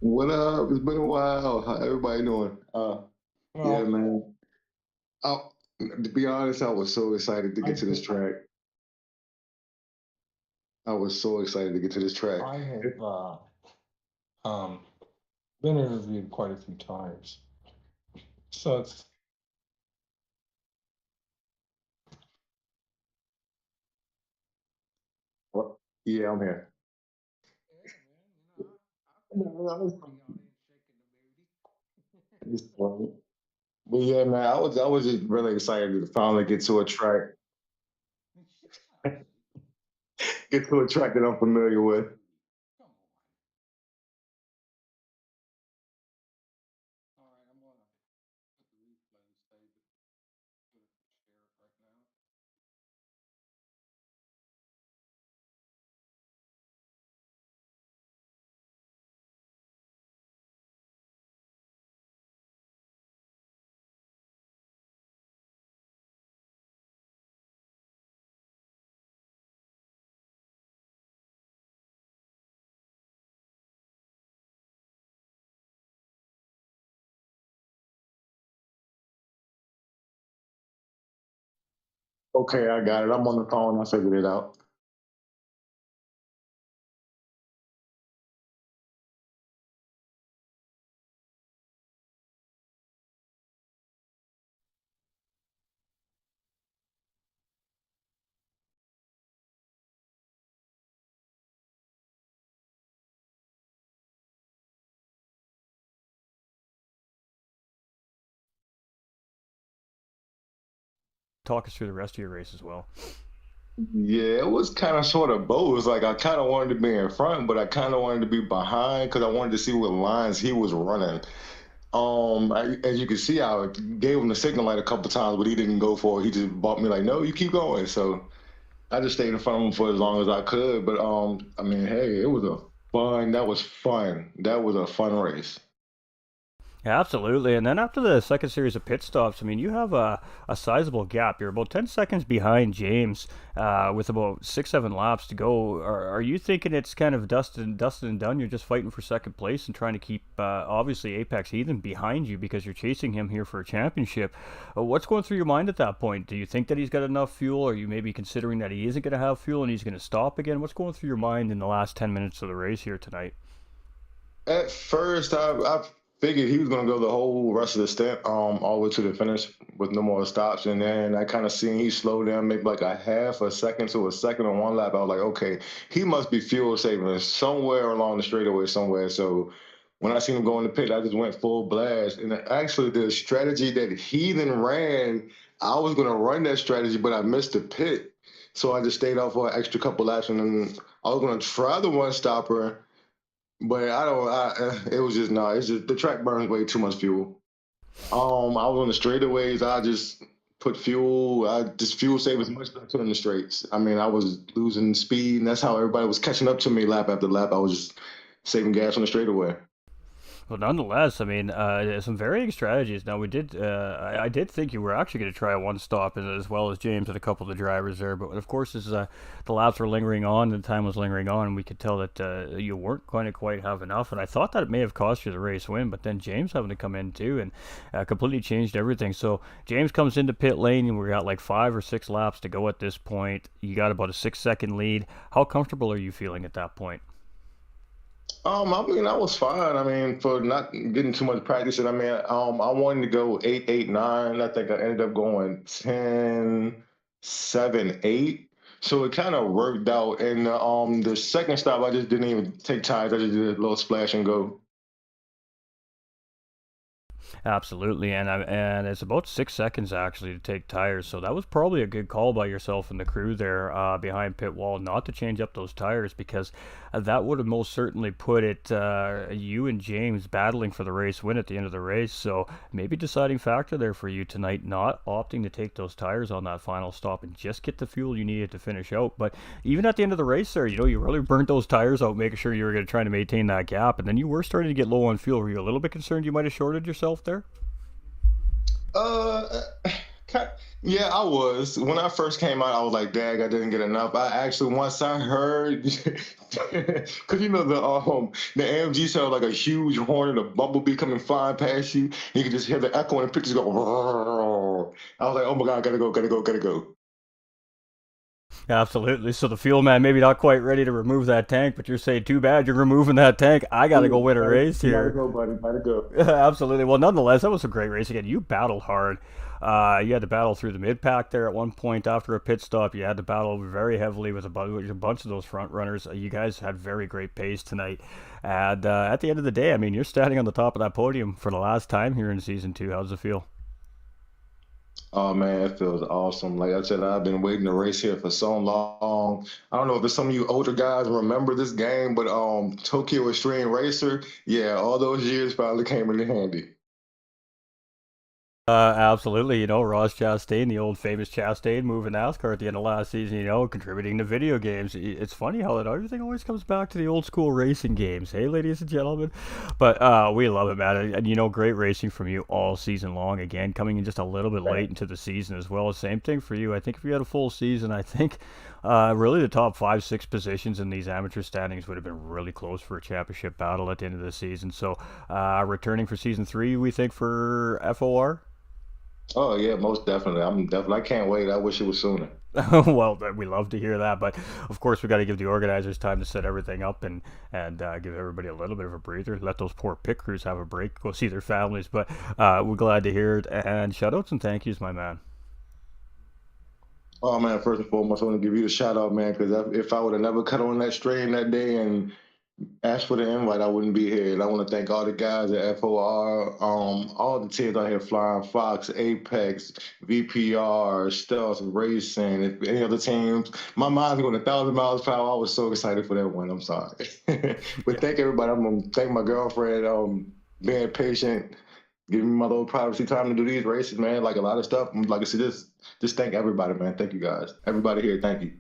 What up? It's been a while. How everybody doing? Yeah, man. To be honest, I was so excited to get to this track. I was so excited to get to this track. I have been interviewed quite a few times, so it's. Well, yeah, I'm here. But yeah, man, I was just really excited to finally get to a track, that I'm familiar with. Okay, I got it. I'm on the phone. I figured it out. Talk us through the rest of your race as well. Yeah, it was kind of sort of both. It was like I kind of wanted to be in front, but I kind of wanted to be behind because I wanted to see what lines he was running. As you can see, I gave him the signal light a couple times, but he didn't go for it. He just bumped me like, "No, you keep going." So I just stayed in front of him for as long as I could. But I mean, hey, it was a fun. That was fun. That was a fun race. Yeah, absolutely. And then after the second series of pit stops, I mean, you have a sizable gap. You're about 10 seconds behind James with about 6, 7 laps to go. Are you thinking it's kind of dusted and done? You're just fighting for second place and trying to keep, obviously, Apex Heathen behind you because you're chasing him here for a championship. What's going through your mind at that point? Do you think that he's got enough fuel? Are you maybe considering that he isn't going to have fuel and he's going to stop again? What's going through your mind in the last 10 minutes of the race here tonight? At first, I figured he was going to go the whole rest of the stint, all the way to the finish with no more stops. And then I kind of seen he slowed down maybe like a half a second to a second on one lap. I was like, okay, he must be fuel saving somewhere along the straightaway somewhere. So when I seen him go in the pit, I just went full blast. And actually, the strategy that he then ran, I was going to run that strategy, but I missed the pit. So I just stayed out for an extra couple laps, and then I was going to try the one stopper, but I don't. It was just no. It's just the track burns way too much fuel. I was on the straightaways. I just put fuel. I just fuel save as much as I could in the straights. I mean, I was losing speed, and that's how everybody was catching up to me lap after lap. I was just saving gas on the straightaway. Well, nonetheless, I mean, some varying strategies. Now, I did think you were actually going to try a one stop as well as James and a couple of the drivers there. But of course, as the laps were lingering on, and the time was lingering on, and we could tell that you weren't going to quite have enough. And I thought that it may have cost you the race win, but then James having to come in too and completely changed everything. So James comes into pit lane, and we got like 5 or 6 laps to go at this point. You got about a 6 second lead. How comfortable are you feeling at that point? I mean, I was fine. I mean, for not getting too much practice, and I mean, I wanted to go 8, 8, 9. I think I ended up going 10, 7, 8. So it kind of worked out. And the second stop, I just didn't even take tires. I just did a little splash and go. Absolutely, and it's about 6 seconds actually to take tires, so that was probably a good call by yourself and the crew there behind pit wall not to change up those tires because that would have most certainly put it you and James battling for the race win at the end of the race. So maybe deciding factor there for you tonight, not opting to take those tires on that final stop and just get the fuel you needed to finish out. But even at the end of the race there, you really burnt those tires out, making sure you were going to try to maintain that gap, and then you were starting to get low on fuel. Were you a little bit concerned you might have shorted yourself there? Uh, yeah, I was. When I first came out, I was like, "Dag, I didn't get enough." I actually once I heard, because the AMG sound like a huge horn and a bumblebee coming flying past you. You can just hear the echo and the pictures go. I was like, "Oh my god, gotta go, gotta go, gotta go." Absolutely. So the fuel man maybe not quite ready to remove that tank, but you're saying too bad you're removing that tank. I got to go win a race Gotta here. go, buddy, gotta go. Absolutely. Well, nonetheless, that was a great race again. You battled hard. You had to battle through the mid pack there at one point after a pit stop. You had to battle very heavily with a bunch of those front runners. You guys had very great pace tonight. And at the end of the day, I mean, you're standing on the top of that podium for the last time here in season two. How does it feel? Oh man, it feels awesome. Like I said, I've been waiting to race here for so long. I don't know if some of you older guys remember this game, but Tokyo Extreme Racer, yeah, all those years finally came in handy. Absolutely. Ross Chastain, the old famous Chastain moving NASCAR at the end of last season, contributing to video games. It's funny how that everything always comes back to the old school racing games. Hey, ladies and gentlemen. But we love it, man. And, great racing from you all season long. Again, coming in just a little bit late into the season as well. Same thing for you. I think if you had a full season, I think really the top 5, 6 positions in these amateur standings would have been really close for a championship battle at the end of the season. So returning for season three, we think for FOR. Oh yeah, most definitely. I can't wait. I wish it was sooner. Well, we love to hear that, but of course we got to give the organizers time to set everything up and give everybody a little bit of a breather. Let those poor pit crews have a break, go see their families. But we're glad to hear it. And shoutouts and thank yous, my man. Oh man, first and foremost, I want to give you a shout out, man, because if I would have never cut on that stream that day and asked for the invite, I wouldn't be here. And I want to thank all the guys at FOR, all the teams out here flying, Fox, Apex, VPR, Stealth Racing, if any other teams. My mind's going 1,000 miles per hour. I was so excited for that one. I'm sorry. But thank everybody. I'm going to thank my girlfriend, being patient, giving me my little privacy time to do these races, man. Like a lot of stuff. Like I said, just thank everybody, man. Thank you guys. Everybody here, thank you.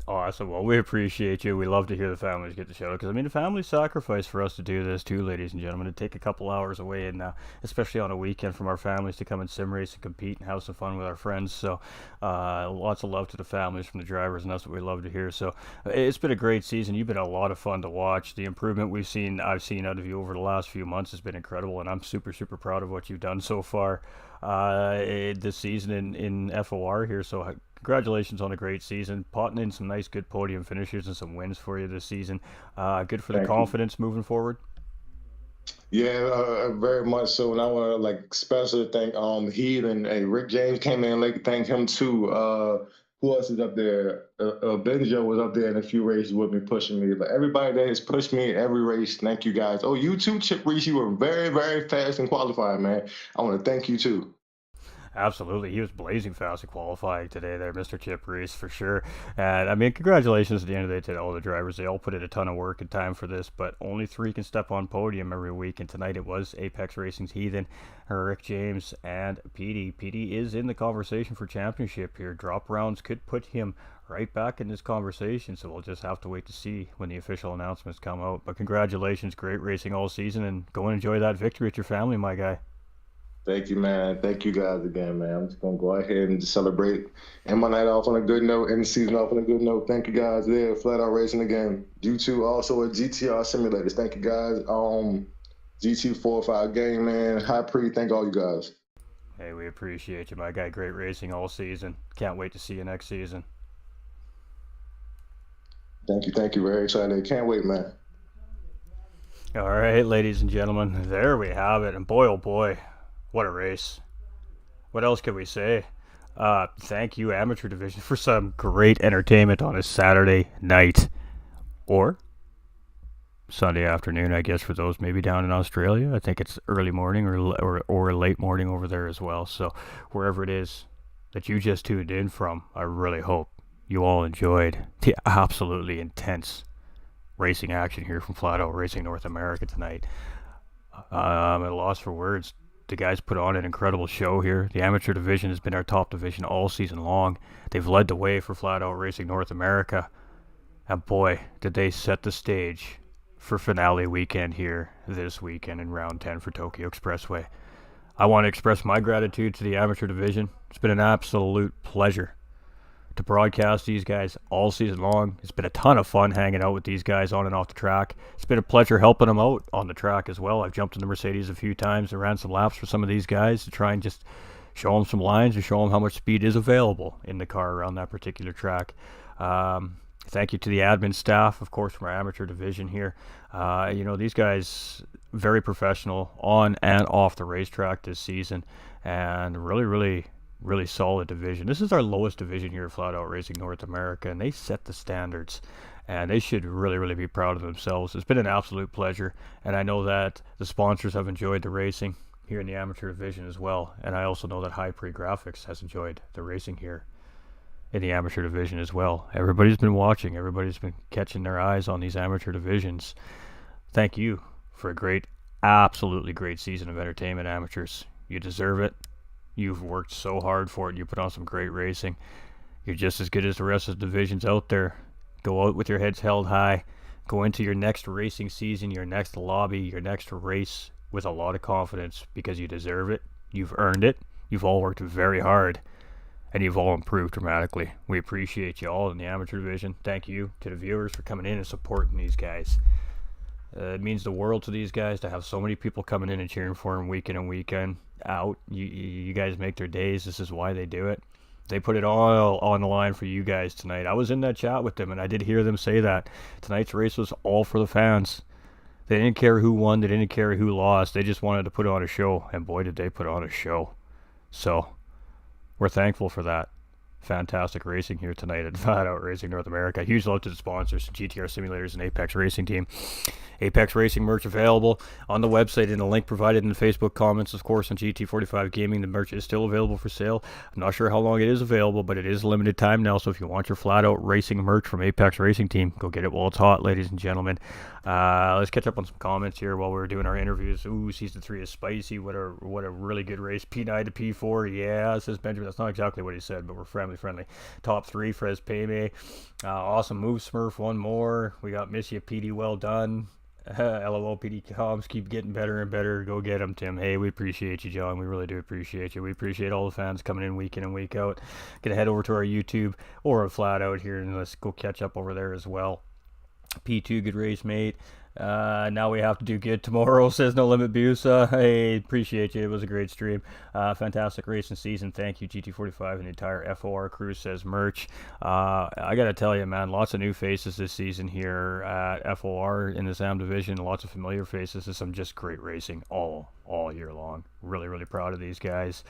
Awesome. Well, we appreciate you. We love to hear the families get the show because I mean the family sacrifice for us to do this too, ladies and gentlemen. To take a couple hours away and especially on a weekend from our families to come and sim race and compete and have some fun with our friends. So, lots of love to the families from the drivers, and that's what we love to hear. So, it's been a great season. You've been a lot of fun to watch. The improvement I've seen out of you over the last few months has been incredible, and I'm super proud of what you've done so far this season in FOR here. So congratulations on a great season, potting in some nice, good podium finishes and some wins for you this season. Good for the Thank you. confidence moving forward. Yeah, very much so. And I want to like especially thank Heath and Rick James came in like thank him too. Who else is up there? Benjo was up there in a few races with me, pushing me. But everybody that has pushed me in every race, thank you guys. Oh, you too, Chip Reese. You were very fast in qualifying, man. I want to thank you too. Absolutely. He was blazing fast in qualifying today there, Mr. Chip Reese, for sure. And, I mean, congratulations at the end of the day to all the drivers. They all put in a ton of work and time for this, but only 3 can step on podium every week. And tonight it was Apex Racing's Heathen, Rick James, and Petey. Petey is in the conversation for championship here. Drop rounds could put him right back in this conversation, so we'll just have to wait to see when the official announcements come out. But congratulations, great racing all season, and go and enjoy that victory with your family, my guy. Thank you, man. Thank you guys again, man. I'm just gonna go ahead and celebrate, end my night off on a good note, end the season off on a good note. Thank you guys there, Flat Out Racing again. You two also at GTR Simulators. Thank you guys. GT45 Game, man. High Pre, thank all you guys. Hey, we appreciate you, my guy. Great racing all season. Can't wait to see you next season. Thank you. Very excited. Can't wait, man. All right, ladies and gentlemen, there we have it. And boy, oh boy, what a race. What else can we say? Thank you, Amateur Division, for some great entertainment on a Saturday night. Or Sunday afternoon, I guess, for those maybe down in Australia. I think it's early morning or late morning over there as well. So wherever it is that you just tuned in from, I really hope you all enjoyed the absolutely intense racing action here from Flat Out Racing North America tonight. I'm at a loss for words. The guys put on an incredible show here. The amateur division has been our top division all season long. They've led the way for Flat Out Racing North America. And boy, did they set the stage for finale weekend here this weekend in round 10 for Tokyo Expressway. I want to express my gratitude to the amateur division. It's been an absolute pleasure to broadcast these guys all season long. It's been a ton of fun hanging out with these guys on and off the track. It's been a pleasure helping them out on the track as well. I've jumped in the Mercedes a few times and ran some laps for some of these guys to try and just show them some lines and show them how much speed is available in the car around that particular track. Thank you to the admin staff, of course, from our amateur division here. These guys, very professional on and off the racetrack this season, and really solid division. This is our lowest division here at Flat Out Racing North America, and they set the standards, and they should really be proud of themselves. It's been an absolute pleasure, and I know that the sponsors have enjoyed the racing here in the amateur division as well, and I also know that High Pre Graphics has enjoyed the racing here in the amateur division as well. Everybody's been watching. Everybody's been catching their eyes on these amateur divisions. Thank you for a absolutely great season of entertainment, amateurs. You deserve it. You've worked so hard for it. You put on some great racing. You're just as good as the rest of the divisions out there. Go out with your heads held high. Go into your next racing season, your next lobby, your next race with a lot of confidence because you deserve it. You've earned it. You've all worked very hard. And you've all improved dramatically. We appreciate you all in the amateur division. Thank you to the viewers for coming in and supporting these guys. It means the world to these guys to have so many people coming in and cheering for them week in and weekend out. You guys make their days. This is why they do it. They put it all on the line for you guys tonight. I was in that chat with them, and I did hear them say that. Tonight's race was all for the fans. They didn't care who won. They didn't care who lost. They just wanted to put on a show, and boy, did they put on a show. So we're thankful for that. Fantastic racing here tonight at Flat Out Racing North America. Huge love to the sponsors, GTR Simulators and Apex Racing Team. Apex Racing merch available on the website in the link provided in the Facebook comments. Of course, on GT45 Gaming, the merch is still available for sale. I'm not sure how long it is available, but it is limited time now. So if you want your Flat Out Racing merch from Apex Racing Team, go get it while it's hot, ladies and gentlemen. Let's catch up on some comments here while we're doing our interviews. Ooh, Season 3 is spicy. What a really good race. P9 to P4. Yeah, says Benjamin. That's not exactly what he said, but we're friendly. family friendly. Top 3 for Payme. Awesome move, Smurf. One more. We got Miss You PD. Well done. LOL PD comms keep getting better and better. Go get them, Tim. Hey, we appreciate you, John. We really do appreciate you. We appreciate all the fans coming in and week out. Gonna head over to our YouTube or a Flat Out here and let's go catch up over there as well. P2, good race, mate. Now we have to do good tomorrow, says No Limit Busa. Hey, appreciate you. It was a great stream. Fantastic racing season. Thank you, GT45 and the entire FOR crew, says Merch. I got to tell you, man, lots of new faces this season here at FOR in the SAM division. Lots of familiar faces. There's some just great racing all year long. Really, really proud of these guys.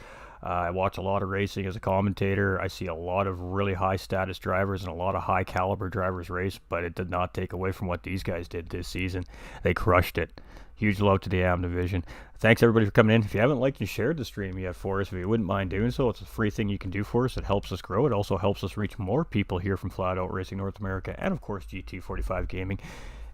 I watch a lot of racing as a commentator. I see a lot of really high status drivers and a lot of high caliber drivers race, but it did not take away from what these guys did this season. They crushed it. Huge love to the AM division. Thanks everybody for coming in. If you haven't liked and shared the stream yet for us, if you wouldn't mind doing so, it's a free thing you can do for us. It helps us grow. It also helps us reach more people here from Flat Out Racing North America and of course GT45 Gaming.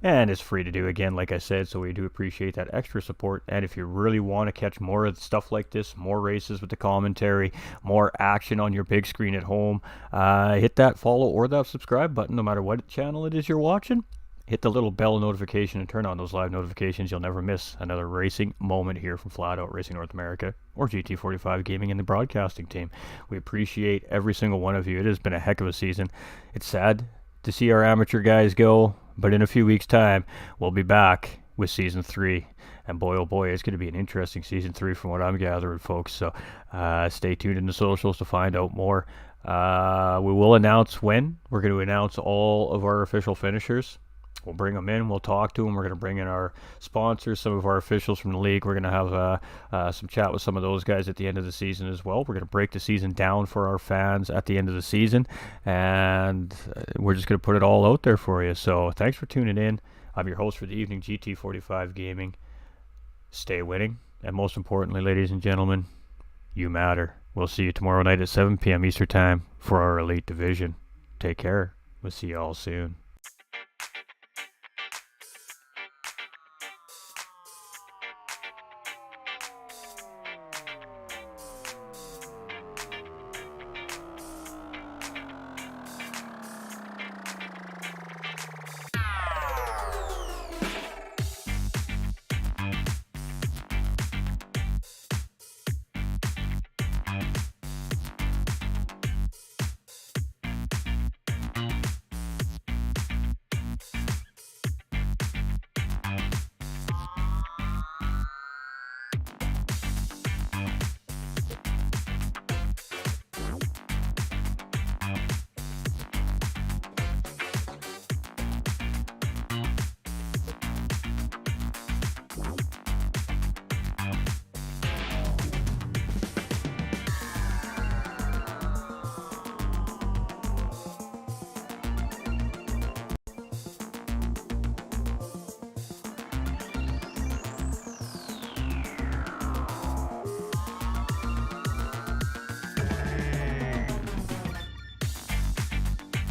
And it's free to do, again, like I said, so we do appreciate that extra support. And if you really want to catch more of stuff like this, more races with the commentary, more action on your big screen at home, hit that follow or that subscribe button, no matter what channel it is you're watching. Hit the little bell notification and turn on those live notifications. You'll never miss another racing moment here from Flat Out Racing North America or GT45 Gaming and the broadcasting team. We appreciate every single one of you. It has been a heck of a season. It's sad to see our amateur guys go, but in a few weeks' time, we'll be back with Season 3. And boy, oh boy, it's going to be an interesting Season 3 from what I'm gathering, folks. So stay tuned in the socials to find out more. We will announce when. We're going to announce all of our official finishers. We'll bring them in. We'll talk to them. We're going to bring in our sponsors, some of our officials from the league. We're going to have some chat with some of those guys at the end of the season as well. We're going to break the season down for our fans at the end of the season. And we're just going to put it all out there for you. So thanks for tuning in. I'm your host for the evening, GT45 Gaming. Stay winning. And most importantly, ladies and gentlemen, you matter. We'll see you tomorrow night at 7 p.m. Eastern Time for our Elite Division. Take care. We'll see you all soon.